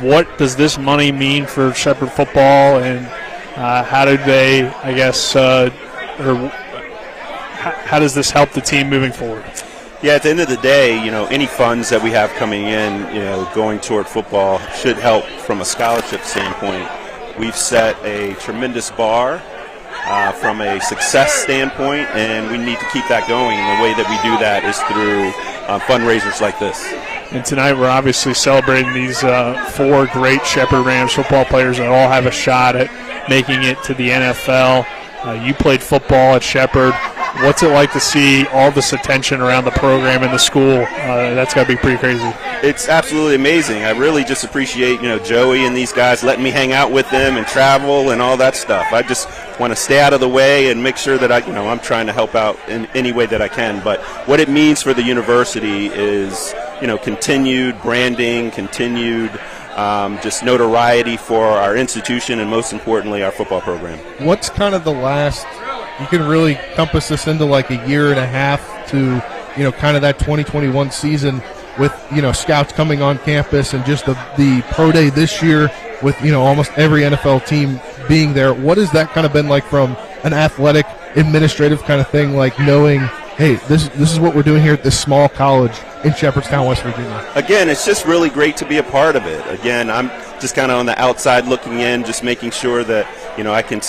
what does this money mean for Shepherd football, and how did they, I guess, how does this help the team moving forward? Yeah, at the end of the day, any funds that we have coming in, going toward football should help from a scholarship standpoint. We've set a tremendous bar from a success standpoint, and we need to keep that going. And the way that we do that is through fundraisers like this. And tonight we're obviously celebrating these 4 great Shepherd Rams football players that all have a shot at making it to the NFL. You played football at Shepherd. What's it like to see all this attention around the program and the school? That's got to be pretty crazy. It's absolutely amazing. I really just appreciate, Joey and these guys letting me hang out with them and travel and all that stuff. I just want to stay out of the way and make sure that I'm trying to help out in any way that I can. But what it means for the university is, continued branding, continued just notoriety for our institution, and most importantly, our football program. What's kind of the last, you can really compass this into like a year and a half to, kind of that 2021 season with, scouts coming on campus and just the pro day this year with, almost every NFL team being there. What has that kind of been like from an athletic, administrative kind of thing, like knowing, hey, this is what we're doing here at this small college in Shepherdstown, West Virginia? Again, it's just really great to be a part of it. Again, I'm just kind of on the outside looking in, just making sure that, I can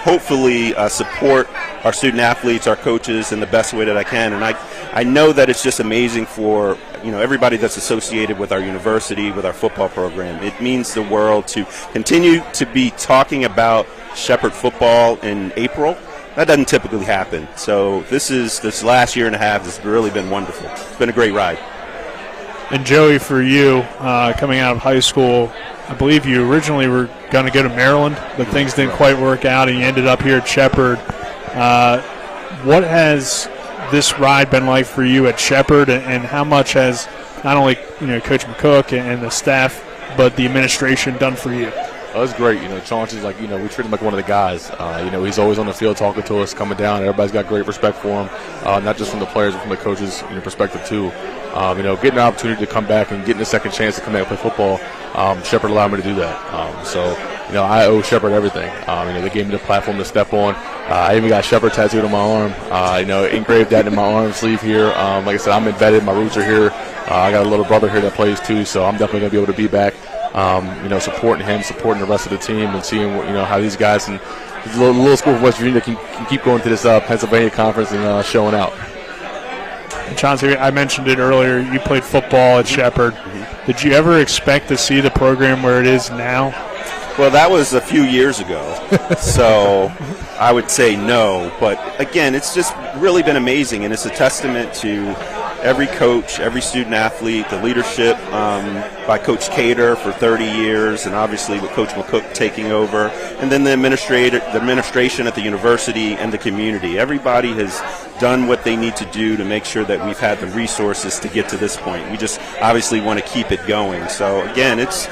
hopefully support our student athletes, our coaches, in the best way that I can. And I know that it's just amazing for, everybody that's associated with our university, with our football program. It means the world to continue to be talking about Shepherd football in April. That doesn't typically happen. So this last year and a half has really been wonderful. It's been a great ride. And Joey, for you, coming out of high school, I believe you originally were going to go to Maryland, but things didn't quite work out, and you ended up here at Shepherd. What has this ride been like for you at Shepherd, and how much has not only Coach McCook and the staff, but the administration done for you? Oh, it's great. Chauncey's like, we treat him like one of the guys. He's always on the field talking to us, coming down. Everybody's got great respect for him, not just from the players, but from the coaches' perspective too. Getting the opportunity to come back and getting a second chance to come back and play football, Shepherd allowed me to do that. I owe Shepherd everything. They gave me the platform to step on. I even got Shepherd tattooed on my arm. Engraved that in my arm sleeve here. Like I said, I'm embedded. My roots are here. I got a little brother here that plays too, so I'm definitely going to be able to be back. Supporting him, supporting the rest of the team, and seeing how these guys and the little school of West Virginia can keep going to this Pennsylvania conference and showing out. And Chauncey, I mentioned it earlier, you played football at Shepherd. Mm-hmm. Did you ever expect to see the program where it is now? Well, that was a few years ago, so I would say no. But, again, it's just really been amazing, and it's a testament to every coach, every student athlete, the leadership by Coach Cater for 30 years, and obviously with Coach McCook taking over, and then the administration at the university and the community. Everybody has done what they need to do to make sure that we've had the resources to get to this point. We just obviously want to keep it going. So again, it's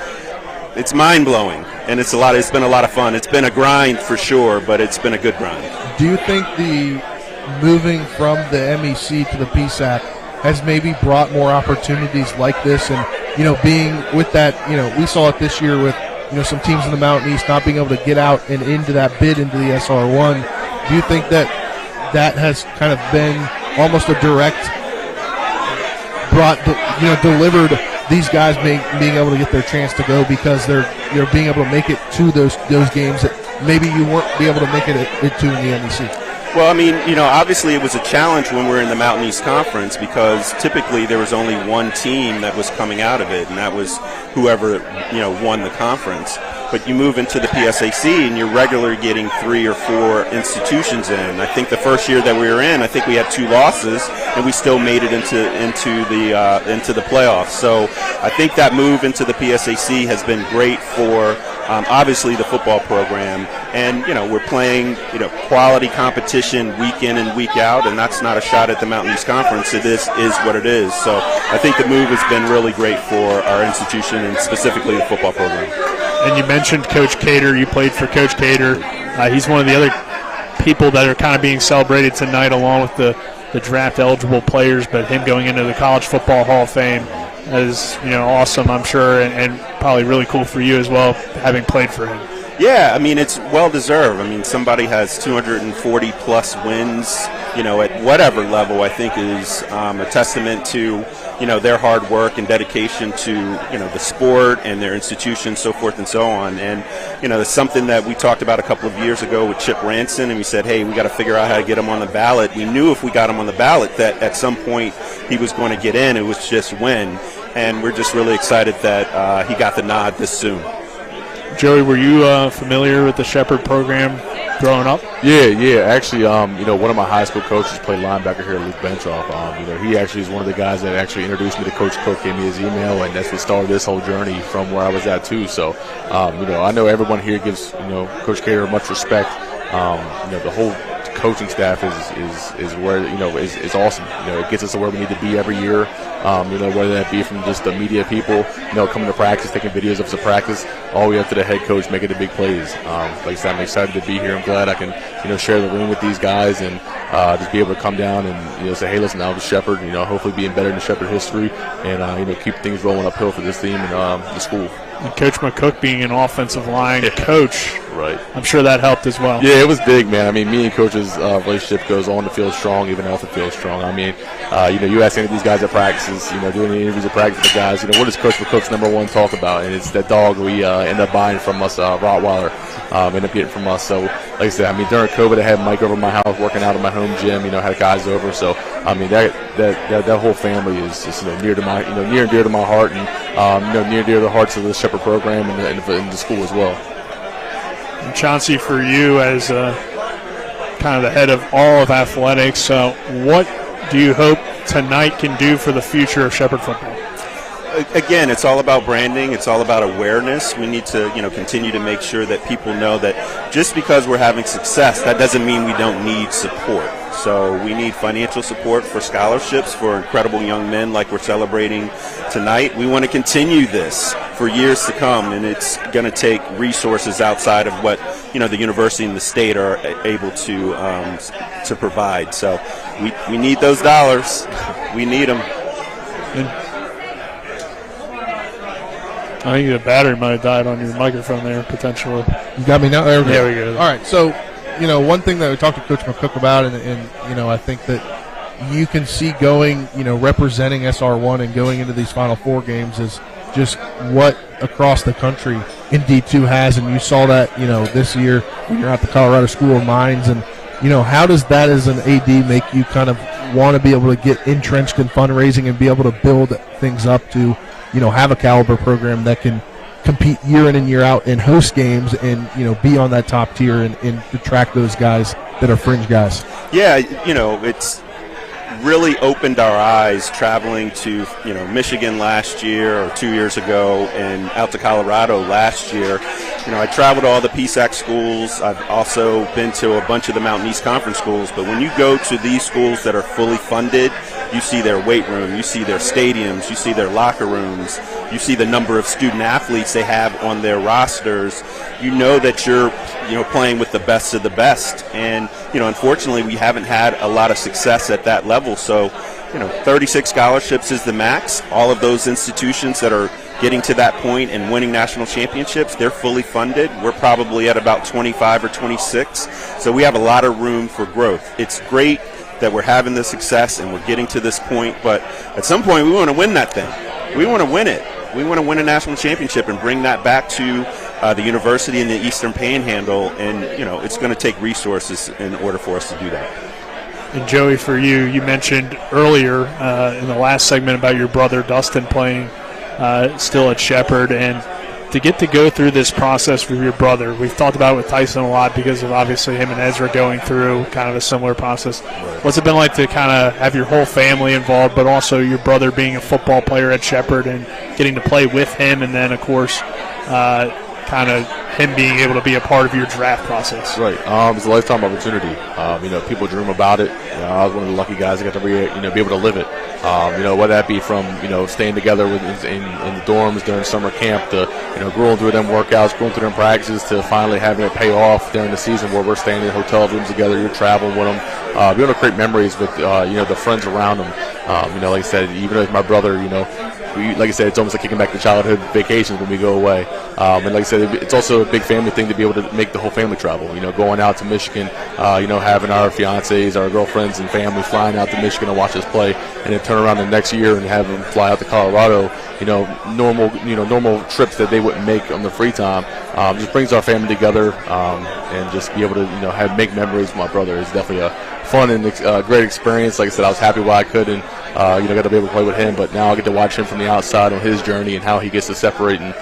mind-blowing, and it's been a lot of fun. It's been a grind for sure, but it's been a good grind. Do you think the moving from the MEC to the PSAC has maybe brought more opportunities like this, and being with that, we saw it this year with some teams in the Mountain East not being able to get out and into that bid into the SR1. Do you think that has kind of been almost a direct delivered these guys being able to get their chance to go because they're being able to make it to those games that maybe you weren't be able to make it to in the MEC? Well, I mean, obviously it was a challenge when we were in the Mountain East Conference because typically there was only one team that was coming out of it, and that was whoever, won the conference. But you move into the PSAC and you're regularly getting 3 or 4 institutions in. I think the first year that we were in, I think we had 2 losses, and we still made it into the playoffs. So I think that move into the PSAC has been great for obviously the football program. And, we're playing, quality competition week in and week out, and that's not a shot at the Mountain East Conference. It is what it is. So I think the move has been really great for our institution and specifically the football program. And you mentioned Coach Cater. You played for Coach Cater. He's one of the other people that are kind of being celebrated tonight along with the draft-eligible players, but him going into the College Football Hall of Fame is, awesome, I'm sure, and probably really cool for you as well, having played for him. Yeah, I mean, it's well-deserved. I mean, somebody has 240-plus wins, at whatever level, I think is a testament to, their hard work and dedication to, the sport and their institution, so forth and so on. And, it's something that we talked about a couple of years ago with Chip Ranson, and we said, hey, we got to figure out how to get him on the ballot. We knew if we got him on the ballot that at some point he was going to get in. It was just when. And we're just really excited that he got the nod this soon. Joey, were you familiar with the Shepherd program growing up? Yeah. Actually, one of my high school coaches played linebacker here, Luke Benchoff. He actually is one of the guys that actually introduced me to Coach Cook, gave me his email, and that's what started this whole journey from where I was at too. So, I know everyone here gives Coach Cater much respect. The whole coaching staff is where is awesome. It gets us to where we need to be every year. Whether that be from just the media people, coming to practice, taking videos of us at practice, all the way up to the head coach making the big plays. Like I said, I'm excited to be here. I'm glad I can share the room with these guys and just be able to come down and say, hey, listen, I was Shepherd. Hopefully be embedded in Shepherd history and keep things rolling uphill for this team and the school. And Coach McCook being an offensive line coach, right? I'm sure that helped as well. Yeah, it was big, man. I mean, me and Coach's relationship goes on the field strong, even off the field strong. I mean, you ask any of these guys at practices, doing the interviews at practice with the guys, what does Coach McCook's number one talk about? And it's that dog we end up buying from us, Rottweiler, end up getting from us. So, like I said, I mean, during COVID, I had Mike over at my house working out in my home gym. Had guys over. So, I mean, that whole family is just near to my near and dear to my heart, and near and dear to the hearts of the Shepherd program and the school as well. And Chauncey, for you as kind of the head of all of athletics, what do you hope tonight can do for the future of Shepherd football? Again, it's all about branding. It's all about awareness. We need to, continue to make sure that people know that just because we're having success, that doesn't mean we don't need support. So we need financial support for scholarships for incredible young men like we're celebrating tonight. We want to continue this for years to come, and it's going to take resources outside of what the university and the state are able to provide. So we need those dollars. We need them. I think the battery might have died on your microphone there, potentially. You got me now? There we go. All right, so, one thing that we talked to Coach McCook about, and I think that you can see going, representing SR1 and going into these Final Four games is just what across the country in D2 has, and you saw that, this year when you're at the Colorado School of Mines, and, how does that as an AD make you kind of want to be able to get entrenched in fundraising and be able to build things up to have a caliber program that can compete year in and year out and host games and, be on that top tier and attract those guys that are fringe guys? Yeah, it's really opened our eyes traveling to, Michigan last year or 2 years ago and out to Colorado last year. I traveled to all the PSAC schools. I've also been to a bunch of the Mountain East Conference schools. But when you go to these schools that are fully funded, you see their weight room, you see their stadiums, you see their locker rooms, you see the number of student athletes they have on their rosters. You know that you're, playing with the best of the best. And, unfortunately, we haven't had a lot of success at that level. So, 36 scholarships is the max. All of those institutions that are getting to that point and winning national championships, they're fully funded. We're probably at about 25 or 26. So we have a lot of room for growth. It's great that we're having the success and we're getting to this point, but at some point we want to win that thing. We want to win it. We want to win a national championship and bring that back to the university and the Eastern Panhandle, and it's going to take resources in order for us to do that. And Joey, for you mentioned earlier in the last segment about your brother Dustin playing still at Shepherd, and to get to go through this process with your brother. We've talked about it with Tyson a lot because of obviously him and Ezra going through kind of a similar process. What's it been like to kind of have your whole family involved, but also your brother being a football player at Shepherd and getting to play with him, and then, of course, kind of him being able to be a part of your draft process? Right. It's a lifetime opportunity. People dream about it. I was one of the lucky guys that got to be able to live it. Whether that be from, staying together in the dorms during summer camp to, going through them workouts, going through them practices, to finally having it pay off during the season where we're staying in hotel rooms together, you're traveling with them. Being able to create memories with, the friends around them. Like I said, even with my brother, like I said, it's almost like kicking back to childhood vacations when we go away. And like I said, it's also a big family thing to be able to make the whole family travel. Going out to Michigan, having our fiancés, our girlfriends and family flying out to Michigan to watch us play, and then turn around the next year and have them fly out to Colorado. Normal trips that they wouldn't make on the free time. Just brings our family together, and just be able to make memories with my brother is definitely a fun and great experience. Like I said, I was happy while I could, and got to be able to play with him. But now I get to watch him from the outside on his journey and how he gets to separate and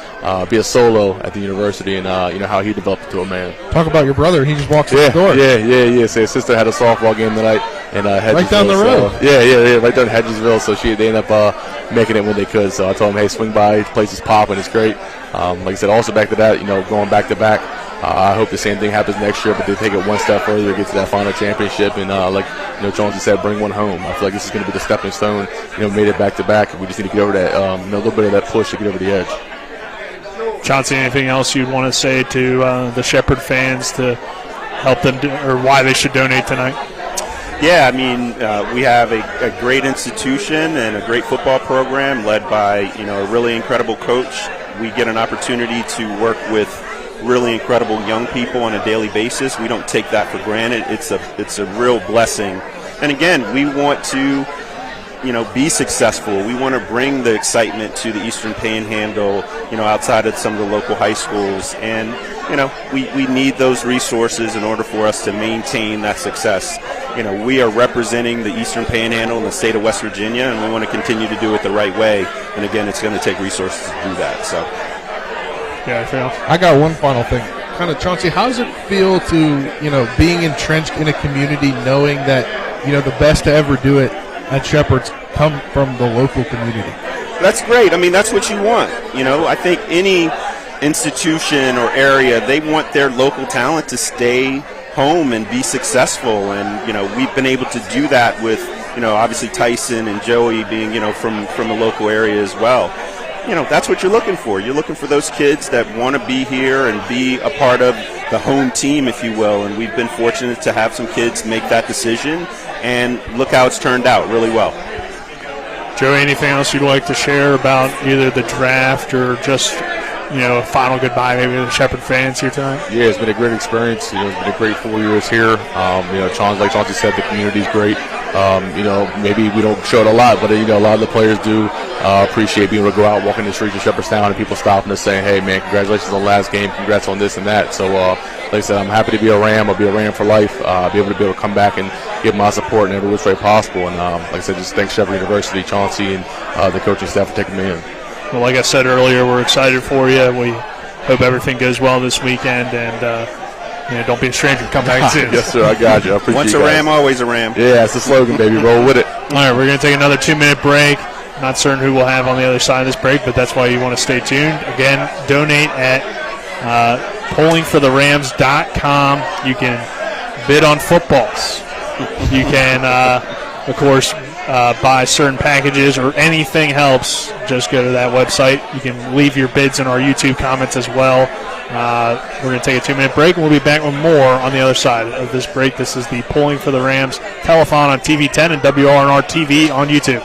be a solo at the university, and how he developed into a man. Talk about your brother. He just walks in the door. Yeah. So his sister had a softball game tonight, and right down the road. Right down Hedgesville. So they ended up making it when they could. So I told him, hey, swing by. The place is popping. It's great. Like I said, also back to that, going back to back. I hope the same thing happens next year, but they take it one step further, get to that final championship, and like Chauncey said, bring one home. I feel like this is going to be the stepping stone. Made it back to back. We just need to get over that, a little bit of that push to get over the edge. Chauncey, anything else you'd want to say to the Shepherd fans to help them or why they should donate tonight? Yeah, we have a great institution and a great football program led by a really incredible coach. We get an opportunity to work with really incredible young people on a daily basis. We don't take that for granted. It's a real blessing. And again, we want to be successful. We want to bring the excitement to the Eastern Panhandle, outside of some of the local high schools. And we need those resources in order for us to maintain that success. We are representing the Eastern Panhandle in the state of West Virginia, and we want to continue to do it the right way. And again, it's going to take resources to do that. So. Yeah, I got one final thing. Kind of, Chauncey, how does it feel to, being entrenched in a community, knowing that, the best to ever do it at Shepherd's come from the local community? That's great. That's what you want. I think any institution or area, they want their local talent to stay home and be successful. And, we've been able to do that with, obviously Tyson and Joey being, from the local area as well. That's what you're looking for. You're looking for those kids that want to be here and be a part of the home team, if you will. And we've been fortunate to have some kids make that decision, and look how it's turned out really well. Joey, anything else you'd like to share about either the draft or just, a final goodbye maybe to the Shepherd fans here tonight? Yeah, it's been a great experience. It's been a great 4 years here. Like Chauncey said, the community's great. Maybe we don't show it a lot, but a lot of the players do appreciate being able to go out, walking the streets of Shepherdstown, and people stopping us saying, hey, man, congratulations on the last game, congrats on this and that. So, like I said, I'm happy to be a Ram. I'll be a Ram for life, be able to come back and give my support in every which way possible. And like I said, just thanks Shepherd University, Chauncey, and the coaching staff for taking me in. Well, like I said earlier, we're excited for you. We hope everything goes well this weekend, and don't be a stranger. Come back soon. Yes, sir. I got you. I appreciate Once you a guys. Ram, always a Ram. Yeah, it's the slogan, baby. Roll with it. All right, we're going to take another 2-minute break. Not certain who we'll have on the other side of this break, but that's why you want to stay tuned. Again, donate at pollingfortherams.com. You can bid on footballs. You can, of course, buy certain packages, or anything helps. Just go to that website. You can leave your bids in our YouTube comments as well. We're going to take a 2-minute break, and we'll be back with more on the other side of this break. This is the Polling for the Rams Telethon on TV 10 and WRNR TV on YouTube.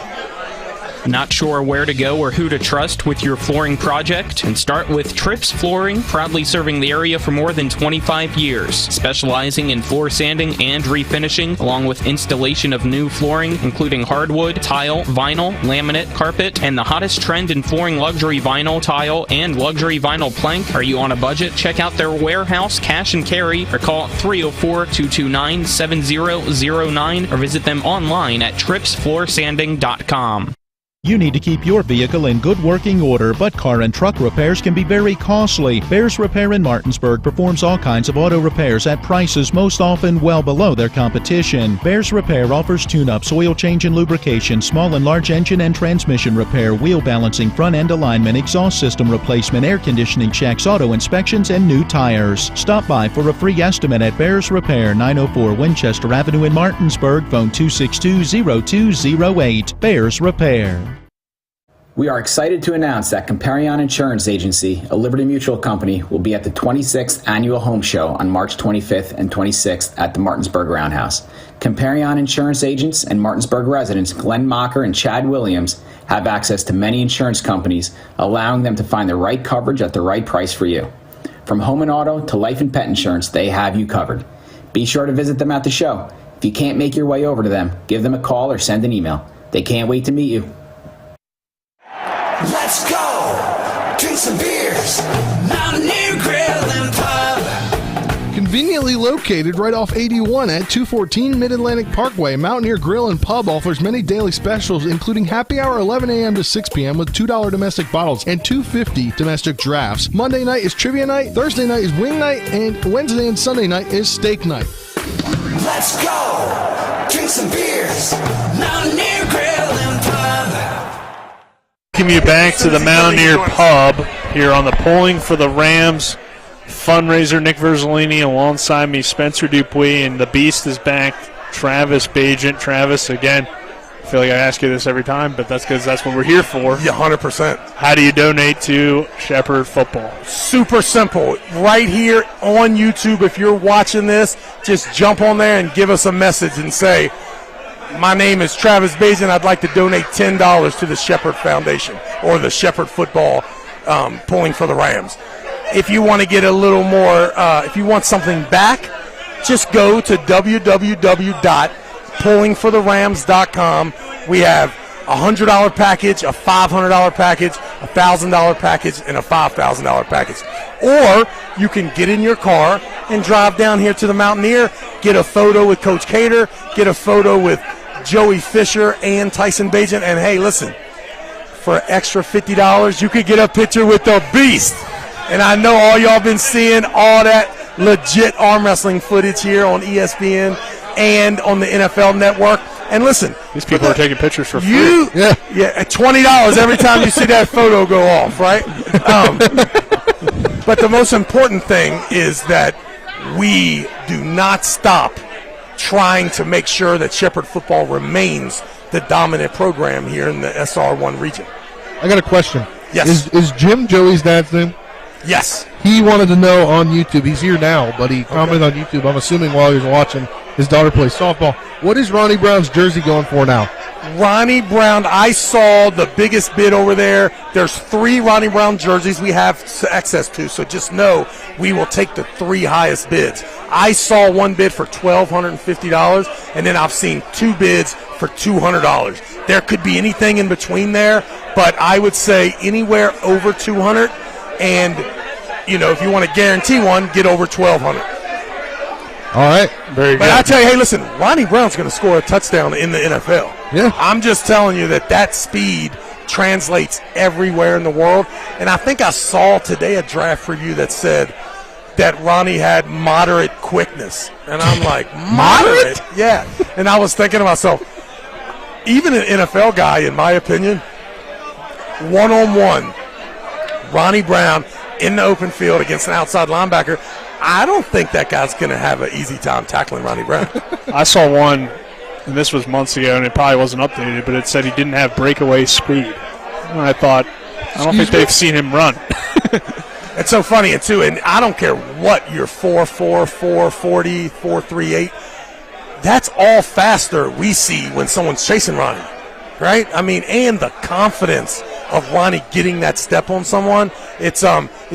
Not sure where to go or who to trust with your flooring project? And start with Trips Flooring, proudly serving the area for more than 25 years, specializing in floor sanding and refinishing, along with installation of new flooring, including hardwood, tile, vinyl, laminate, carpet, and the hottest trend in flooring, luxury vinyl, tile, and luxury vinyl plank. Are you on a budget? Check out their warehouse, cash and carry, or call 304-229-7009, or visit them online at tripsfloorsanding.com. You need to keep your vehicle in good working order, but car and truck repairs can be very costly. Bears Repair in Martinsburg performs all kinds of auto repairs at prices most often well below their competition. Bears Repair offers tune-ups, oil change and lubrication, small and large engine and transmission repair, wheel balancing, front-end alignment, exhaust system replacement, air conditioning checks, auto inspections, and new tires. Stop by for a free estimate at Bears Repair, 904 Winchester Avenue in Martinsburg, phone 262-0208. Bears Repair. We are excited to announce that Comparion Insurance Agency, a Liberty Mutual company, will be at the 26th Annual Home Show on March 25th and 26th at the Martinsburg Roundhouse. Comparion Insurance agents and Martinsburg residents Glenn Mocker and Chad Williams have access to many insurance companies, allowing them to find the right coverage at the right price for you. From home and auto to life and pet insurance, they have you covered. Be sure to visit them at the show. If you can't make your way over to them, give them a call or send an email. They can't wait to meet you. Let's go! Drink some beers! Mountaineer Grill and Pub! Conveniently located right off 81 at 214 Mid-Atlantic Parkway, Mountaineer Grill and Pub offers many daily specials, including happy hour 11 a.m. to 6 p.m. with $2 domestic bottles and $2.50 domestic drafts. Monday night is trivia night, Thursday night is wing night, and Wednesday and Sunday night is steak night. Let's go! Drink some beers! Mountaineer Grill and Pub! Welcome you back to the Mountaineer Pub here on the Pulling for the Rams fundraiser. Nick Verzolini alongside me, Spencer Dupuis, and the Beast is back, Travis Bajent. Travis, again, I feel like I ask you this every time, but that's because that's what we're here for. Yeah, 100%. How do you donate to Shepherd Football? Super simple. Right here on YouTube, if you're watching this, just jump on there and give us a message and say, my name is Travis Bajent. I'd like to donate $10 to the Shepherd Foundation or the Shepherd Football Pulling for the Rams. If you want to get a little more, if you want something back, just go to www.pullingfortherams.com. We have a $100 package, a $500 package, a $1,000 package, and a $5,000 package. Or you can get in your car and drive down here to the Mountaineer, get a photo with Coach Cater, get a photo with Joey Fisher and Tyson Bajent, and hey, listen, for extra $50, you could get a picture with the Beast. And I know all y'all been seeing all that legit arm wrestling footage here on ESPN and on the NFL Network. And listen, these people are taking pictures for free. Yeah, at $20 every time you see that photo go off, right? But the most important thing is that we do not stop trying to make sure that Shepherd Football remains the dominant program here in the SR1 region. I got a question. Yes. Is Jim Joey's dad's name? Yes. He wanted to know on YouTube. He's here now, but he commented on YouTube. I'm assuming while he was watching his daughter play softball. What is Ronnie Brown's jersey going for now? Ronnie Brown, I saw the biggest bid over there. There's 3 Ronnie Brown jerseys we have access to, so just know we will take the 3 highest bids. I saw one bid for $1,250, and then I've seen 2 bids for $200. There could be anything in between there, but I would say anywhere over $200, and if you want to guarantee one, get over $1,200. All right. Very good. But I tell you, hey, listen, Ronnie Brown's going to score a touchdown in the NFL. Yeah. I'm just telling you that speed translates everywhere in the world. And I think I saw today a draft review that said that Ronnie had moderate quickness. And I'm like, moderate? Yeah. And I was thinking to myself, even an NFL guy, in my opinion, one-on-one, Ronnie Brown in the open field against an outside linebacker, I don't think that guy's going to have an easy time tackling Ronnie Brown. I saw one, and this was months ago, and it probably wasn't updated, but it said he didn't have breakaway speed. And I thought, I don't think they've seen him run. It's so funny, too, and I don't care what you're 4.4, 4.40, 4.38. That's all faster we see when someone's chasing Ronnie. right? I mean, and the confidence of Ronnie getting that step on someone. It's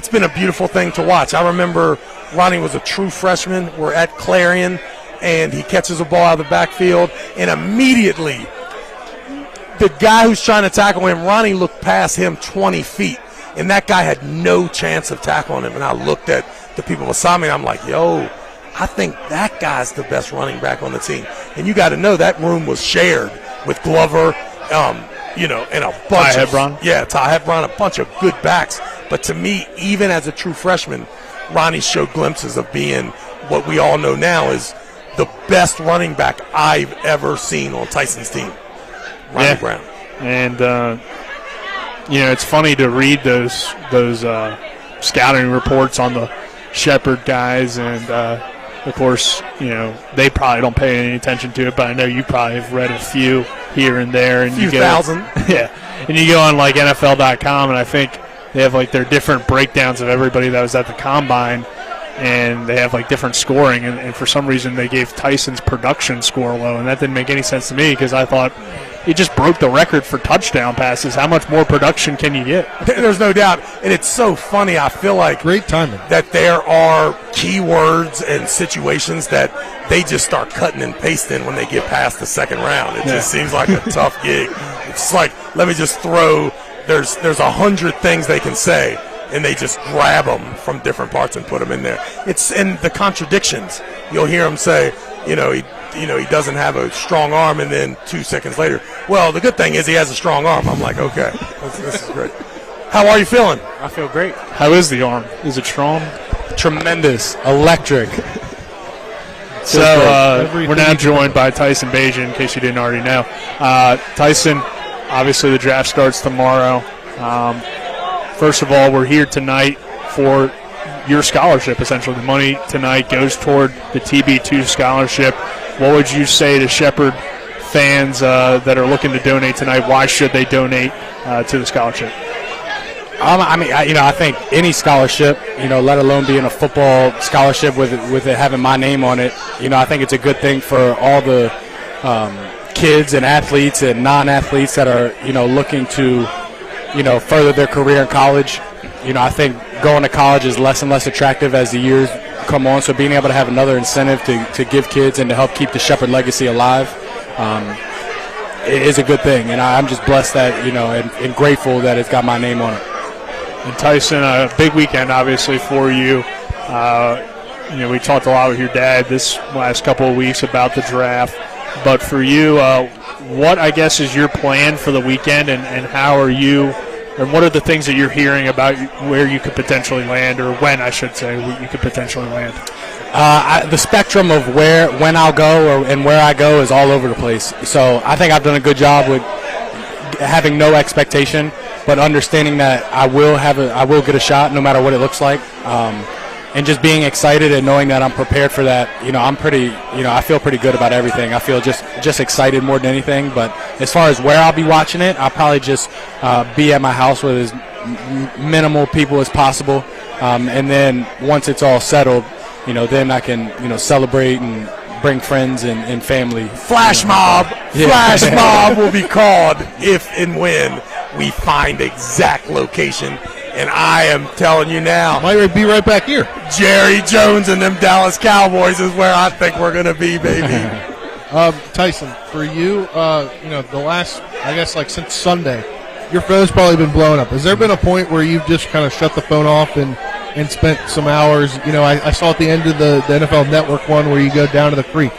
been a beautiful thing to watch. I remember Ronnie was a true freshman. We're at Clarion, and he catches a ball out of the backfield, and immediately the guy who's trying to tackle him, Ronnie looked past him 20 feet, and that guy had no chance of tackling him. And I looked at the people beside me, and I'm like, yo, I think that guy's the best running back on the team. And you got to know that room was shared with Glover, and a bunch Ty Hebron. Ty Hebron, a bunch of good backs. But to me, even as a true freshman, Ronnie showed glimpses of being what we all know now is the best running back I've ever seen on Tyson's team. Ronnie Brown. And it's funny to read those scouting reports on the Shepherd guys, and of course, they probably don't pay any attention to it, but I know you probably have read a few here and there. And you thousand. Yeah. And you go on like NFL.com, and I think they have like their different breakdowns of everybody that was at the combine, and they have like different scoring, and for some reason they gave Tyson's production score low, and that didn't make any sense to me because I thought he just broke the record for touchdown passes. How much more production can you get? There's no doubt. And it's so funny. I feel like great timing that there are keywords and situations that they just start cutting and pasting when they get past the second round. It just seems like a tough gig. It's like, let me just throw, there's 100 things they can say, and they just grab them from different parts and put them in there. It's in the contradictions. You'll hear them say, he doesn't have a strong arm, and then 2 seconds later, well, the good thing is he has a strong arm. I'm like, okay, this is great. How are you feeling? I feel great. How is the arm? Is it strong? Tremendous. Electric. So we're now joined by Tyson Bajan, in case you didn't already know. Tyson, obviously the draft starts tomorrow. First of all, we're here tonight for your scholarship, essentially. The money tonight goes toward the TB2 scholarship. What would you say to Shepherd fans that are looking to donate tonight? Why should they donate to the scholarship? I think any scholarship, let alone being a football scholarship with it having my name on it, I think it's a good thing for all the kids and athletes and non-athletes that are, looking to, further their career in college. I think going to college is less and less attractive as the years come on, so being able to have another incentive to give kids and to help keep the Shepherd legacy alive is a good thing. And I'm just blessed that, and grateful that it's got my name on it. And Tyson, a big weekend, obviously, for you. We talked a lot with your dad this last couple of weeks about the draft. But for you, what, I guess, is your plan for the weekend, and how are you, and what are the things that you're hearing about where you could potentially land, or when, I should say, you could potentially land? The spectrum of when I'll go and where I go is all over the place. So I think I've done a good job with having no expectation, but understanding that I will get a shot no matter what it looks like, and just being excited and knowing that I'm prepared for that. I feel pretty good about everything. I feel just excited more than anything. But as far as where I'll be watching it, I'll probably just be at my house with as minimal people as possible, and then once it's all settled, then I can celebrate and bring friends and family. Flash mob. Yeah. Flash mob will be called if and when we find exact location. And I am telling you now, might be right back here. Jerry Jones and them Dallas Cowboys is where I think we're going to be, baby. Tyson, for you, the last, I guess, since Sunday, your phone's probably been blowing up. Has there been a point where you've just kind of shut the phone off and spent some hours? I saw at the end of the NFL Network one where you go down to the creek.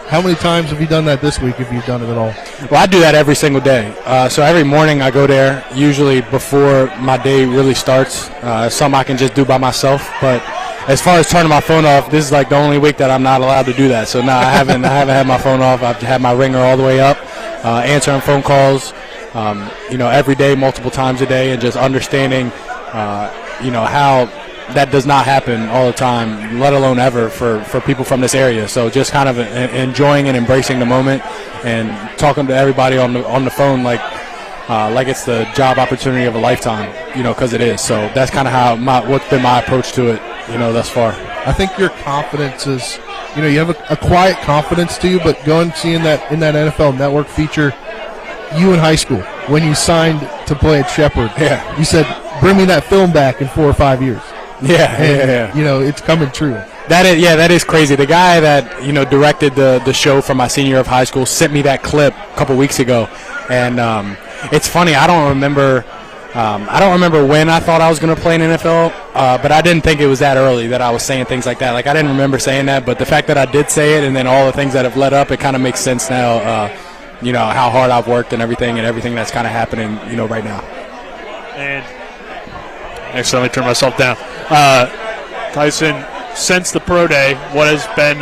How many times have you done that this week, if you've done it at all? Well, I do that every single day. So every morning I go there, usually before my day really starts. Some I can just do by myself. But as far as turning my phone off, this is the only week that I'm not allowed to do that. So no, I haven't had my phone off. I've had my ringer all the way up, answering phone calls, every day, multiple times a day, and just understanding, how that does not happen all the time, let alone ever for people from this area. So just kind of enjoying and embracing the moment and talking to everybody on the phone like it's the job opportunity of a lifetime, because it is. So that's kind of what's been my approach to it, thus far. I think your confidence is, you have a quiet confidence to you, but going seeing that in that NFL Network feature, you in high school when you signed to play at Shepherd. Yeah. You said, "Bring me that film back in 4 or 5 years." Yeah. You know, it's coming true. That is crazy. The guy that directed the show from my senior year of high school sent me that clip a couple weeks ago, and it's funny. I don't remember when I thought I was going to play in NFL, but I didn't think it was that early that I was saying things like that. Like, I didn't remember saying that, but the fact that I did say it, and then all the things that have led up, it kind of makes sense now. How hard I've worked and everything that's kind of happening, right now. And I accidentally turned myself down. Tyson, since the pro day, what has been,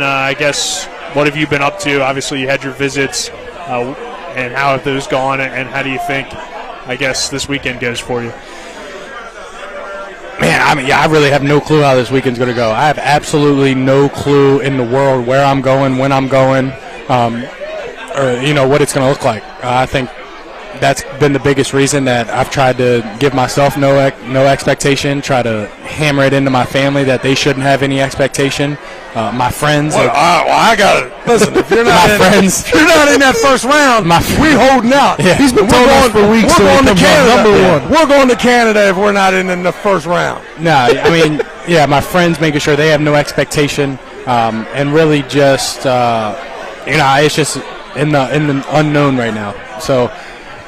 what have you been up to? Obviously, you had your visits, and how have those gone, and how do you think, this weekend goes for you? Man, I really have no clue how this weekend's going to go. I have absolutely no clue in the world where I'm going, when I'm going, or what it's going to look like. I think that's been the biggest reason that I've tried to give myself no expectation, try to hammer it into my family that they shouldn't have any expectation. My friends. I got it. Listen, if you're not if you're not in that first round, we holding out. Yeah. He's been told us for weeks. We're going to Canada. Number one. We're going to Canada if we're not in the first round. No, my friends making sure they have no expectation, and really just it's just in the unknown right now. So.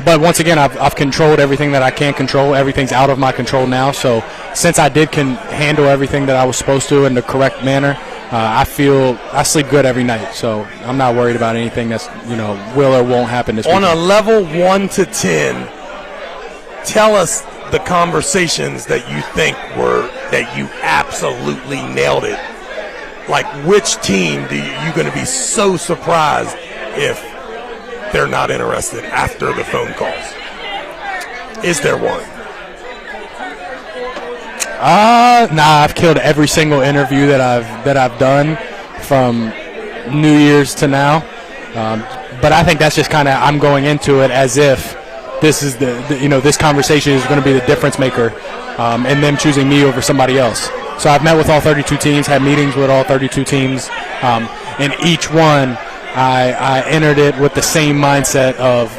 But once again, I've controlled everything that I can control. Everything's out of my control now. So since I can handle everything that I was supposed to in the correct manner, I sleep good every night. So I'm not worried about anything that's will or won't happen this weekend. On a level 1 to 10, tell us the conversations that you think that you absolutely nailed it. Like, which team you going to be so surprised if they're not interested after the phone calls? Is there one? I've killed every single interview that I've done from New Year's to now. But I think that's just kind of, I'm going into it as if this is this conversation is going to be the difference maker, and them choosing me over somebody else. So I've met with all 32 teams, had meetings with all 32 teams, and each one I entered it with the same mindset of,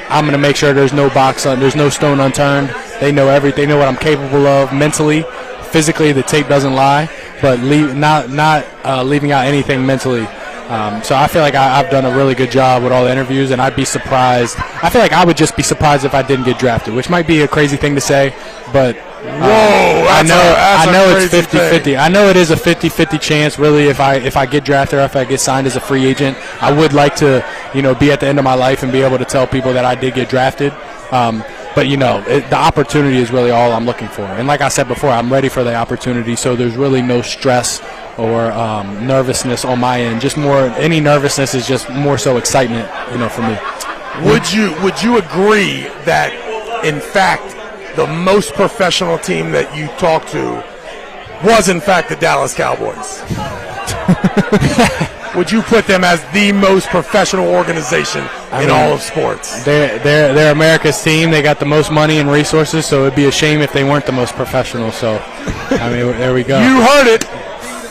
I'm going to make sure there's no there's no stone unturned. They know everything. They know what I'm capable of mentally, physically. The tape doesn't lie, but not leaving out anything mentally. So I feel like I've done a really good job with all the interviews, and I'd be surprised. I feel like I would just be surprised if I didn't get drafted, which might be a crazy thing to say, but I know it's 50-50. I know it is a 50-50 chance, really, if I get drafted or if I get signed as a free agent. I would like to, be at the end of my life and be able to tell people that I did get drafted. But, the opportunity is really all I'm looking for. And like I said before, I'm ready for the opportunity, so there's really no stress or nervousness on my end. Just more, any nervousness is just more so excitement, for me. Would you agree that, in fact, the most professional team that you talked to was, in fact, the Dallas Cowboys? Would you put them as the most professional organization in all of sports? They're America's team. They got the most money and resources, so it'd be a shame if they weren't the most professional. So, there we go. You heard it.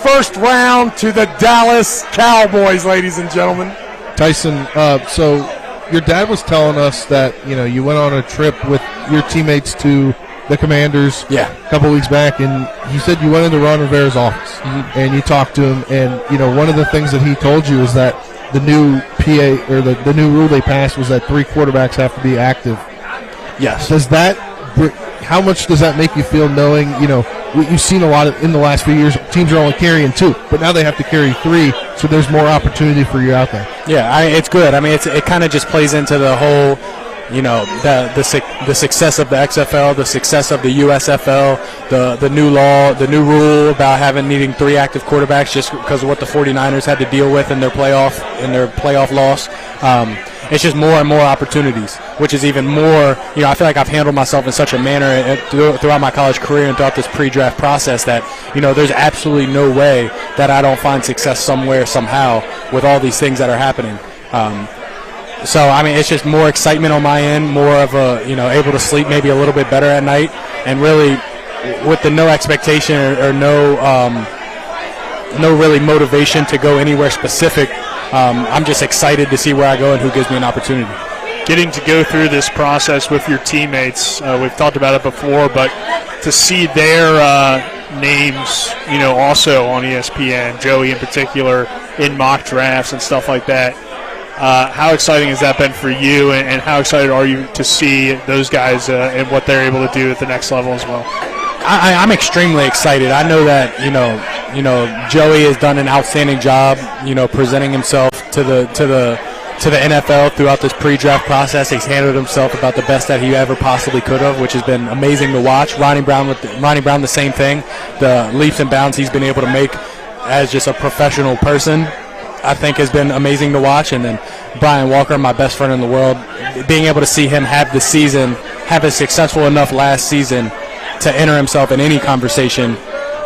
First round to the Dallas Cowboys, ladies and gentlemen. Tyson, so your dad was telling us that, you went on a trip with your teammates to the Commanders a couple weeks back, and he said you went into Ron Rivera's office and you talked to him, and one of the things that he told you is that the new PA or the new rule they passed was that 3 quarterbacks have to be active. Yes. How much does that make you feel, knowing you've seen a lot in the last few years? Teams are only carrying 2, but now they have to carry 3, so there's more opportunity for you out there. Yeah, it's good. It kind of just plays into the whole, the success of the XFL, the success of the USFL, the new law, the new rule about needing 3 active quarterbacks just because of what the 49ers had to deal with in their playoff loss. It's just more and more opportunities, which is even more, I feel like I've handled myself in such a manner throughout my college career and throughout this pre-draft process that, there's absolutely no way that I don't find success somewhere, somehow, with all these things that are happening. So, it's just more excitement on my end, more of able to sleep maybe a little bit better at night, and really with the no expectation or no really motivation to go anywhere specific. I'm just excited to see where I go and who gives me an opportunity. getting to go through this process with your teammates. We've talked about it before, but to see their names, also on ESPN, Joey in particular, in mock drafts and stuff like that. How exciting has that been for you, and how excited are you to see those guys and what they're able to do at the next level as well? I'm extremely excited. I know that Joey has done an outstanding job, presenting himself to the NFL throughout this pre-draft process. He's handled himself about the best that he ever possibly could have, which has been amazing to watch. Ronnie Brown, the same thing. The leaps and bounds he's been able to make as just a professional person, I think, has been amazing to watch. And then Brian Walker, my best friend in the world, being able to see him have a successful enough last season to enter himself in any conversation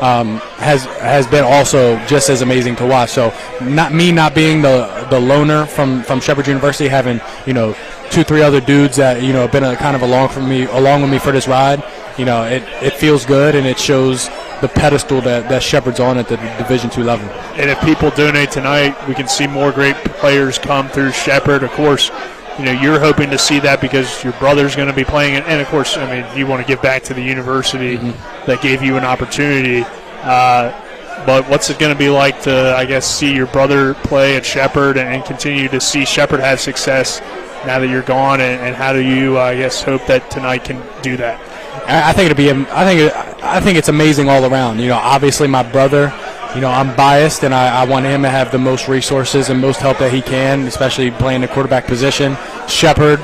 has been also just as amazing to watch. So not being the loner from Shepherd University, having 2-3 other dudes that have been kind of along with me for this ride. It feels good, and it shows the pedestal that Shepherd's on at the Division II level. And if people donate tonight, we can see more great players come through Shepherd. Of course, you're hoping to see that because your brother's going to be playing it. And, of course, you want to give back to the university that gave you an opportunity. But what's it going to be like to, I guess, see your brother play at Shepherd and continue to see Shepherd have success now that you're gone? And how do you, I guess, hope that tonight can do that? I think I think it's amazing all around. Obviously my brother, I'm biased, and I want him to have the most resources and most help that he can, especially playing the quarterback position. Shepherd,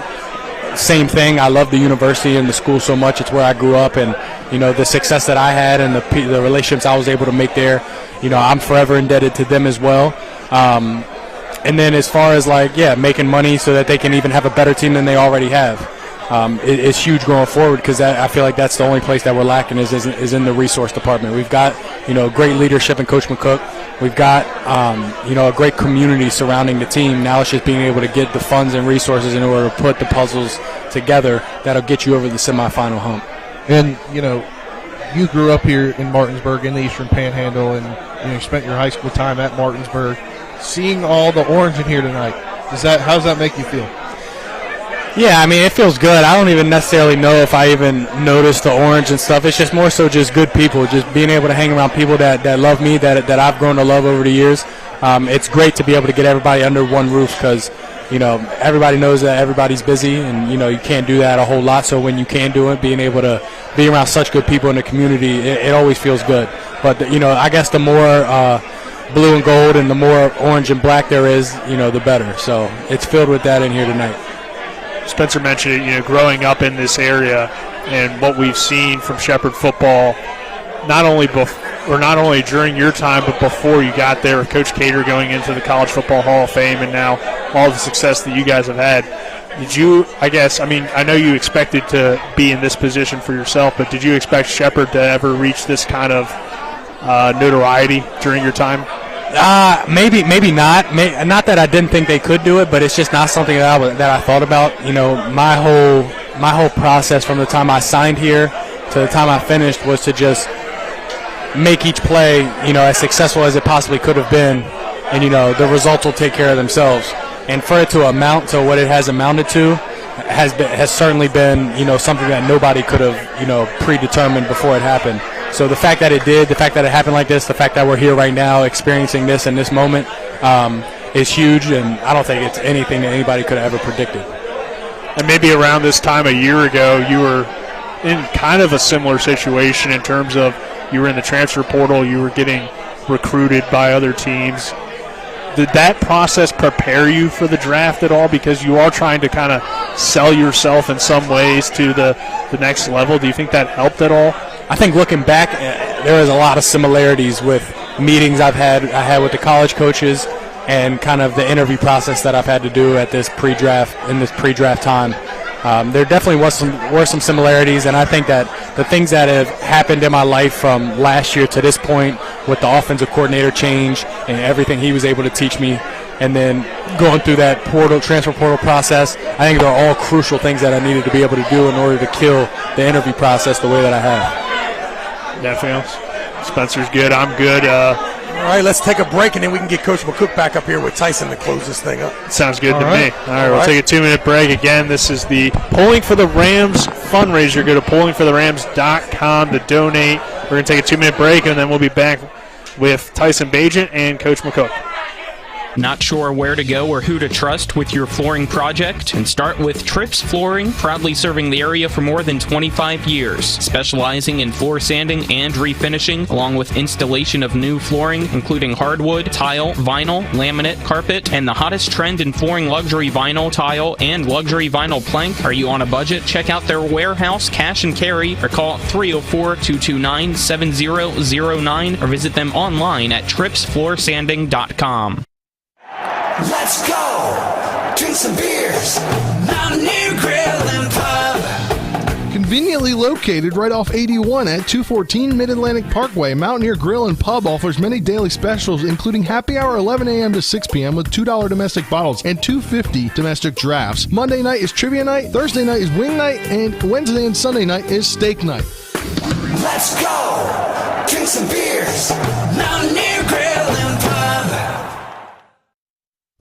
same thing. I love the university and the school so much. It's where I grew up, and the success that I had and the relationships I was able to make there, I'm forever indebted to them as well. And then as far as making money so that they can even have a better team than they already have. It's huge going forward, because I feel like that's the only place that we're lacking is in the resource department. We've got great leadership in Coach McCook. We've got a great community surrounding the team. Now it's just being able to get the funds and resources in order to put the puzzles together that'll get you over the semifinal hump. And you grew up here in Martinsburg in the Eastern Panhandle, and you spent your high school time at Martinsburg. Seeing all the orange in here tonight, how does that make you feel? Yeah, it feels good. I don't even necessarily know if I even noticed the orange and stuff. It's just more so just good people, just being able to hang around people that love me, that I've grown to love over the years. It's great to be able to get everybody under one roof, because everybody knows that everybody's busy, and you can't do that a whole lot. So when you can do it, being able to be around such good people in the community, it always feels good. But I guess the more blue and gold and the more orange and black there is, the better. So it's filled with that in here tonight. Spencer mentioned it, growing up in this area and what we've seen from Shepherd football, not only during your time, but before you got there with Coach Cater going into the College Football Hall of Fame, and now all the success that you guys have had. Did you, I know you expected to be in this position for yourself, but did you expect Shepherd to ever reach this kind of notoriety during your time? Maybe not. Not that I didn't think they could do it, but it's just not something that I thought about. My whole process from the time I signed here to the time I finished was to just make each play, as successful as it possibly could have been, and the results will take care of themselves. And for it to amount to what it has amounted to has certainly been something that nobody could have predetermined before it happened. So the fact that it did, the fact that it happened like this, the fact that we're here right now experiencing this in this moment is huge, and I don't think it's anything that anybody could have ever predicted. And maybe around this time a year ago, you were in kind of a similar situation in terms of you were in the transfer portal, you were getting recruited by other teams. Did that process prepare you for the draft at all? Because you are trying to kind of sell yourself in some ways to the next level. Do you think that helped at all? I think looking back, there is a lot of similarities with meetings I had with the college coaches and kind of the interview process that I've had to do at this pre-draft time. There definitely were some similarities, and I think that the things that have happened in my life from last year to this point, with the offensive coordinator change and everything he was able to teach me, and then going through that transfer portal process, I think they're all crucial things that I needed to be able to do in order to kill the interview process the way that I have. Nothing else? Spencer's good. I'm good. All right, let's take a break, and then we can get Coach McCook back up here with Tyson to close this thing up. Sounds good to me. All right, we'll take a 2-minute break. Again, this is the Pulling for the Rams fundraiser. Go to pullingfortherams.com to donate. We're going to take a 2-minute break, and then we'll be back with Tyson Bagent and Coach McCook. Not sure where to go or who to trust with your flooring project? And start with Trips Flooring, proudly serving the area for more than 25 years, specializing in floor sanding and refinishing, along with installation of new flooring, including hardwood, tile, vinyl, laminate, carpet, and the hottest trend in flooring, luxury vinyl, tile, and luxury vinyl plank. Are you on a budget? Check out their warehouse, cash and carry, or call 304-229-7009, or visit them online at tripsfloorsanding.com. Let's go! Drink some beers! Mountaineer Grill and Pub! Conveniently located right off 81 at 214 Mid-Atlantic Parkway, Mountaineer Grill and Pub offers many daily specials, including happy hour 11 a.m. to 6 p.m. with $2 domestic bottles and $2.50 domestic drafts. Monday night is trivia night, Thursday night is wing night, and Wednesday and Sunday night is steak night. Let's go! Drink some beers! Mountaineer Grill and Pub!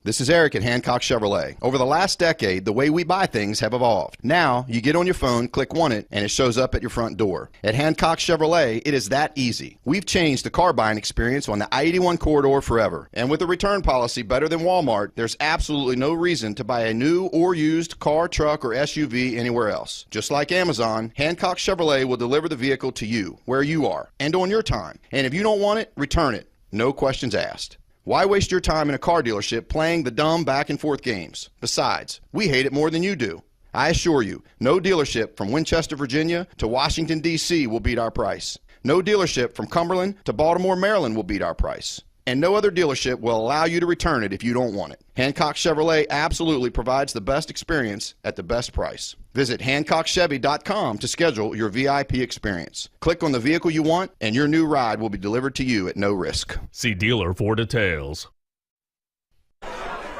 This is Eric at Hancock Chevrolet. Over the last decade, the way we buy things have evolved. Now, you get on your phone, click Want It, and it shows up at your front door. At Hancock Chevrolet, it is that easy. We've changed the car buying experience on the I-81 corridor forever. And with a return policy better than Walmart, there's absolutely no reason to buy a new or used car, truck, or SUV anywhere else. Just like Amazon, Hancock Chevrolet will deliver the vehicle to you, where you are, and on your time. And if you don't want it, return it. No questions asked. Why waste your time in a car dealership playing the dumb back-and-forth games? Besides, we hate it more than you do. I assure you, no dealership from Winchester, Virginia to Washington, D.C. will beat our price. No dealership from Cumberland to Baltimore, Maryland will beat our price. And no other dealership will allow you to return it if you don't want it. Hancock Chevrolet absolutely provides the best experience at the best price. Visit HancockChevy.com to schedule your VIP experience. Click on the vehicle you want, and your new ride will be delivered to you at no risk. See dealer for details.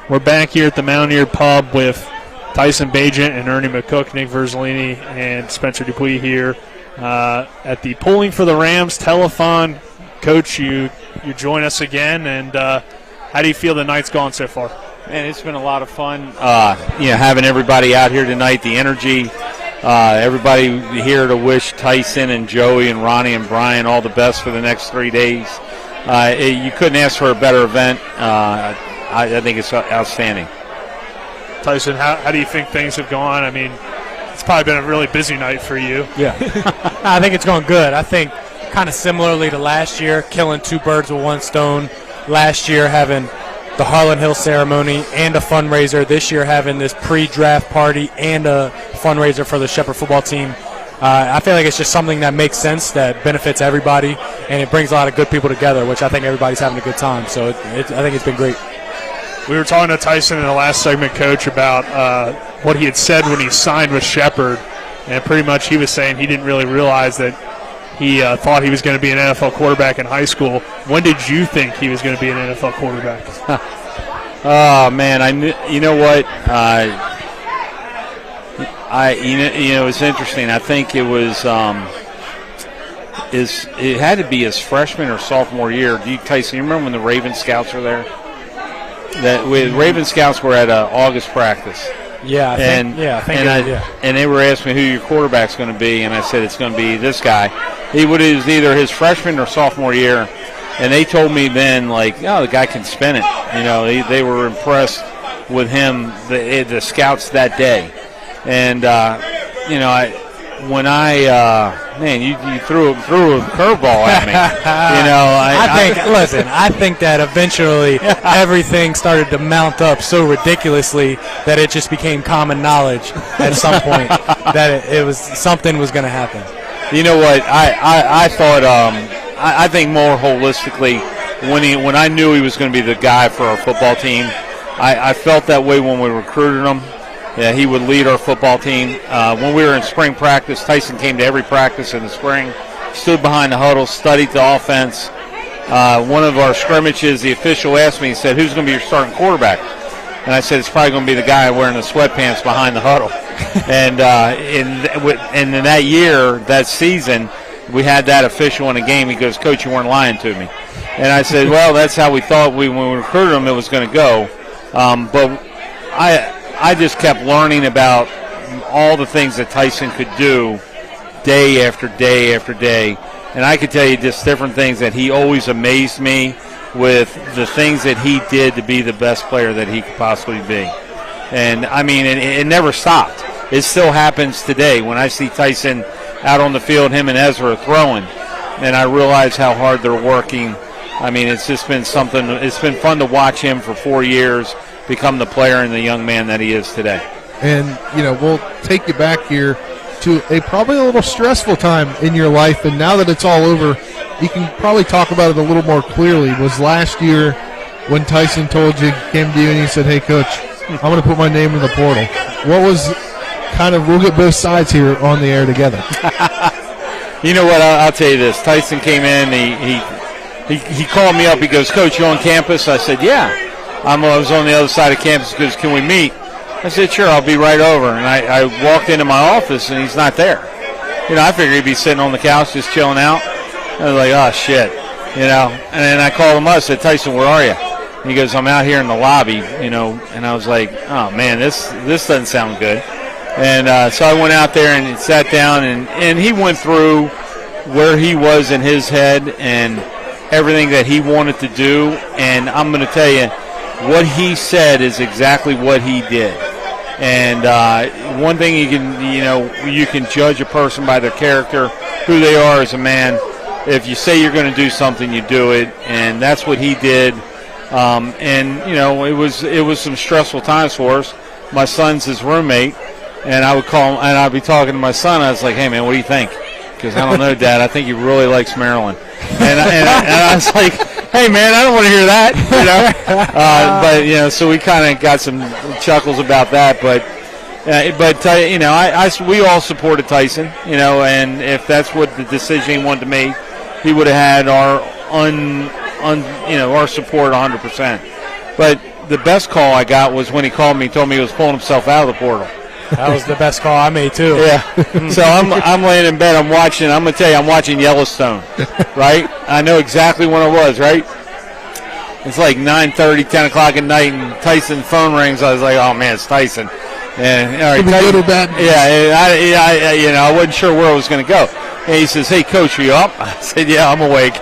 We're back here at the Mountaineer Pub with Tyson Bagent and Ernie McCook, Nick Verzolini, and Spencer Dupuis here at the Pulling for the Rams Telethon. Coach, you join us again, and how do you feel the night's gone so far? Man, it's been a lot of fun. Having everybody out here tonight, the energy, everybody here to wish Tyson and Joey and Ronnie and Brian all the best for the next 3 days. You couldn't ask for a better event. I think it's outstanding. Tyson, how do you think things have gone? I mean, it's probably been a really busy night for you. Yeah. I think it's going good. I think kind of similarly to last year, killing two birds with one stone. Last year having the Harlan Hill ceremony and a fundraiser. This year having this pre-draft party and a fundraiser for the Shepherd football team. I feel like it's just something that makes sense, that benefits everybody, and it brings a lot of good people together, which I think everybody's having a good time. So I think it's been great. We were talking to Tyson in the last segment, Coach, about what he had said when he signed with Shepherd, and pretty much he was saying he didn't really realize that he thought he was going to be an NFL quarterback in high school. When did you think he was going to be an NFL quarterback? Oh man, you know what? It's interesting. I think it was it had to be his freshman or sophomore year. Tyson, you remember when the Raven Scouts were there? Raven Scouts were at August practice. Yeah, I think and they were asking me who your quarterback's going to be, and I said it's going to be this guy. It was either his freshman or sophomore year, and they told me then, like, oh, the guy can spin it. You know, they were impressed with him, the scouts that day, and you threw a curveball at me. I think that eventually everything started to mount up so ridiculously that it just became common knowledge at some point that it was something was going to happen. You know what? I thought I think more holistically when I knew he was going to be the guy for our football team. I felt that way when we recruited him. Yeah, he would lead our football team. When we were in spring practice, Tyson came to every practice in the spring, stood behind the huddle, studied the offense. One of our scrimmages, the official asked me, he said, who's going to be your starting quarterback? And I said, it's probably going to be the guy wearing the sweatpants behind the huddle. And in that year, that season, we had that official in a game. He goes, Coach, you weren't lying to me. And I said, well, that's how we thought when we recruited him it was going to go. But I just kept learning about all the things that Tyson could do day after day after day. And I could tell you just different things that he always amazed me with the things that he did to be the best player that he could possibly be. And, I mean, it never stopped. It still happens today when I see Tyson out on the field, him and Ezra throwing, and I realize how hard they're working. I mean, it's just been something. It's been fun to watch him for 4 years become the player and the young man that he is today. And, we'll take you back here to probably a little stressful time in your life, and now that it's all over, you can probably talk about it a little more clearly. Was last year when Tyson told you, came to you and he said, hey, Coach, I'm going to put my name in the portal. What was we'll get both sides here on the air together. You know what, I'll tell you this. Tyson came in, he called me up, he goes, Coach, you on campus? I said, yeah. I was on the other side of campus. He goes, can we meet? I said, sure, I'll be right over. And I walked into my office, and he's not there. I figured he'd be sitting on the couch just chilling out. I was like, oh, shit. And then I called him up. I said, Tyson, where are you? And he goes, I'm out here in the lobby, and I was like, oh, man, this doesn't sound good. And so I went out there and sat down, and he went through where he was in his head and everything that he wanted to do. And I'm going to tell you, what he said is exactly what he did. And one thing you can judge a person by their character, who they are as a man. If you say you're going to do something, you do it, and that's what he did. It was some stressful times for us. My son's his roommate, and I would call him, and I'd be talking to my son. I was like, "Hey, man, what do you think?" Because I don't know, Dad. I think he really likes Maryland. And I was like, hey, man, I don't want to hear that, so we kind of got some chuckles about that. We all supported Tyson, and if that's what the decision he wanted to make, he would have had our support 100%. But the best call I got was when he called me and told me he was pulling himself out of the portal. That was the best call I made, too. Yeah. So I'm laying in bed. I'm going to tell you, I'm watching Yellowstone, right? I know exactly when it was, right? It's like 9:30, 10 o'clock at night, and Tyson's phone rings. I was like, oh, man, it's Tyson. And, all right, good or bad? Yeah, I wasn't sure where I was going to go. And he says, hey, Coach, are you up? I said, yeah, I'm awake.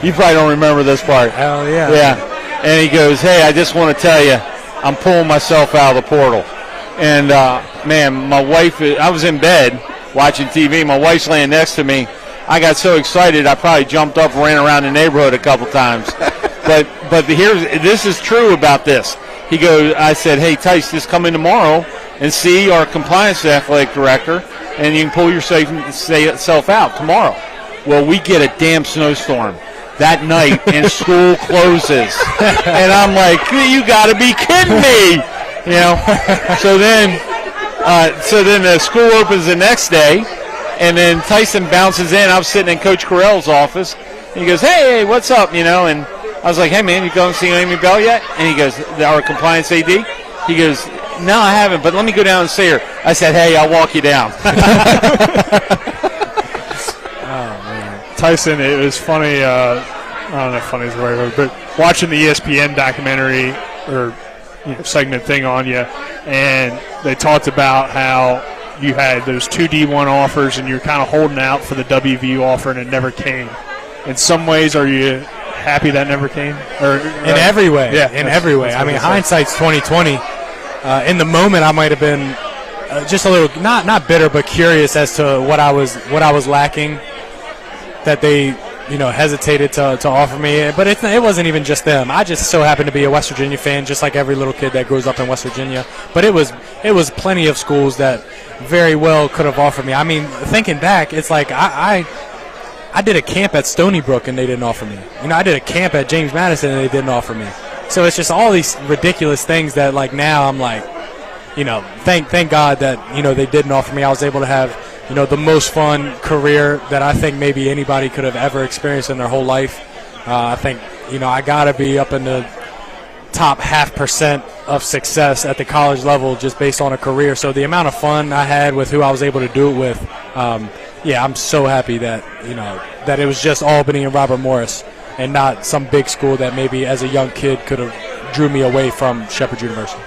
You probably don't remember this part. Hell yeah. Yeah. And he goes, hey, I just want to tell you, I'm pulling myself out of the portal. And, man, my wife, I was in bed watching TV. My wife's laying next to me. I got so excited I probably jumped up and ran around the neighborhood a couple times. But this is true about this. He goes, I said, hey, Tice, just come in tomorrow and see our compliance athletic director, and you can pull yourself out tomorrow. Well, we get a damn snowstorm that night, and school closes. And I'm like, you got to be kidding me. So then the school opens the next day, and then Tyson bounces in. I was sitting in Coach Carell's office, and he goes, hey, what's up, And I was like, hey, man, you going to see Amy Bell yet? And he goes, our compliance AD? He goes, no, I haven't, but let me go down and see her. I said, hey, I'll walk you down. Oh, man. Tyson, it was funny. I don't know if funny is the right word, but watching the ESPN documentary or segment thing on you, and they talked about how you had those two D1 offers and you're kind of holding out for the WVU offer and it never came. In some ways, are you happy that never came? In every way. Yeah, in every way. I mean, hindsight's 20/20. In the moment, I might have been just a little not bitter, but curious as to what I was lacking that they hesitated to offer me. But it wasn't even just them. I just so happened to be a West Virginia fan, just like every little kid that grows up in West Virginia. But it was plenty of schools that very well could have offered me. I mean, thinking back, it's like I did a camp at Stony Brook and they didn't offer me. I did a camp at James Madison and they didn't offer me. So it's just all these ridiculous things that like now I'm like, thank God that they didn't offer me. I was able to have the most fun career that I think maybe anybody could have ever experienced in their whole life. I think I gotta be up in the top 0.5% of success at the college level just based on a career. So the amount of fun I had with who I was able to do it with. I'm so happy that that it was just Albany and Robert Morris. and not some big school that maybe as a young kid could have drew me away from Shepherd University.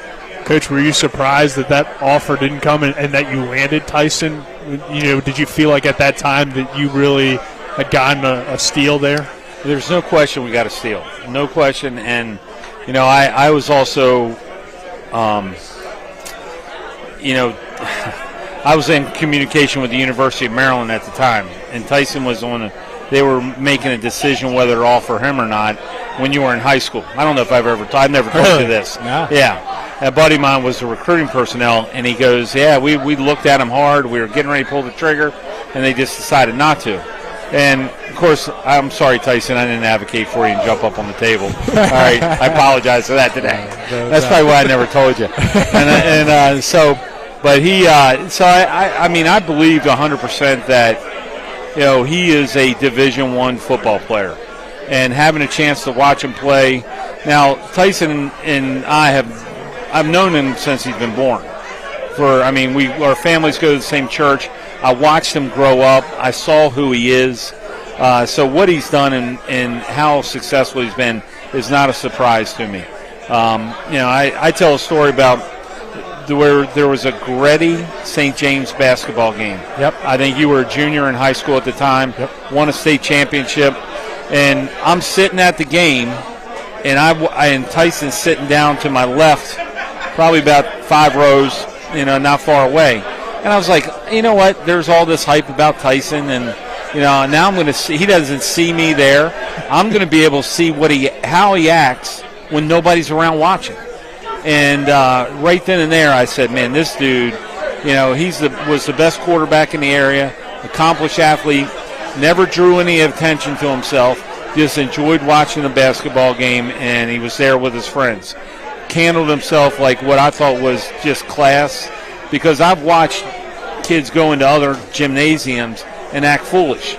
Coach, were you surprised that offer didn't come and that you landed Tyson? Did you feel like at that time that you really had gotten a steal there? There's no question we got a steal. No question. And, I was also, I was in communication with the University of Maryland at the time, and Tyson was they were making a decision whether to offer him or not when you were in high school. I don't know if I've never told you this. No. Yeah. A buddy of mine was the recruiting personnel, and he goes, yeah, we looked at him hard. We were getting ready to pull the trigger, and they just decided not to. And, of course, I'm sorry, Tyson, I didn't advocate for you and jump up on the table. All right, I apologize for that today. That's probably why I never told you. I believed 100% that, he is a Division I football player. And having a chance to watch him play. Now, Tyson and I've known him since he's been born. Our families go to the same church. I watched him grow up. I saw who he is. So what he's done and how successful he's been is not a surprise to me. I tell a story about where there was a Gretty St. James basketball game. Yep. I think you were a junior in high school at the time. Yep. Won a state championship. And I'm sitting at the game, and Tyson's sitting down to my left, probably about 5 rows, not far away. And I was like, you know what? There's all this hype about Tyson, and now I'm going to see. He doesn't see me there. I'm going to be able to see how he acts when nobody's around watching. And right then and there, I said, man, this dude, was the best quarterback in the area, accomplished athlete, never drew any attention to himself, just enjoyed watching the basketball game, and he was there with his friends. Handled himself like what I thought was just class, because I've watched kids go into other gymnasiums and act foolish,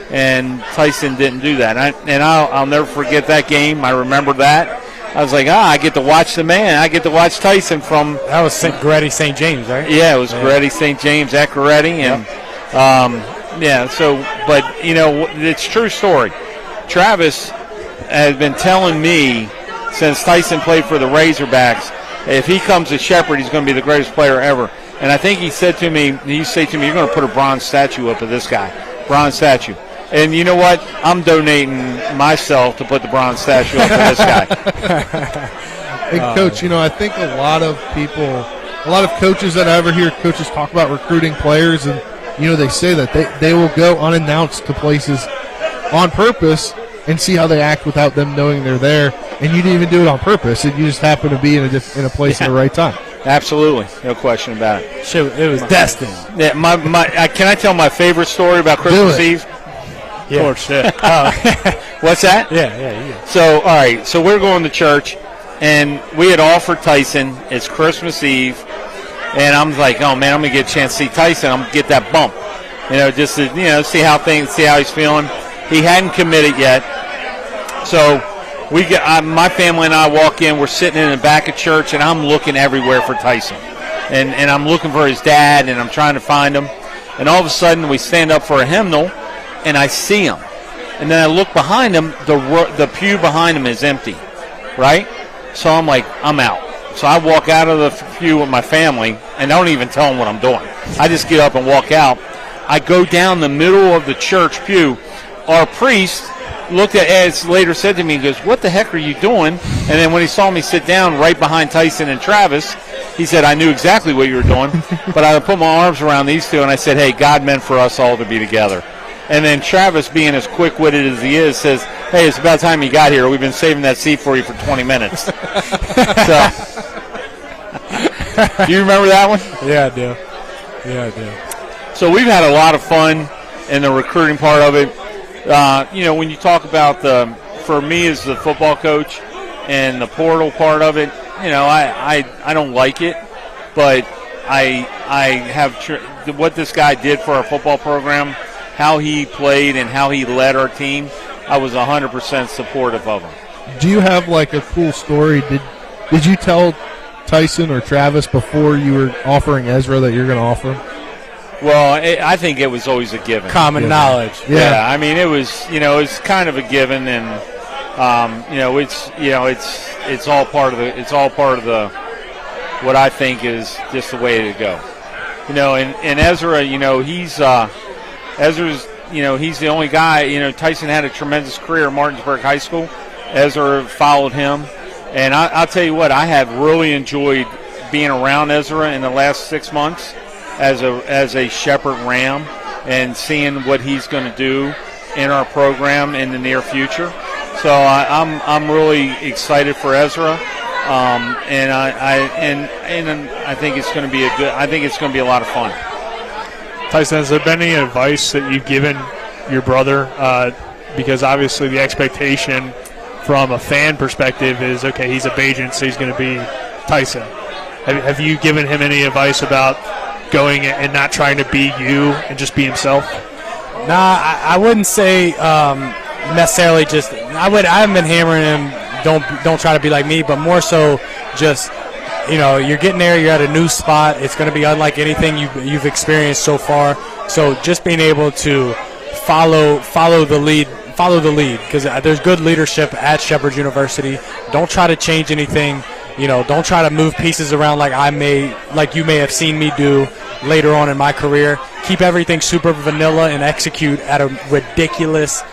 and Tyson didn't do that. I'll never forget that game. I remember that. I was like, I get to watch the man. I get to watch Tyson from. That was Gretty St. James, right? Yeah, it was Gretty St. James at Gretty, and but it's a true story. Travis has been telling me since Tyson played for the Razorbacks, if he comes to Shepherd, he's going to be the greatest player ever. And I think he said to me, you're going to put a bronze statue up of this guy, bronze statue. And you know what? I'm donating myself to put the bronze statue up of this guy. Hey, Coach, I think a lot of coaches that I ever hear coaches talk about recruiting players, and, they say that they will go unannounced to places on purpose and see how they act without them knowing they're there. And you didn't even do it on purpose. You just happened to be in a place at the right time. Absolutely, no question about it. It was destined. Yeah, can I tell my favorite story about Christmas Eve? Yeah. Of course, yeah. What's that? Yeah. So, all right, so we're going to church, and we had offered Tyson. It's Christmas Eve, and I'm like, oh man, I'm gonna get a chance to see Tyson. I'm gonna get that bump, just to see how he's feeling. He hadn't committed yet, so my family and I walk in. We're sitting in the back of church, and I'm looking everywhere for Tyson, and I'm looking for his dad, and I'm trying to find him. And all of a sudden, we stand up for a hymnal, and I see him. And then I look behind him. The pew behind him is empty, right? So I'm like, I'm out. So I walk out of the pew with my family, and I don't even tell them what I'm doing. I just get up and walk out. I go down the middle of the church pew. Our priest looked at, as later said to me, he goes, what the heck are you doing? And then when he saw me sit down right behind Tyson and Travis, he said, I knew exactly what you were doing, but I put my arms around these two, and I said, hey, God meant for us all to be together. And then Travis, being as quick-witted as he is, says, hey, it's about time you got here. We've been saving that seat for you for 20 minutes. So, do you remember that one? Yeah, I do. So we've had a lot of fun in the recruiting part of it. When you talk about for me as the football coach and the portal part of it, I don't like it, but I have what this guy did for our football program, how he played and how he led our team. I was 100% supportive of him. Do you have like a cool story? Did you tell Tyson or Travis before you were offering Ezra that you're going to offer him? Well, I think it was always a given. Common knowledge. Yeah, I mean, it was, it was kind of a given, and It's all part of the what I think is just the way to go. And Ezra, Ezra's, he's the only guy. Tyson had a tremendous career at Martinsburg High School. Ezra followed him, and I'll tell you what, I have really enjoyed being around Ezra in the last 6 months as a Shepherd Ram, and seeing what he's going to do in our program in the near future. So I'm really excited for Ezra, and I think it's going to be a lot of fun. Tyson, has there been any advice that you've given your brother? Because obviously the expectation from a fan perspective is, okay, he's a Bajan, so he's going to be Tyson. Have you given him any advice about going and not trying to be you and just be himself? Nah, I wouldn't say necessarily just. I haven't been hammering him. Don't try to be like me, but more so just. You're getting there. You're at a new spot. It's going to be unlike anything you've experienced so far. So just being able to follow the lead, because there's good leadership at Shepherd University. Don't try to change anything. Don't try to move pieces around like you may have seen me do later on in my career. Keep everything super vanilla and execute at a ridiculous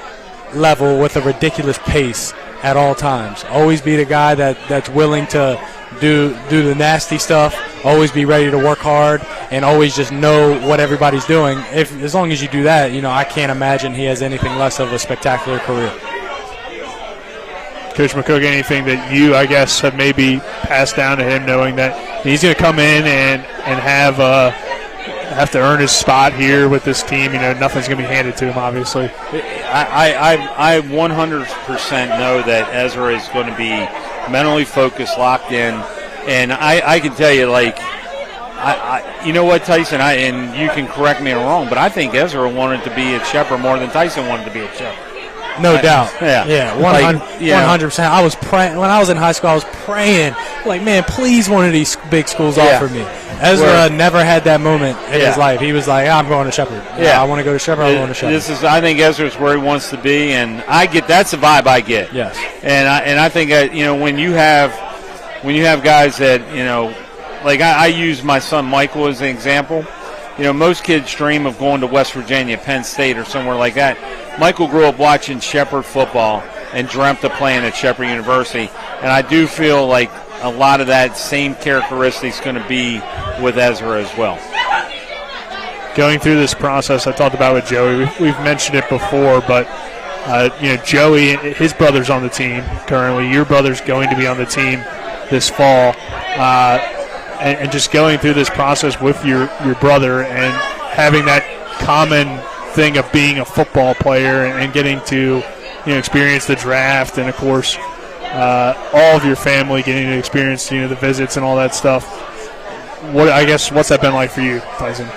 level with a ridiculous pace at all times. Always be the guy that's willing to do the nasty stuff. Always be ready to work hard, and always just know what everybody's doing. As long as you do that, I can't imagine he has anything less of a spectacular career. Coach McCook, anything that you, I guess, have maybe passed down to him, knowing that he's going to come in and have to earn his spot here with this team? Nothing's going to be handed to him, obviously. I 100% know that Ezra is going to be mentally focused, locked in, and I can tell you, you know what, Tyson, and you can correct me if I'm wrong, but I think Ezra wanted to be at Shepherd more than Tyson wanted to be at Shepherd. No doubt. Yeah. 100%. I was praying when I was in high school. I was praying, man, please one of these big schools offer me. Ezra never had that moment in his life. He was like, I'm going to Shepherd. I want to go to Shepherd. I'm going to Shepherd. I think Ezra's where he wants to be, and that's the vibe I get. Yes. And I think when you have guys that I use my son Michael as an example. Most kids dream of going to West Virginia, Penn State, or somewhere like that. Michael grew up watching Shepherd football and dreamt of playing at Shepherd University. And I do feel like a lot of that same characteristics going to be with Ezra as well. Going through this process, I talked about with Joey. We've mentioned it before, but Joey, his brother's on the team currently. Your brother's going to be on the team this fall. And just going through this process with your brother and having that common thing of being a football player and getting to experience the draft, and of course all of your family getting to experience the visits and all that stuff. What's that been like for you, Tyson?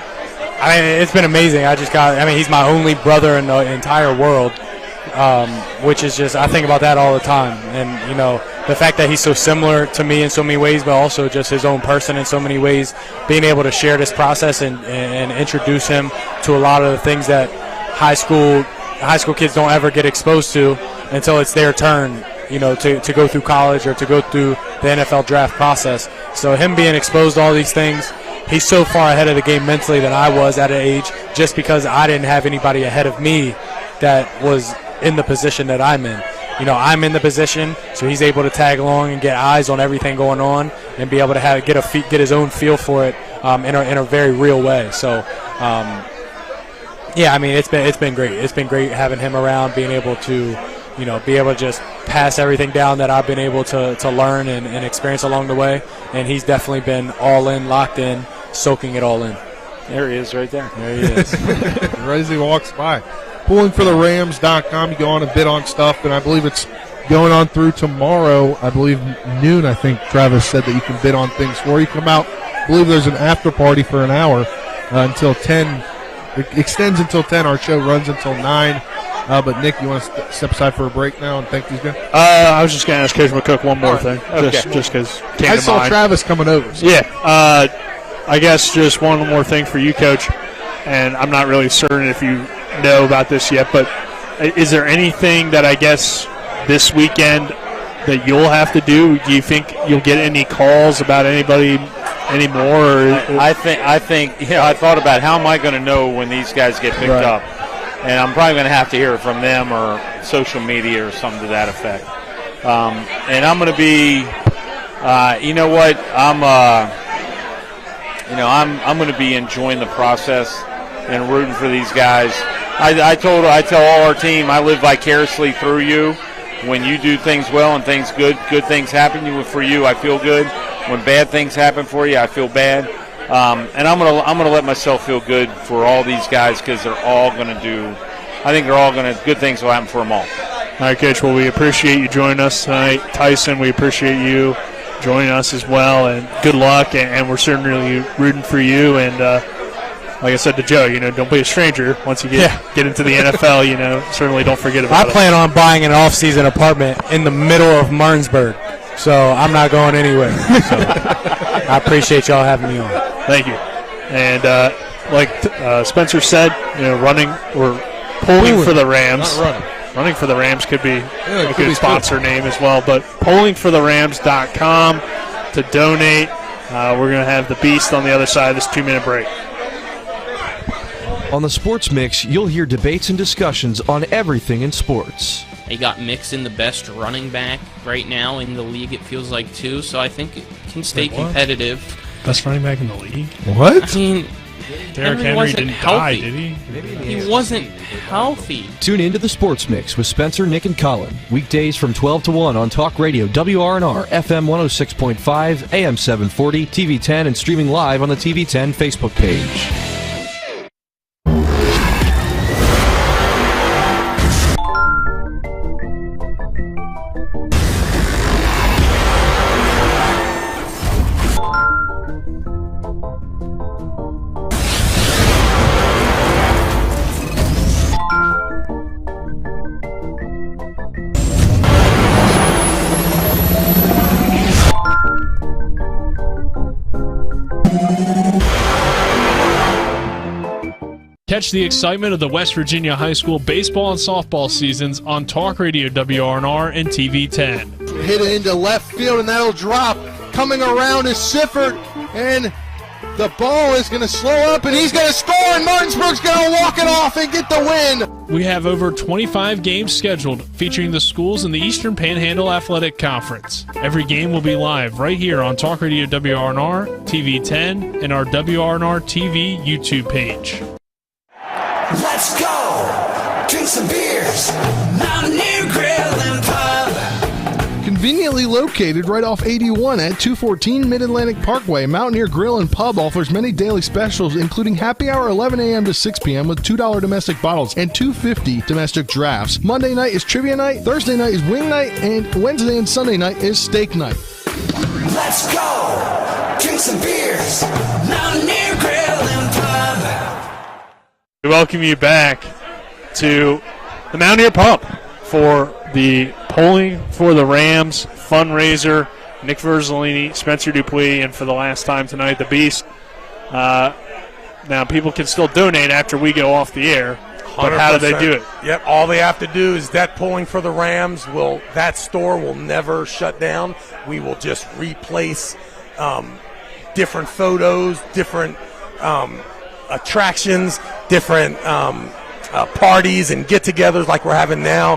It's been amazing. He's my only brother in the entire world, which is just, I think about that all the time. And the fact that he's so similar to me in so many ways, but also just his own person in so many ways, being able to share this process and introduce him to a lot of the things that high school kids don't ever get exposed to until it's their turn, to go through college or to go through the NFL draft process. So him being exposed to all these things, he's so far ahead of the game mentally than I was at an age, just because I didn't have anybody ahead of me that was in the position that I'm in. I'm in the position, so he's able to tag along and get eyes on everything going on and be able to get his own feel for it in a very real way. So, it's been great. It's been great having him around, being able to, be able to just pass everything down that I've been able to learn and experience along the way. And he's definitely been all in, locked in, soaking it all in. There he is right there. There he is. Right as he walks by. PullingForTheRams.com. You go on and bid on stuff, and I believe it's going on through tomorrow. I believe noon, I think Travis said that you can bid on things for you. Come out. I believe there's an after party for an hour until 10. It extends until 10. Our show runs until 9. But, Nick, you want to step aside for a break now and thank these guys? I was just going to ask Coach McCook one more thing. Okay. Just because came I to saw mind. Travis coming over. So. Yeah. I guess just one more thing for you, Coach, and I'm not really certain if you know about this yet, but is there anything that I guess this weekend that you'll have to do? Do you think you'll get any calls about anybody anymore? I think I thought about how am I going to know when these guys get picked up, and I'm probably going to have to hear it from them or social media or something to that effect. And I'm going to be, you know what, I'm going to be enjoying the process and rooting for these guys. I tell all our team, I live vicariously through you. When you do things well and good things happen for you, I feel good. When bad things happen for you, I feel bad. And I'm gonna let myself feel good for all these guys because they're all gonna do. I think good things will happen for them all. All right, Coach. Well, we appreciate you joining us tonight, Tyson. We appreciate you joining us as well, and good luck. And we're certainly rooting for you. And like I said to Joe, don't be a stranger once you get into the NFL. Certainly don't forget about it. I plan on buying an off-season apartment in the middle of Martinsburg, so I'm not going anywhere. So I appreciate y'all having me on. Thank you. And like Spencer said, running or polling for the Rams. Not running. Running for the Rams could be a good sponsor name as well. But pollingfortherams.com to donate. We're going to have the Beast on the other side of this 2-minute break. On the Sports Mix, you'll hear debates and discussions on everything in sports. They got Mixon the best running back right now in the league, it feels like, too. So I think it can stay competitive. Best running back in the league? What? I mean, Derrick Henry didn't die, did he? He wasn't healthy. Tune into the Sports Mix with Spencer, Nick, and Colin. Weekdays from 12 to 1 on Talk Radio, WRNR, FM 106.5, AM 740, TV 10, and streaming live on the TV 10 Facebook page. Catch the excitement of the West Virginia high school baseball and softball seasons on Talk Radio WRNR and TV 10. Hit it into left field, and that'll drop. Coming around is Sifford, and the ball is going to slow up, and he's going to score, and Martinsburg's going to walk it off and get the win. We have over 25 games scheduled featuring the schools in the Eastern Panhandle Athletic Conference. Every game will be live right here on Talk Radio WRNR, TV 10, and our WRNR TV YouTube page. Let's go! Drink some beers! Mountaineer Grill and Pub! Conveniently located right off 81 at 214 Mid-Atlantic Parkway, Mountaineer Grill and Pub offers many daily specials, including happy hour 11 a.m. to 6 p.m. with $2 domestic bottles and $2.50 domestic drafts. Monday night is trivia night, Thursday night is wing night, and Wednesday and Sunday night is steak night. Let's go! Drink some beers! Mountaineer Grill and Pub! We welcome you back to the Mountaineer Pub for the Polling for the Rams fundraiser. Nick Verzolini, Spencer Dupuis, and for the last time tonight, the Beast. Now, people can still donate after we go off the air, but how do they do it? Yep, all they have to do is that Polling for the Rams that store will never shut down. We will just replace different photos, different attractions, different parties and get-togethers like we're having now.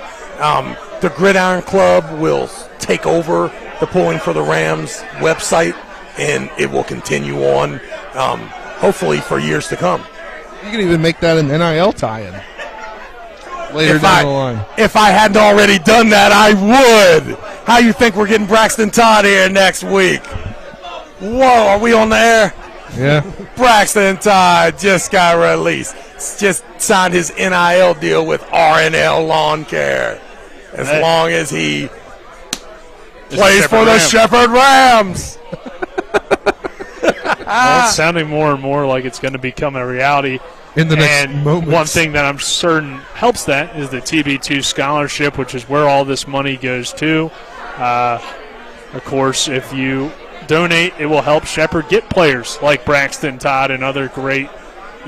The Gridiron Club will take over the Polling for the Rams website, and it will continue on, hopefully for years to come. You can even make that an NIL tie-in later down the line. If I hadn't already done that, I would. How you think we're getting Braxton Todd here next week? Whoa, are we on the air? Yeah. Braxton Todd just got released. Just signed his NIL deal with R&L Lawn Care. As long as he plays for the Shepherd Rams. Well, it's sounding more and more like it's going to become a reality. In the next moments. One thing that I'm certain helps that is the TB2 scholarship, which is where all this money goes to. Of course, if you donate, it will help Shepherd get players like Braxton Todd and other great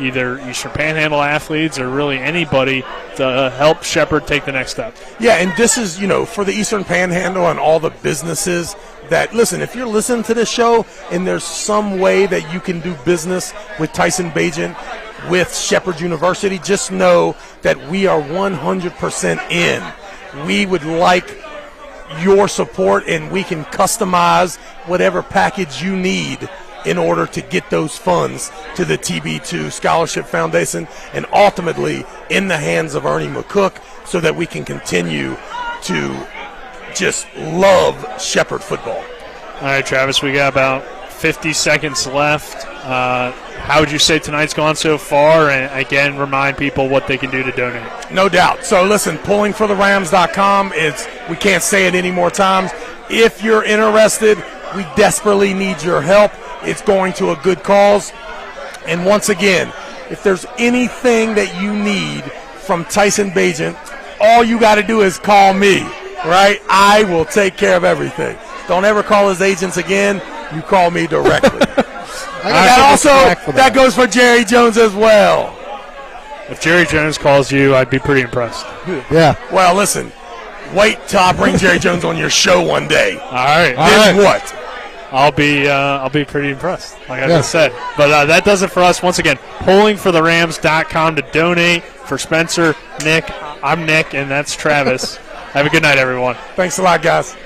either Eastern Panhandle athletes or really anybody to help Shepherd take the next step. Yeah, and this is, for the Eastern Panhandle and all the businesses that, listen, if you're listening to this show and there's some way that you can do business with Tyson Bagent, with Shepherd University, just know that we are 100% in. We would like your support, and we can customize whatever package you need in order to get those funds to the TB2 Scholarship Foundation and ultimately in the hands of Ernie McCook so that we can continue to just love Shepherd football. All right, Travis, we got about 50 seconds left. How would you say tonight's gone so far? And again, remind people what they can do to donate. No doubt. So listen, pullingfortherams.com, we can't say it any more times. If you're interested, we desperately need your help. It's going to a good cause. And once again, if there's anything that you need from Tyson Bagent, all you got to do is call me, right? I will take care of everything. Don't ever call his agents again. You call me directly. That goes for Jerry Jones as well. If Jerry Jones calls you, I'd be pretty impressed. Yeah. Well, listen, wait till I bring Jerry Jones on your show one day. All right. Then what? I'll be pretty impressed, like I just said. But that does it for us. Once again, pullingfortherams.com to donate. For Spencer, Nick, I'm Nick, and that's Travis. Have a good night, everyone. Thanks a lot, guys.